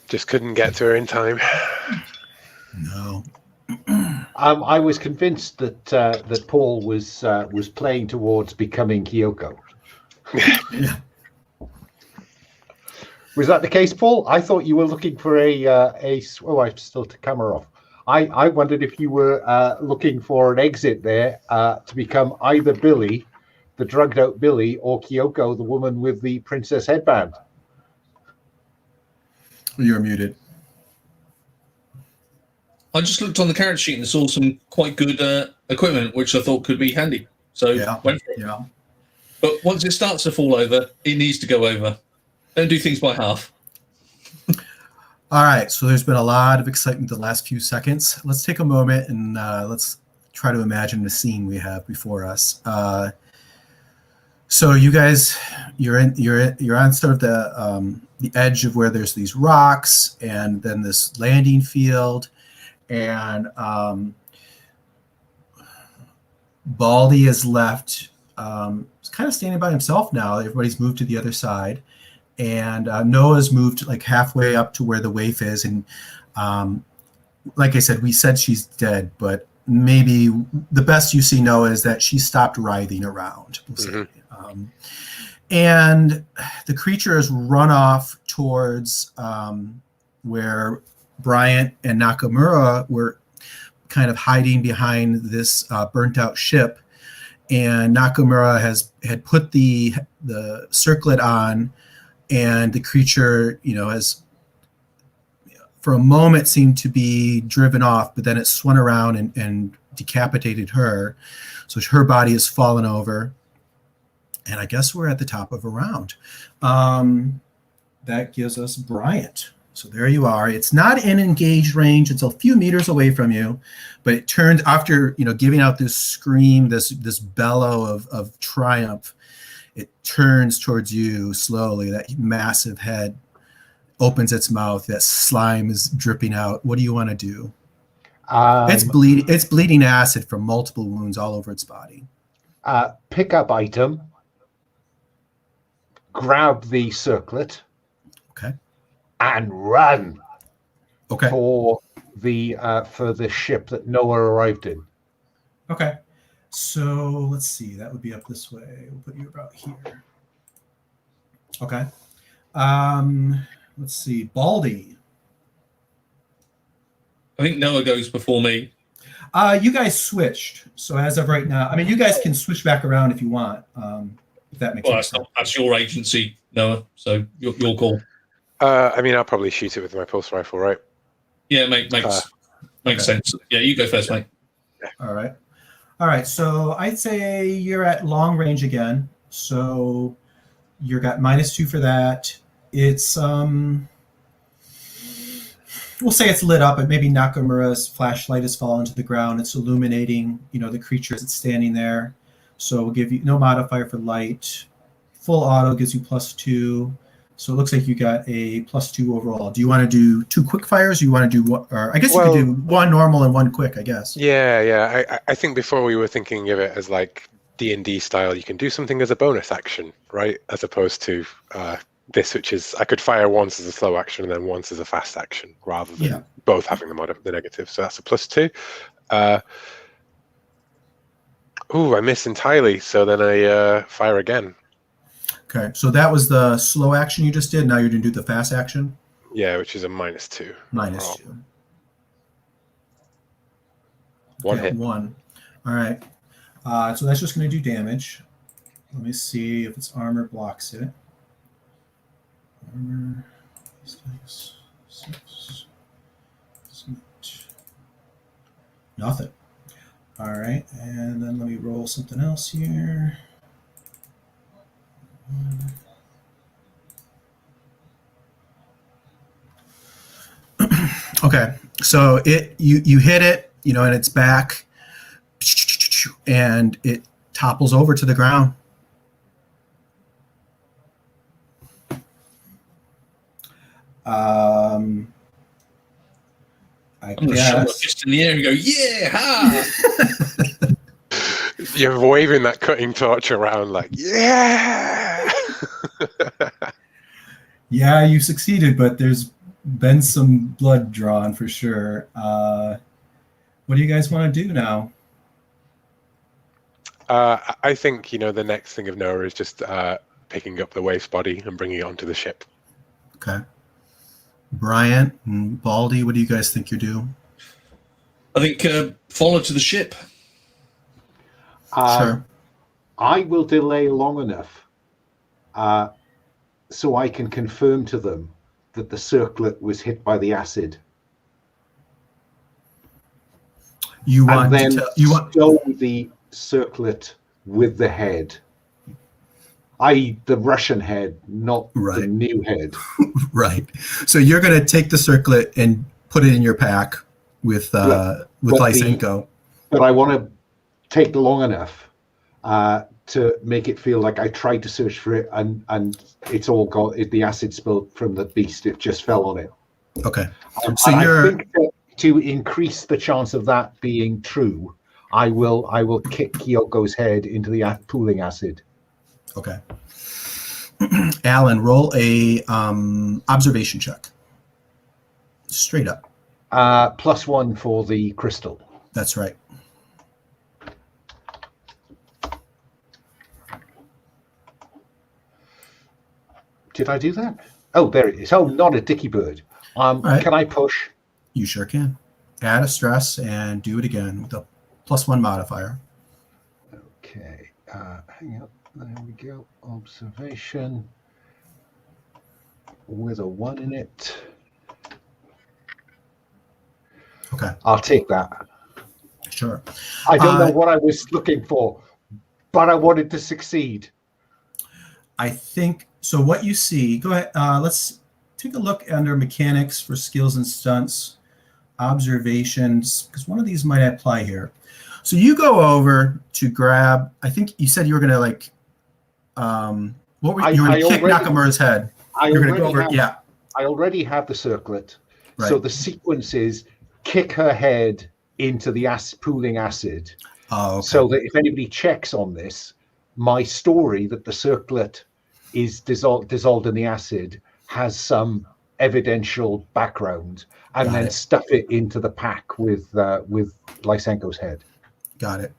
Just couldn't get to her in time. No. I was convinced that Paul was playing towards becoming Kyoko. Yeah. Was that the case, Paul? I thought you were looking for a. Oh, I still took camera off. I wondered if you were looking for an exit there to become either Billy, the drugged out Billy, or Kyoko, the woman with the princess headband. You're muted. I just looked on the character sheet and saw some quite good equipment, which I thought could be handy. So Yeah. went for it. Yeah. But once it starts to fall over, it needs to go over. Don't do things by half. All right. So there's been a lot of excitement the last few seconds. Let's take a moment and let's try to imagine the scene we have before us. So you guys, you're on sort of the edge of where there's these rocks and then this landing field, and Baldy is left. He's kind of standing by himself now. Everybody's moved to the other side, and Noah's moved like halfway up to where the waif is. And like I said, we said she's dead, but maybe the best you see Noah is that she stopped writhing around. We'll say. And the creature has run off towards where Bryant and Nakamura were kind of hiding behind this burnt out ship. And Nakamura had put the circlet on, and the creature, has for a moment seemed to be driven off, but then it swung around and decapitated her. So her body has fallen over. And I guess we're at the top of a round. That gives us Bryant. So there you are. It's not in engaged range. It's a few meters away from you, but it turns after, giving out this scream, this bellow of triumph, it turns towards you slowly. That massive head opens its mouth. That slime is dripping out. What do you want to do? It's bleeding acid from multiple wounds all over its body. Pick-up item. Grab the circlet. Okay. And run. Okay. For the ship that Noah arrived in. Okay. So let's see. That would be up this way. We'll put you about here. Okay. Let's see. Baldy. I think Noah goes before me. You guys switched. So as of right now, you guys can switch back around if you want. If that makes sense. That's your agency, Noah. So your call. I'll probably shoot it with my pulse rifle, right? Yeah, makes sense. Yeah, you go first, mate. All right. So I'd say you're at long range again. So you got -2 for that. It's we'll say it's lit up, but maybe Nakamura's flashlight has fallen to the ground. It's illuminating, the creature that's standing there. So we'll give you no modifier for light. Full auto gives you +2. So it looks like you got a +2 overall. Do you want to do 2 quick fires? Or you want to do one, or I guess you could do 1 normal and 1 quick, I guess. Yeah. I think before we were thinking of it as like D&D style, you can do something as a bonus action, right? As opposed to this, which is I could fire once as a slow action and then once as a fast action, rather than both having the negative. So that's a +2. I miss entirely. So then I fire again. Okay, so that was the slow action you just did. Now you're going to do the fast action? Yeah, which is a -2. -2. One hit. 1. All right. So that's just going to do damage. Let me see if its armor blocks it. Armor. 6. Nothing. All right, and then let me roll something else here. Okay, so you hit it, in its back, and it topples over to the ground. I I'm going to shove my fist in the air and go, yeah, ha! You're waving that cutting torch around like, yeah! Yeah, you succeeded, but there's been some blood drawn for sure. What do you guys want to do now? I think, the next thing of Noah is just picking up the waif's body and bringing it onto the ship. Okay. Bryant and Baldy, what do you guys think you're doing? I think follow to the ship. Sure. I will delay long enough so I can confirm to them that the circlet was hit by the acid. You And want then to tell, you want stow the circlet with the head, i.e. the Russian head, not the Right. new head. right. So you're going to take the circlet and put it in your pack with but Lysenko. But I want to take long enough to make it feel like I tried to search for it and it's all got the acid spilled from the beast. It just fell on it. Okay. So I think that to increase the chance of that being true, I will kick Kyoko's head into the pooling acid. Okay. Alan, roll a observation check. Straight up. +1 for the crystal. That's right. Did I do that? Oh, there it is. Oh, not a dicky bird. right. Can I push? You sure can. Add a stress and do it again with a +1 modifier. Okay. Hang on. There we go. Observation with a 1 in it. Okay. I'll take that. Sure. I don't know what I was looking for, but I wanted to succeed. I think so. What you see, go ahead. Let's take a look under mechanics for skills and stunts, observations, because one of these might apply here. So you go over to grab, I think you said you were going to like, what were you going to kick Nakamura's head? You're going to go over, yeah. I already have the circlet. Right. So the sequence is kick her head into the pooling acid. Oh, okay. So that if anybody checks on this, my story that the circlet is dissolved in the acid has some evidential background, and then stuff it into the pack with Lysenko's head. Got it.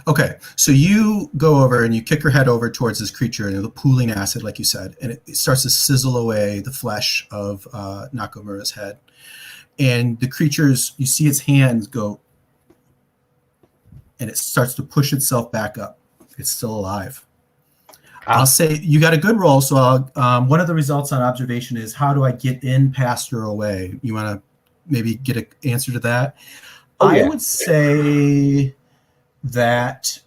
Okay, so you go over and you kick her head over towards this creature, and the pooling acid, like you said, and it starts to sizzle away the flesh of Nakamura's head. And the creature's, you see its hands go, and it starts to push itself back up. It's still alive. I'll say you got a good roll. So one of the results on observation is how do I get in past or away? You want to maybe get an answer to that? I would say that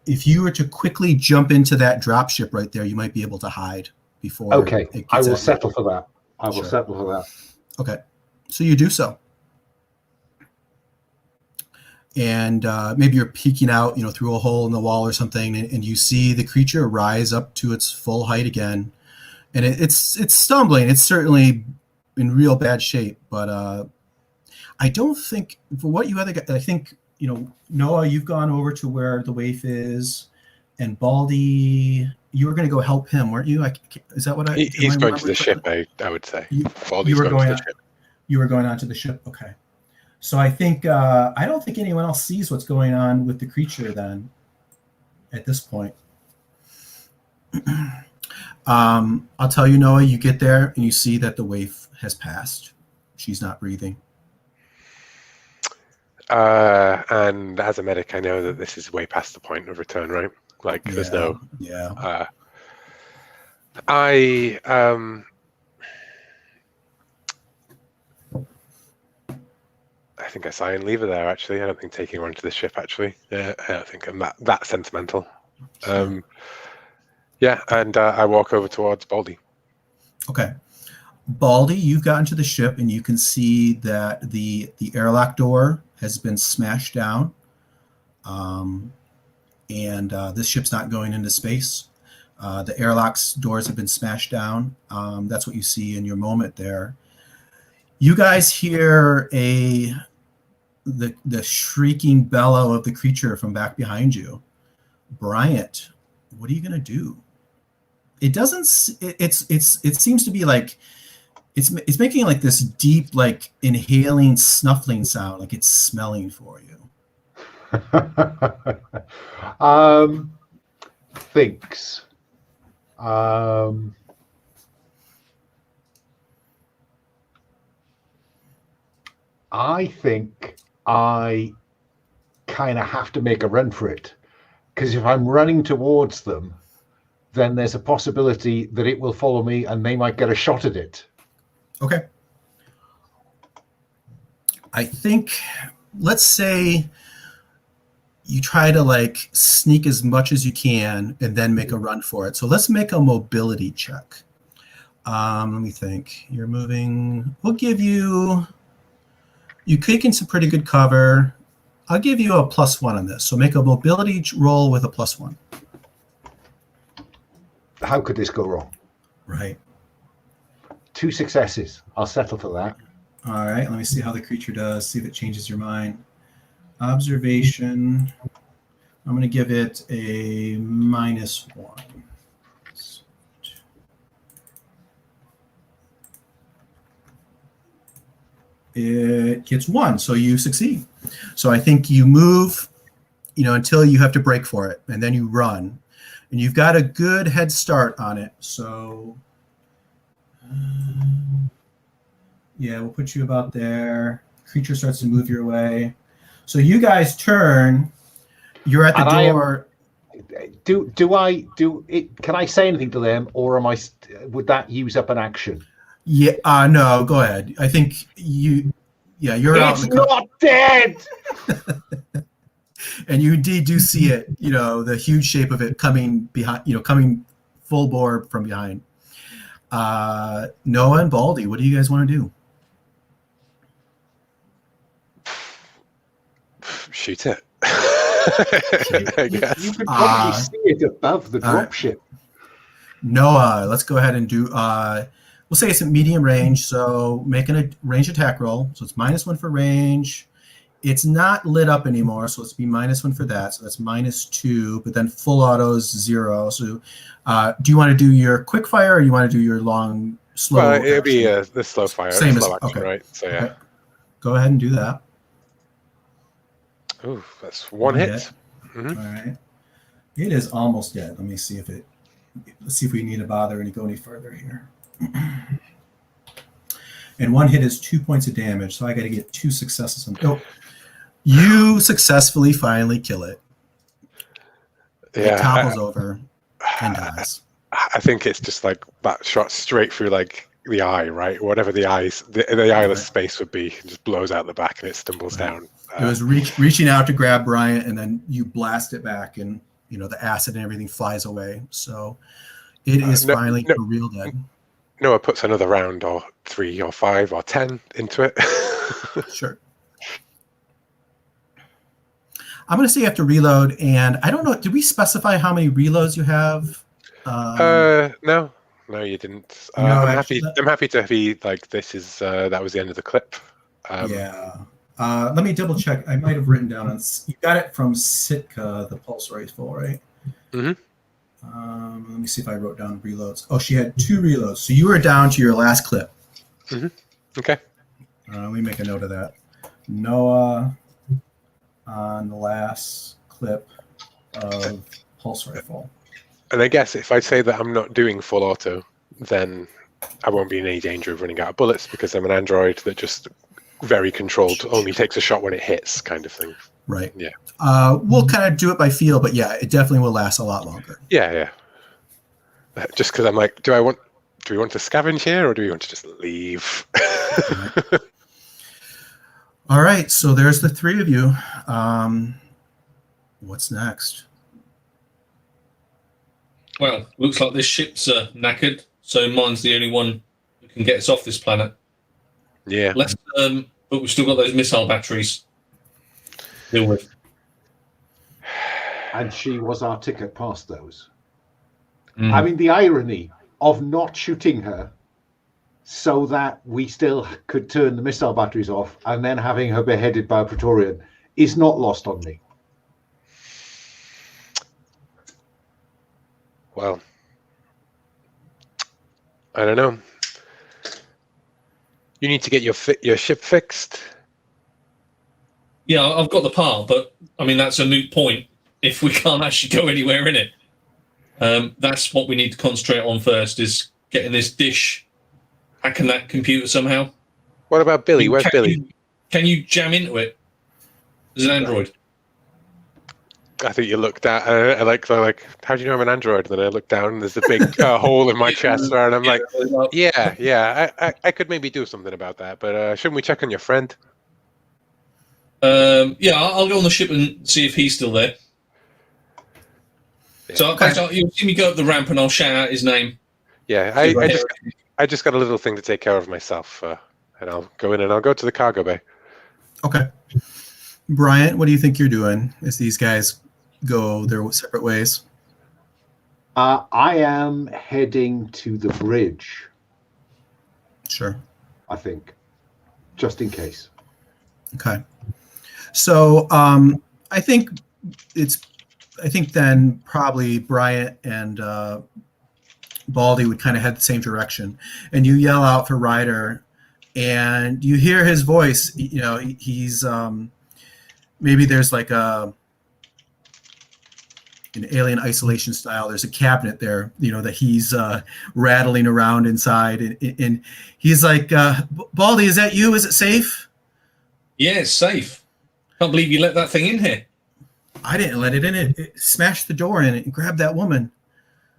if you were to quickly jump into that drop ship right there, you might be able to hide before. Okay, I will settle for that. I will settle for that. Okay, so you do so. And maybe you're peeking out, through a hole in the wall or something, and you see the creature rise up to its full height again. And it's stumbling. It's certainly in real bad shape, but I don't think for what you other guys, I think, Noah, you've gone over to where the waif is, and Baldy, you were going to go help him, weren't you? Is that what He's going to the ship, I would say. You were going onto the ship. Okay. So I think I don't think anyone else sees what's going on with the creature then at this point. I'll tell you, Noah, you get there and you see that the waif has passed. She's not breathing. And as a medic, I know that this is way past the point of return, right? Like, there's no... Yeah. I think I sign and leave her there, actually. I don't think taking her onto the ship, actually. I don't think I'm that sentimental. Sure. And I walk over towards Baldy. Okay. Baldy, you've gotten to the ship, and you can see that the airlock door has been smashed down. And this ship's not going into space. The airlock's doors have been smashed down. That's what you see in your moment there. You guys hear the shrieking bellow of the creature from back behind you. Bryant, what are you gonna do? It doesn't. It seems to be like it's making like this deep, like inhaling, snuffling sound, like it's smelling for you. Thinks. I think I kind of have to make a run for it, because if I'm running towards them, then there's a possibility that it will follow me and they might get a shot at it. Okay. I think, let's say you try to like sneak as much as you can and then make a run for it. So let's make a mobility check. Let me think. You're moving. We'll give you taking some pretty good cover. I'll give you a +1 on this. So make a mobility roll with a +1. How could this go wrong? Right. 2 successes. I'll settle for that. All right. Let me see how the creature does. See if it changes your mind. Observation. I'm going to give it a -1. It gets 1, so you succeed. So I think you move, until you have to break for it, and then you run, and you've got a good head start on it. So, yeah, we'll put you about there. Creature starts to move your way. So you guys turn. You're at the door. Can I say anything to them, or would that use up an action? Yeah, no, go ahead. I think you're out. It's not dead. And you indeed do see it, the huge shape of it coming behind, coming full bore from behind. Noah and Baldy, what do you guys want to do? Shoot it. I guess. You could probably see it above the dropship. Noah, let's go ahead and do. We'll say it's a medium range, so making a range attack roll. So it's -1 for range. It's not lit up anymore, so let's be -1 for that. So that's -2, but then full auto is 0. So do you want to do your quick fire, or you want to do your long, slow? Well, it'll be the slow fire. Same slow as, action, okay. Right? So, yeah. Okay. Go ahead and do that. Ooh, that's one hit. Mm-hmm. All right. It is almost dead. Let me see if we need to bother and go any further here. And one hit is 2 points of damage, so I got to get 2 successes. You successfully finally kill it. Yeah, it topples over and dies. I think it's just like that shot straight through like the eye, right? Whatever the eyeless space would be, it just blows out the back and it stumbles down. It was reaching out to grab Bryant, and then you blast it back, and the acid and everything flies away. So it is finally for real dead. Noah puts another round or 3 or 5 or 10 into it. Sure. I'm going to say you have to reload, and I don't know. Did we specify how many reloads you have? No, you didn't. No, I'm happy to be like this is that was the end of the clip. Yeah. Let me double check. I might have written down on. You got it from Sitka, the pulse rifle, right? Mm-hmm. Let me see if I wrote down reloads. Oh, she had 2 reloads, so you were down to your last clip. Mm-hmm. Okay. Let me make a note of that. Noah on the last clip of pulse rifle. And I guess if I say that I'm not doing full auto, then I won't be in any danger of running out of bullets because I'm an android that just very controlled, only takes a shot when it hits, kind of thing. Right. Yeah. We'll kind of do it by feel, but yeah, it definitely will last a lot longer. Yeah. Just because I'm like, do we want to scavenge here, or do we want to just leave? All right, so there's the 3 of you. What's next? Well, looks like this ship's knackered, so mine's the only one who can get us off this planet. Yeah. Let's, but we've still got those missile batteries to deal with. And she was our ticket past those. I mean, the irony of not shooting her so that we still could turn the missile batteries off and then having her beheaded by a Praetorian is not lost on me. Well, I don't know. You need to get your ship fixed. Yeah, I've got the part, but I mean that's a moot point if we can't actually go anywhere in it. That's what we need to concentrate on first: is getting this dish, hacking that computer somehow. What about Billy? Where's Billy? can you jam into it as an Android? I think you looked at like how do you know I'm an Android? And then I look down and there's a big hole in my chest there, and I'm like, yeah, I could maybe do something about that, but shouldn't we check on your friend? Yeah, I'll go on the ship and see if he's still there. Yeah. So you'll see me go up the ramp and I'll shout out his name. Yeah, I just got a little thing to take care of myself, and I'll go in and I'll go to the cargo bay. Okay. Bryant, what do you think you're doing as these guys go their separate ways? I am heading to the bridge, Sure. I think, just in case. Okay. So I think then probably Bryant and Baldy would kind of head the same direction, and you yell out for Ryder, and you hear his voice. You know, he's maybe there's like an alien isolation style. There's a cabinet there, you know, that he's rattling around inside, and he's like, Baldy, is that you? Is it safe? Yeah, it's safe. Can't believe you let that thing in here. I didn't let it in. It smashed the door in it and grabbed that woman.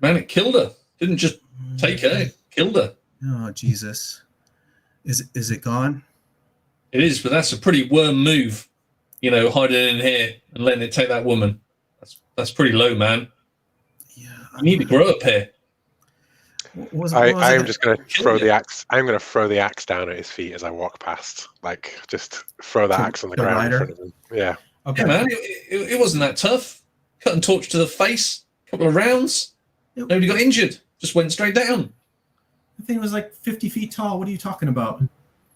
Man, it killed her. Didn't just take her, it killed her. Oh, Jesus. Is it gone? It is, but that's a pretty worm move, you know, hiding in here and letting it take that woman. That's pretty low, man. Yeah. You need to grow up here. I'm just going to throw the axe. I'm going to throw the axe down at his feet as I walk past. Like, just throw the axe on the ground in front of him. Yeah. Okay. Yeah, man, it wasn't that tough. Cut and torch to the face, couple of rounds. Nobody got injured. Just went straight down. The thing was like 50 feet tall. What are you talking about?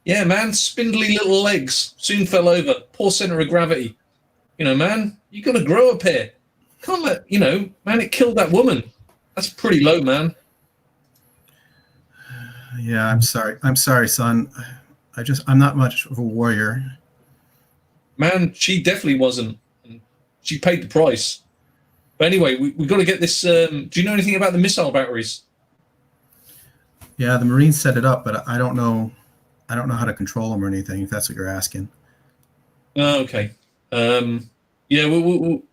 Yeah, man, spindly little legs. Soon fell over. Poor center of gravity. You know, man, you got to grow up here. Can't let, you know, man, it killed that woman. That's pretty low, man. Yeah, I'm sorry, son. I'm not much of a warrior. Man, she definitely wasn't. She paid the price. But anyway, we got to get this. Do you know anything about the missile batteries? Yeah, the Marines set it up, but I don't know how to control them or anything, if that's what you're asking. Oh, okay. Yeah,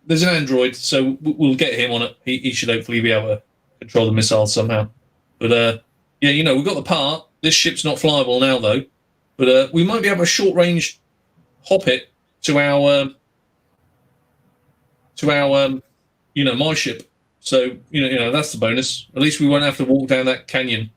there's an android, so we'll get him on it. He should hopefully be able to control the missiles somehow. But yeah, you know, we've got the part. This ship's not flyable now, though. But we might be able to short range hop it to our you know, my ship. So you know that's the bonus. At least we won't have to walk down that canyon.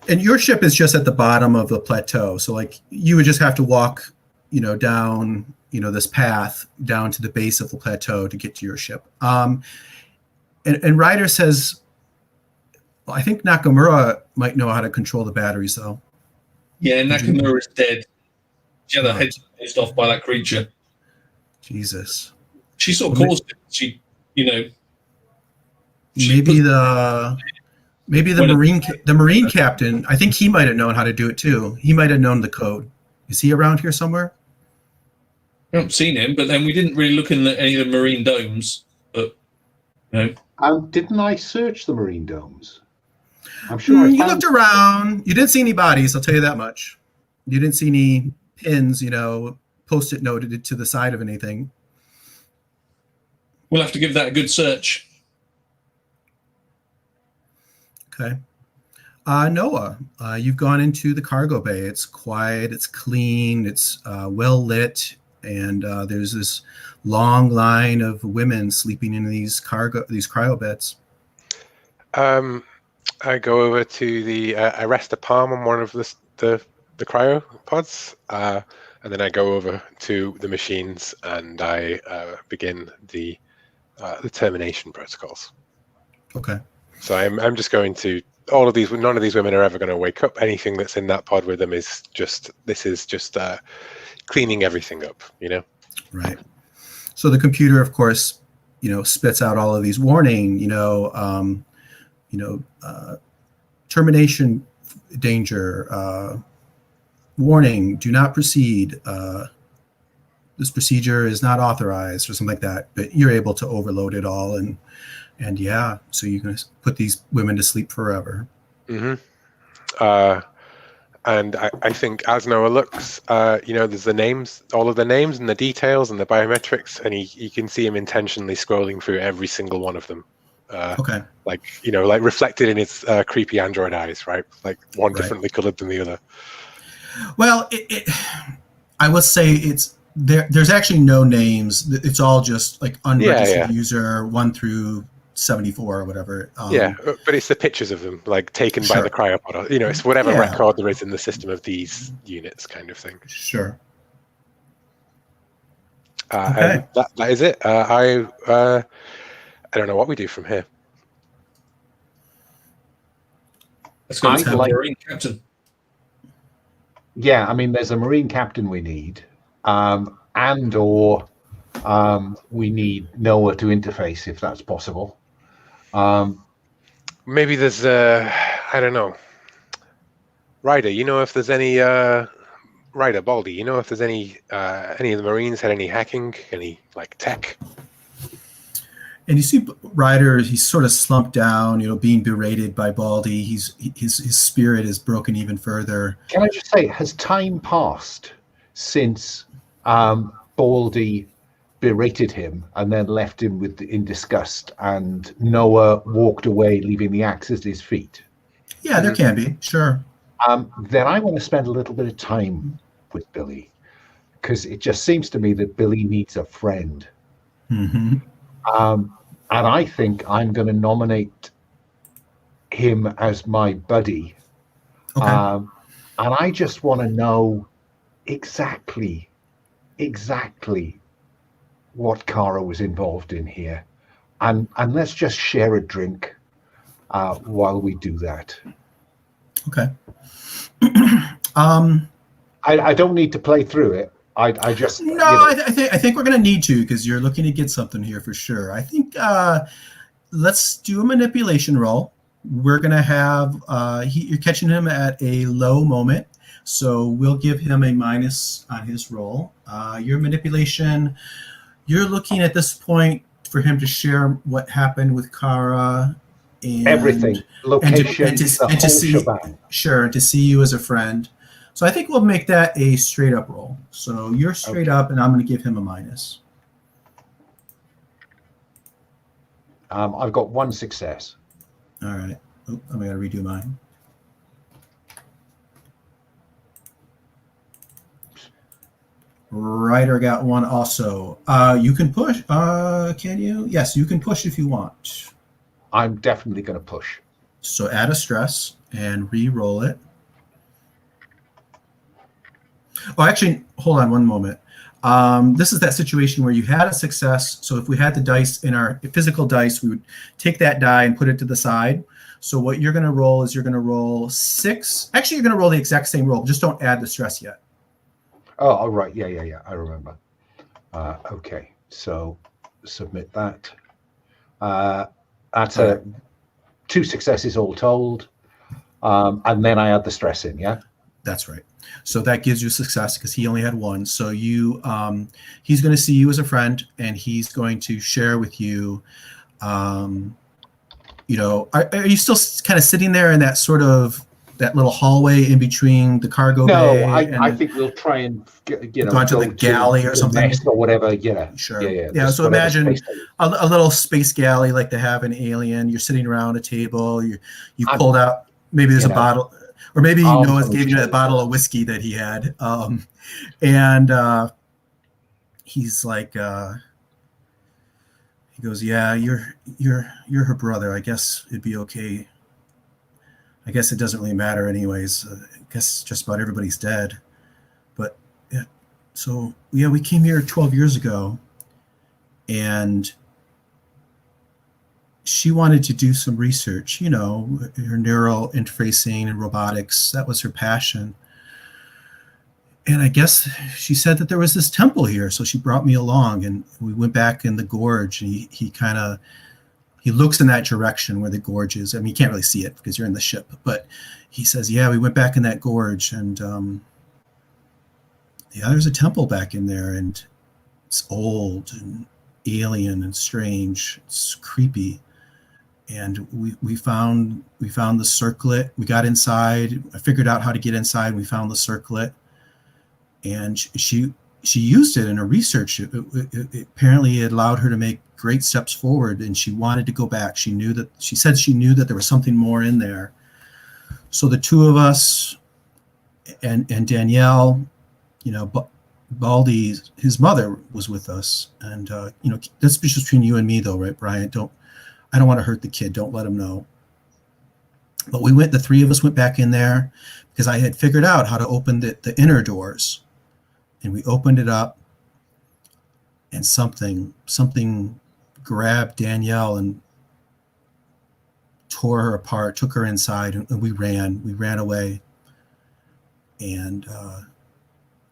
And your ship is just at the bottom of the plateau, so like you would just have to walk, you know, down, you know, this path down to the base of the plateau to get to your ship. And Ryder says, well, I think Nakamura might know how to control the batteries, though. Yeah, Nakamura is dead. She had her head sliced off by that creature. Jesus. She sort of caused it. She, you know. Maybe the Marine captain, I think he might have known how to do it too. He might have known the code. Is he around here somewhere? I haven't seen him, but then we didn't really look in any of the Marine domes. But, you know. Didn't I search the Marine domes? I'm sure you looked around. You didn't see any bodies, I'll tell you that much. You didn't see any pins, you know, post-it noted to the side of anything. We'll have to give that a good search. Okay. Noah, you've gone into the cargo bay. It's quiet, it's clean, it's well lit, and there's this long line of women sleeping in these cryo beds. I go over to the I rest a palm on one of the cryo pods, and then I go over to the machines and I begin the termination protocols. Okay. So I'm just going to none of these women are ever going to wake up. Anything that's in that pod with them is just cleaning everything up, you know? Right. So the computer, of course, you know, spits out all of these warning, termination danger, warning, do not proceed. This procedure is not authorized or something like that, but you're able to overload it all. And yeah, so you can put these women to sleep forever. Mm-hmm. And I think as Noah looks, there's the names, all of the names and the details and the biometrics, and you can see him intentionally scrolling through every single one of them. Okay. Like reflected in his creepy android eyes, right? Like one Right. differently colored than the other. Well, I would say it's there's actually no names. It's all just like unregistered user 1 through 74 or whatever. But it's the pictures of them, like taken by the cryopod. It's whatever record there is in the system of these units, kind of thing. Sure. Okay. And that is it. I don't know what we do from here. Let's go to the Marine captain. Yeah, I mean, there's a Marine captain we need, and/or we need Noah to interface if that's possible. Maybe there's I don't know. Ryder, if there's any Ryder, Baldy, if there's any of the Marines had any hacking, any like tech? And you see Ryder, he's sort of slumped down, being berated by Baldy. His spirit is broken even further. Can I just say, has time passed since Baldy berated him and then left him in disgust, and Noah walked away, leaving the axe at his feet? Yeah, there can be, sure. Then I want to spend a little bit of time with Billy, because it just seems to me that Billy needs a friend. Mm-hmm. And I think I'm going to nominate him as my buddy. Okay. And I just want to know exactly what Kara was involved in here. And let's just share a drink while we do that. Okay. I don't need to play through it. I just I think we're going to need to, because you're looking to get something here for sure. I think let's do a manipulation roll. We're going to have you're catching him at a low moment, so we'll give him a minus on his roll. Your manipulation, you're looking at this point for him to share what happened with Kara and everything, location, and to see shebang. Sure, and to see you as a friend. So I think we'll make that a straight up roll. So you're straight up, and I'm going to give him a minus. I've got 1 success. All right. Oh, I'm going to redo mine. Ryder got 1 also. You can push. Can you? Yes, you can push if you want. I'm definitely going to push. So add a stress and re-roll it. Oh, actually, hold on one moment. This is that situation where you had a success. So if we had the dice in our physical dice, we would take that die and put it to the side. So what you're going to roll is you're going to roll 6. Actually, you're going to roll the exact same roll. Just don't add the stress yet. Oh, right. Yeah. I remember. Okay. So submit that. That's 2 successes all told. And then I add the stress in, yeah? That's right. So that gives you success because he only had 1. So you, he's going to see you as a friend, and he's going to share with you. Are you still kind of sitting there in that sort of that little hallway in between the cargo bay? No, I think we'll try and go into the galley or something or whatever. Yeah, sure. Yeah. So imagine a little space galley like they have in Alien. You're sitting around a table. You pulled out. Maybe there's a bottle. Or maybe Noah's gave you that bottle of whiskey that he had, and he's like, he goes, "Yeah, you're her brother. I guess it'd be okay. I guess it doesn't really matter, anyways. I guess just about everybody's dead. But yeah, so yeah, we came here 12 years ago, and." She wanted to do some research, her neural interfacing and robotics. That was her passion. And I guess she said that there was this temple here. So she brought me along, and we went back in the gorge, and he looks in that direction where the gorge is. I mean, you can't really see it because you're in the ship, but he says, yeah, we went back in that gorge, and there's a temple back in there, and it's old and alien and strange. It's creepy. and we found the circlet. We got inside. I figured out how to get inside. We found the circlet, and she used it in her research. It apparently it allowed her to make great steps forward, and she wanted to go back. She said she knew that there was something more in there. So the two of us and Danielle, Baldy, his mother, was with us, and that's just between you and me, though, right, Brian? I don't want to hurt the kid. Don't let him know. But the three of us went back in there because I had figured out how to open the inner doors, and we opened it up, and something grabbed Danielle and tore her apart, took her inside, and we ran away. And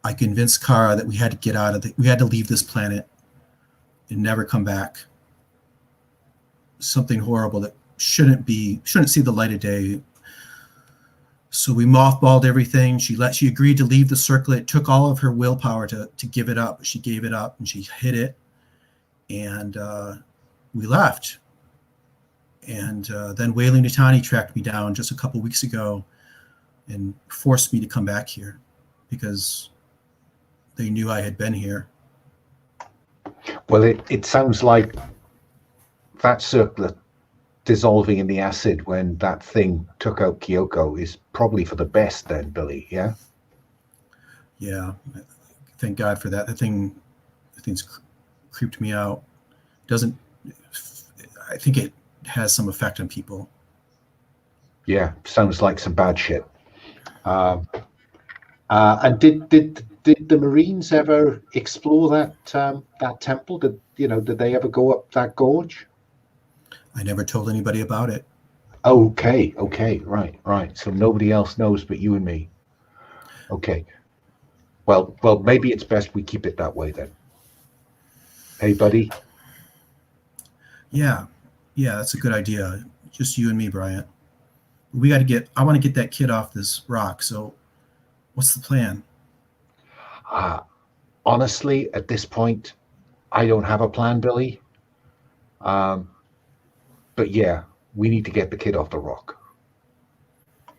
I convinced Kara that we had to get we had to leave this planet and never come back. Something horrible that shouldn't see the light of day. So we mothballed everything. She agreed to leave the circlet. It took all of her willpower to give it up. She gave it up and she hid it. And we left. And then Weyland-Yutani tracked me down just a couple weeks ago and forced me to come back here because they knew I had been here. Well, it sounds like that circlet dissolving in the acid when that thing took out Kyoko is probably for the best then, Billy, yeah? Yeah, thank God for that. The thing's creeped me out. I think it has some effect on people. Yeah, sounds like some bad shit. And did the Marines ever explore that temple? Did they ever go up that gorge? I never told anybody about it. Okay, right. So nobody else knows but you and me. Okay. Well, maybe it's best we keep it that way then. Hey, buddy. Yeah, that's a good idea. Just you and me, Bryant. I want to get that kid off this rock. So what's the plan? Honestly, at this point, I don't have a plan, Billy. But yeah, we need to get the kid off the rock. Do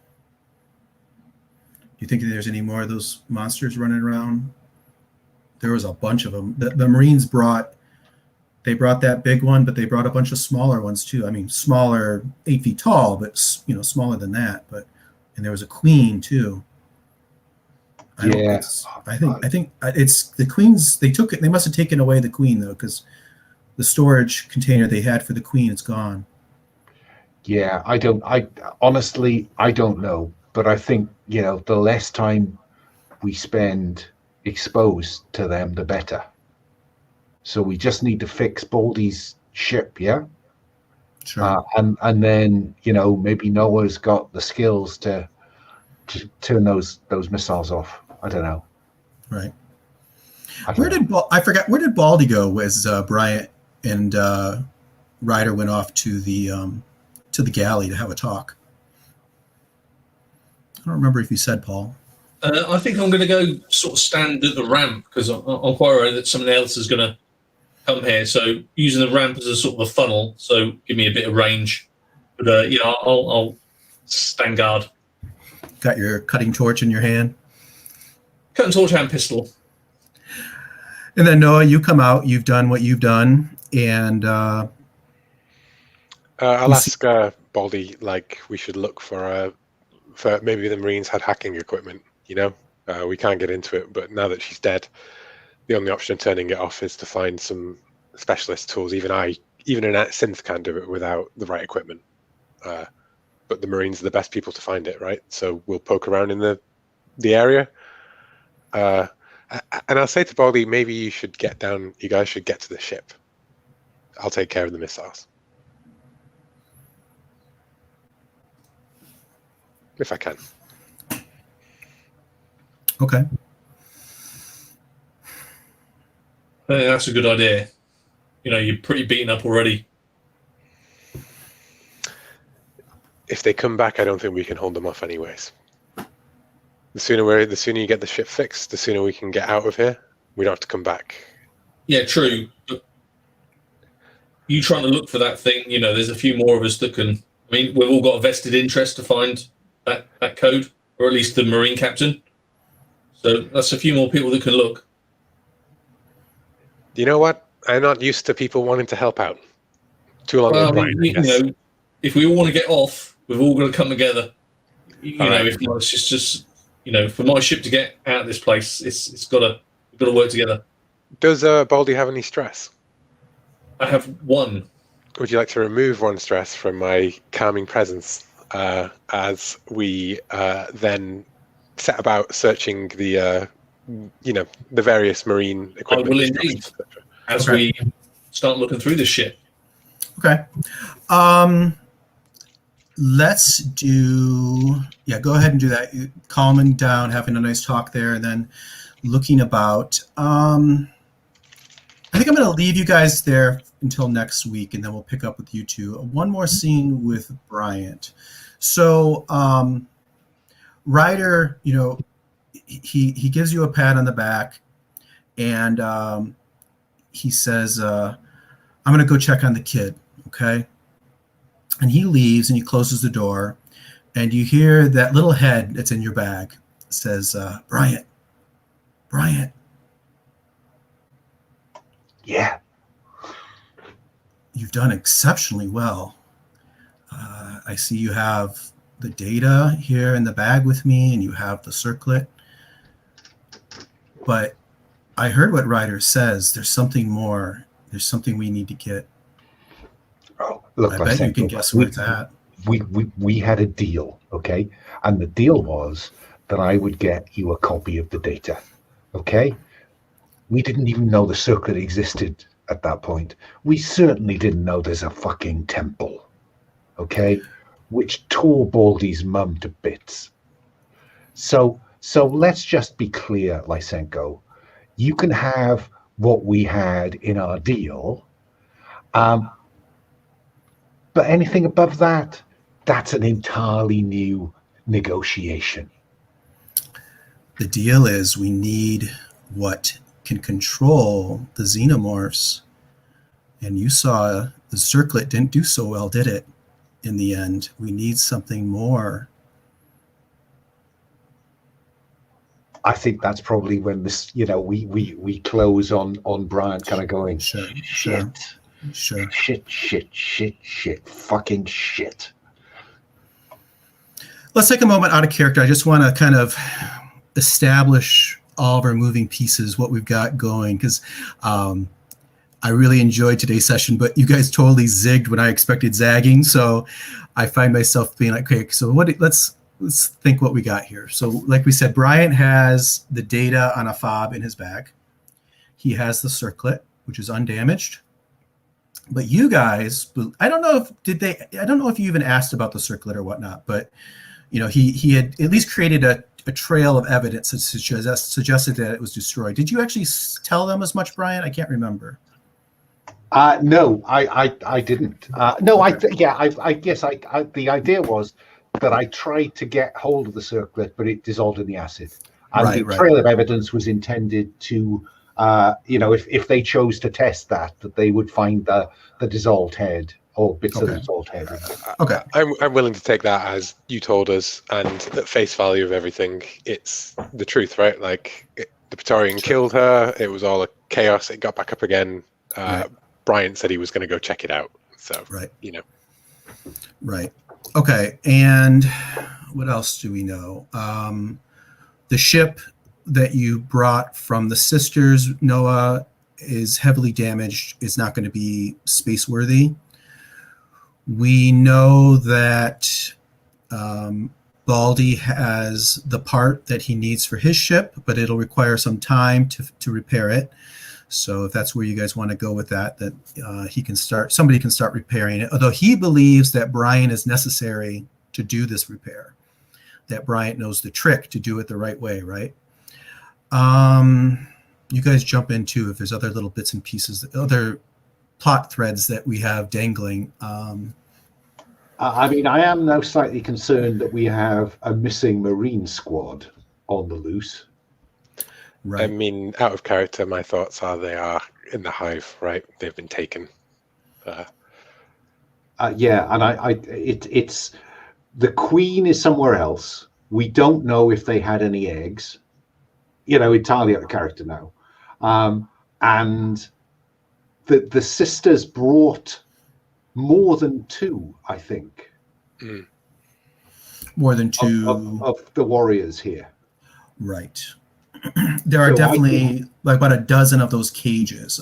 you think there's any more of those monsters running around? There was a bunch of them. The Marines brought that big one, but they brought a bunch of smaller ones too. I mean, smaller, 8 feet tall, but smaller than that. And there was a queen too. I think it's the queen's. They must have taken away the queen though, because the storage container they had for the queen is gone. Yeah, I honestly don't know, but I think, the less time we spend exposed to them, the better. So we just need to fix Baldy's ship, yeah? Sure. And then, maybe Noah's got the skills to turn those missiles off. I don't know. Right. I forgot, where did Baldy go as Bryant and Ryder went off to the galley to have a talk? I don't remember if you said, Paul. I think I'm going to go sort of stand at the ramp because I'm quite worried that someone else is going to come here. So using the ramp as a sort of a funnel, so give me a bit of range. But I'll stand guard. Got your cutting torch in your hand? Cutting torch and pistol. And then Noah, you come out. You've done what you've done, and I'll ask Baldy. We should look for maybe the Marines had hacking equipment. We can't get into it, but now that she's dead, the only option of turning it off is to find some specialist tools. Even a synth can do it without the right equipment. But the Marines are the best people to find it, right? So we'll poke around in the area. And I'll say to Baldy, maybe you should get down. You guys should get to the ship. I'll take care of the missiles. If I can. Okay. I think that's a good idea. You're pretty beaten up already. If they come back, I don't think we can hold them off anyways. The sooner you get the ship fixed, the sooner we can get out of here. We don't have to come back. Yeah, true. But you trying to look for that thing, there's a few more of us that can. I mean, we've all got a vested interest to find that code, or at least the Marine captain. So that's a few more people that can look. You know what? I'm not used to people wanting to help out. Too long with Brian, I guess. If we all want to get off, we've all got to come together. Right. If not, it's just for my ship to get out of this place, we've got to work together. Does Baldy have any stress? I have one. Would you like to remove one stress from my calming presence as we then set about searching the various marine equipment? I will indeed, as we start looking through this shit. Okay. Let's do, go ahead and do that. Calming down, having a nice talk there, and then looking about. I think I'm going to leave you guys there until next week, and then we'll pick up with you two. One more scene with Bryant. So Ryder, he gives you a pat on the back, and he says, I'm going to go check on the kid, okay? And he leaves, and he closes the door, and you hear that little head that's in your bag says, Bryant. Yeah. You've done exceptionally well. I see you have the data here in the bag with me, and you have the circlet. But I heard what Ryder says. There's something more. There's something we need to get. Oh, look, I bet you can guess where it's at. We had a deal, okay? And the deal was that I would get you a copy of the data, okay? We didn't even know the circlet existed at that point. We certainly didn't know there's a fucking temple, okay? Which tore Baldy's mum to bits. So let's just be clear, Lysenko. You can have what we had in our deal, but anything above that, that's an entirely new negotiation. The deal is we need what can control the xenomorphs. And you saw the circlet didn't do so well, did it? In the end, we need something more. I think that's probably when this, we close on Brian kind of going, Sure. Shit, fucking shit. Let's take a moment out of character. I just want to kind of establish all of our moving pieces, what we've got going, because I really enjoyed today's session, but you guys totally zigged when I expected zagging. So I find myself being like, okay, so let's think what we got here. So like we said, Bryant has the data on a fob in his bag. He has the circlet, which is undamaged. But you guys, I don't know if you even asked about the circlet or whatnot, but he had at least created a trail of evidence that suggested that it was destroyed. Did you actually tell them as much, Brian? I can't remember. No, I didn't. No, I guess the idea was that I tried to get hold of the circlet, but it dissolved in the acid. And the trail of evidence was intended to, if they chose to test that they would find the dissolved head or bits of the dissolved head. Okay. I'm willing to take that as you told us, and at face value of everything, it's the truth, right? Like the Praetorian killed her. It was all a chaos. It got back up again. Brian said he was going to go check it out. So, Right. Okay. And what else do we know? The ship that you brought from the sisters, Noah, is heavily damaged. It's not going to be space worthy. We know that Baldy has the part that he needs for his ship, but it'll require some time to repair it. So if that's where you guys want to go with that somebody can start repairing it. Although he believes that Brian is necessary to do this repair, that Brian knows the trick to do it the right way, right? You guys jump into if there's other little bits and pieces, other plot threads that we have dangling. I mean, I am now slightly concerned that we have a missing Marine squad on the loose. Right. I mean, out of character, my thoughts are they are in the hive, right? They've been taken. Yeah, and it's the queen is somewhere else. We don't know if they had any eggs. Entirely out of character now. And the sisters brought more than two, I think. More than two of the warriors here. Right. There are So definitely like about a dozen of those cages.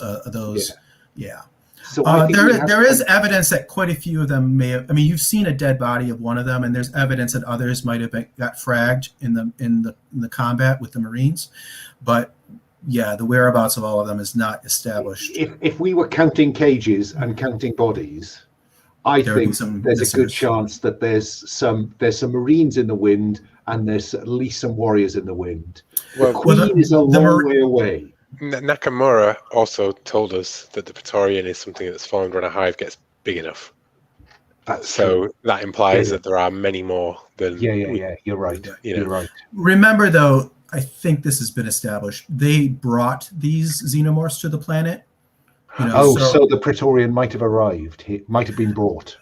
Yeah. So there is evidence that quite a few of them may have. I mean, you've seen a dead body of one of them, and there's evidence that others might have got fragged in the combat with the Marines. But yeah, the whereabouts of all of them is not established. If we were counting cages and counting bodies, I think there's a good chance that there's some Marines in the wind, and there's at least some warriors in the wind. The Queen is a long way away. Nakamura also told us that the Praetorian is something that's formed when a hive gets big enough. So that implies that there are many more than. Yeah. You're right. You're right. Remember, though, I think this has been established. They brought these xenomorphs to the planet. So the Praetorian might have arrived. He might have been brought.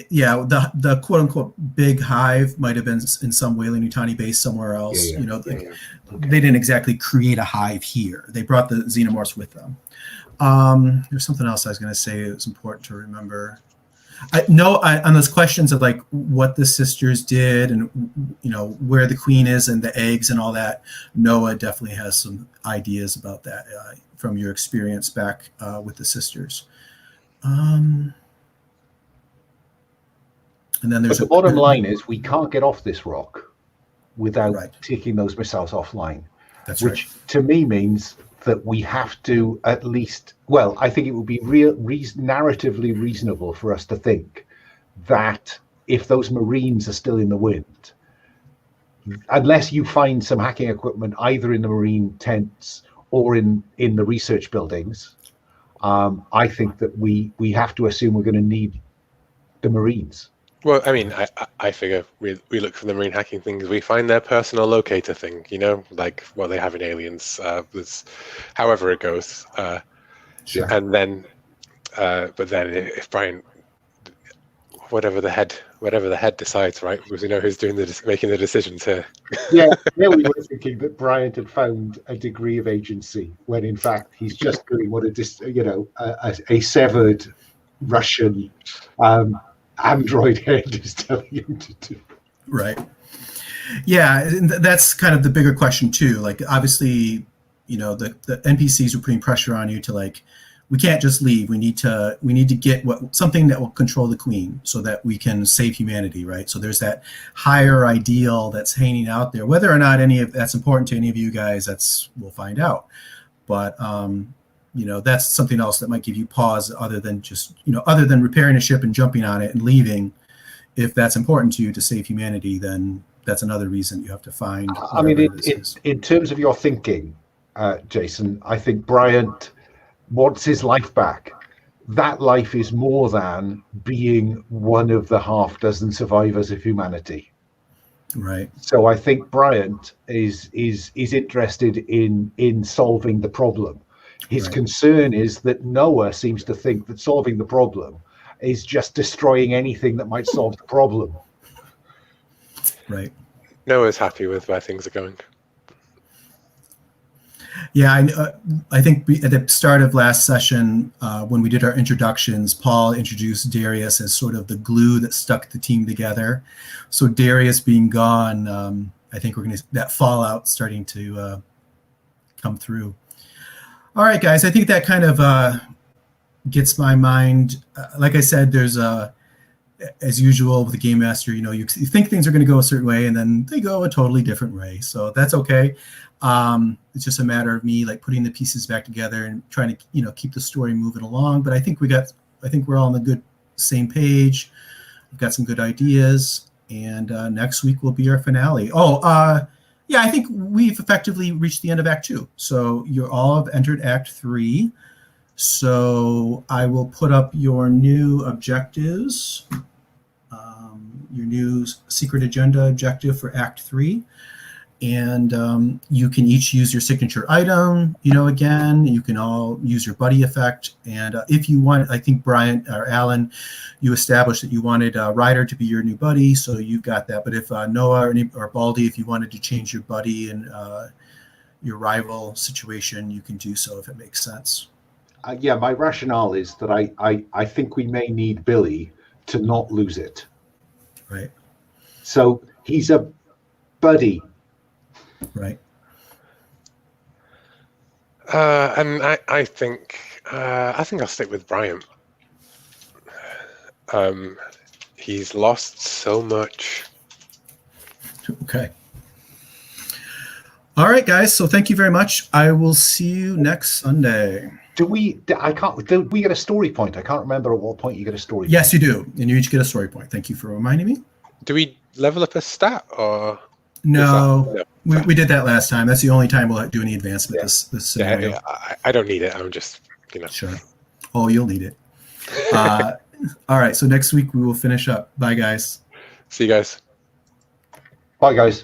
Yeah, the quote unquote big hive might have been in some Weyland-Yutani base somewhere else. They didn't exactly create a hive here. They brought the xenomorphs with them. There's something else I was going to say it was important to remember. On those questions of like what the sisters did and where the queen is and the eggs and all that, Noah definitely has some ideas about that from your experience back with the sisters. And then there's the bottom line is we can't get off this rock without taking those missiles offline. Which to me means that we have to at least, I think it would be narratively reasonable for us to think that if those Marines are still in the wind, unless you find some hacking equipment either in the Marine tents or in the research buildings, I think that we have to assume we're going to need the Marines. Well, I mean, I figure we look for the Marine hacking things. We find their personal locator thing, like what they have in Aliens. However it goes, and then, but then if Brian, whatever the head decides, right? Because we know who's making the decision to. Yeah, we were thinking that Brian had found a degree of agency when in fact he's just doing what a severed Russian. Android head is telling him to do. Right. Yeah, that's kind of the bigger question too. Like obviously, the NPCs are putting pressure on you to like, we can't just leave. We need to get something that will control the queen so that we can save humanity, right? So there's that higher ideal that's hanging out there. Whether or not any of that's important to any of you guys, we'll find out. But that's something else that might give you pause other than just, other than repairing a ship and jumping on it and leaving. If that's important to you to save humanity, then that's another reason you have to find. I mean, in terms of your thinking, Jason, I think Bryant wants his life back. That life is more than being one of the half dozen survivors of humanity. Right. So I think Bryant is interested in solving the problem. His concern is that Noah seems to think that solving the problem is just destroying anything that might solve the problem. Right. Noah's happy with where things are going. Yeah, I think at the start of last session, when we did our introductions, Paul introduced Darius as sort of the glue that stuck the team together. So Darius being gone, I think that fallout starting to come through. All right, guys, I think that kind of gets my mind. Like I said, there's as usual with the game master, you think things are going to go a certain way and then they go a totally different way. So that's okay. It's just a matter of me like putting the pieces back together and trying to, keep the story moving along. But I think we're all on the same page. We've got some good ideas, and next week will be our finale. Yeah, I think we've effectively reached the end of Act 2. So you all have entered Act 3. So I will put up your new objectives, your new secret agenda objective for Act 3. and you can each use your signature item. Again, you can all use your buddy effect, and if you want, I think Brian or Alan, you established that you wanted Ryder to be your new buddy, so you've got that. But if Noah or Baldy, if you wanted to change your buddy and your rival situation, you can do so if it makes sense. Yeah, my rationale is that I think we may need Billy to not lose it. Right. So he's a buddy. Right. And I think I'll stick with Bryant. He's lost so much. Okay. All right, guys. So thank you very much. I will see you next Sunday. Do we get a story point? I can't remember at what point you get a story point. Yes, you do. And you each get a story point. Thank you for reminding me. Do we level up a stat or? No, we did that last time. That's the only time we'll do any advancement this scenario. Yeah, I don't need it. I'm just, Sure. Oh, you'll need it. All right. So next week we will finish up. Bye, guys. See you guys. Bye, guys.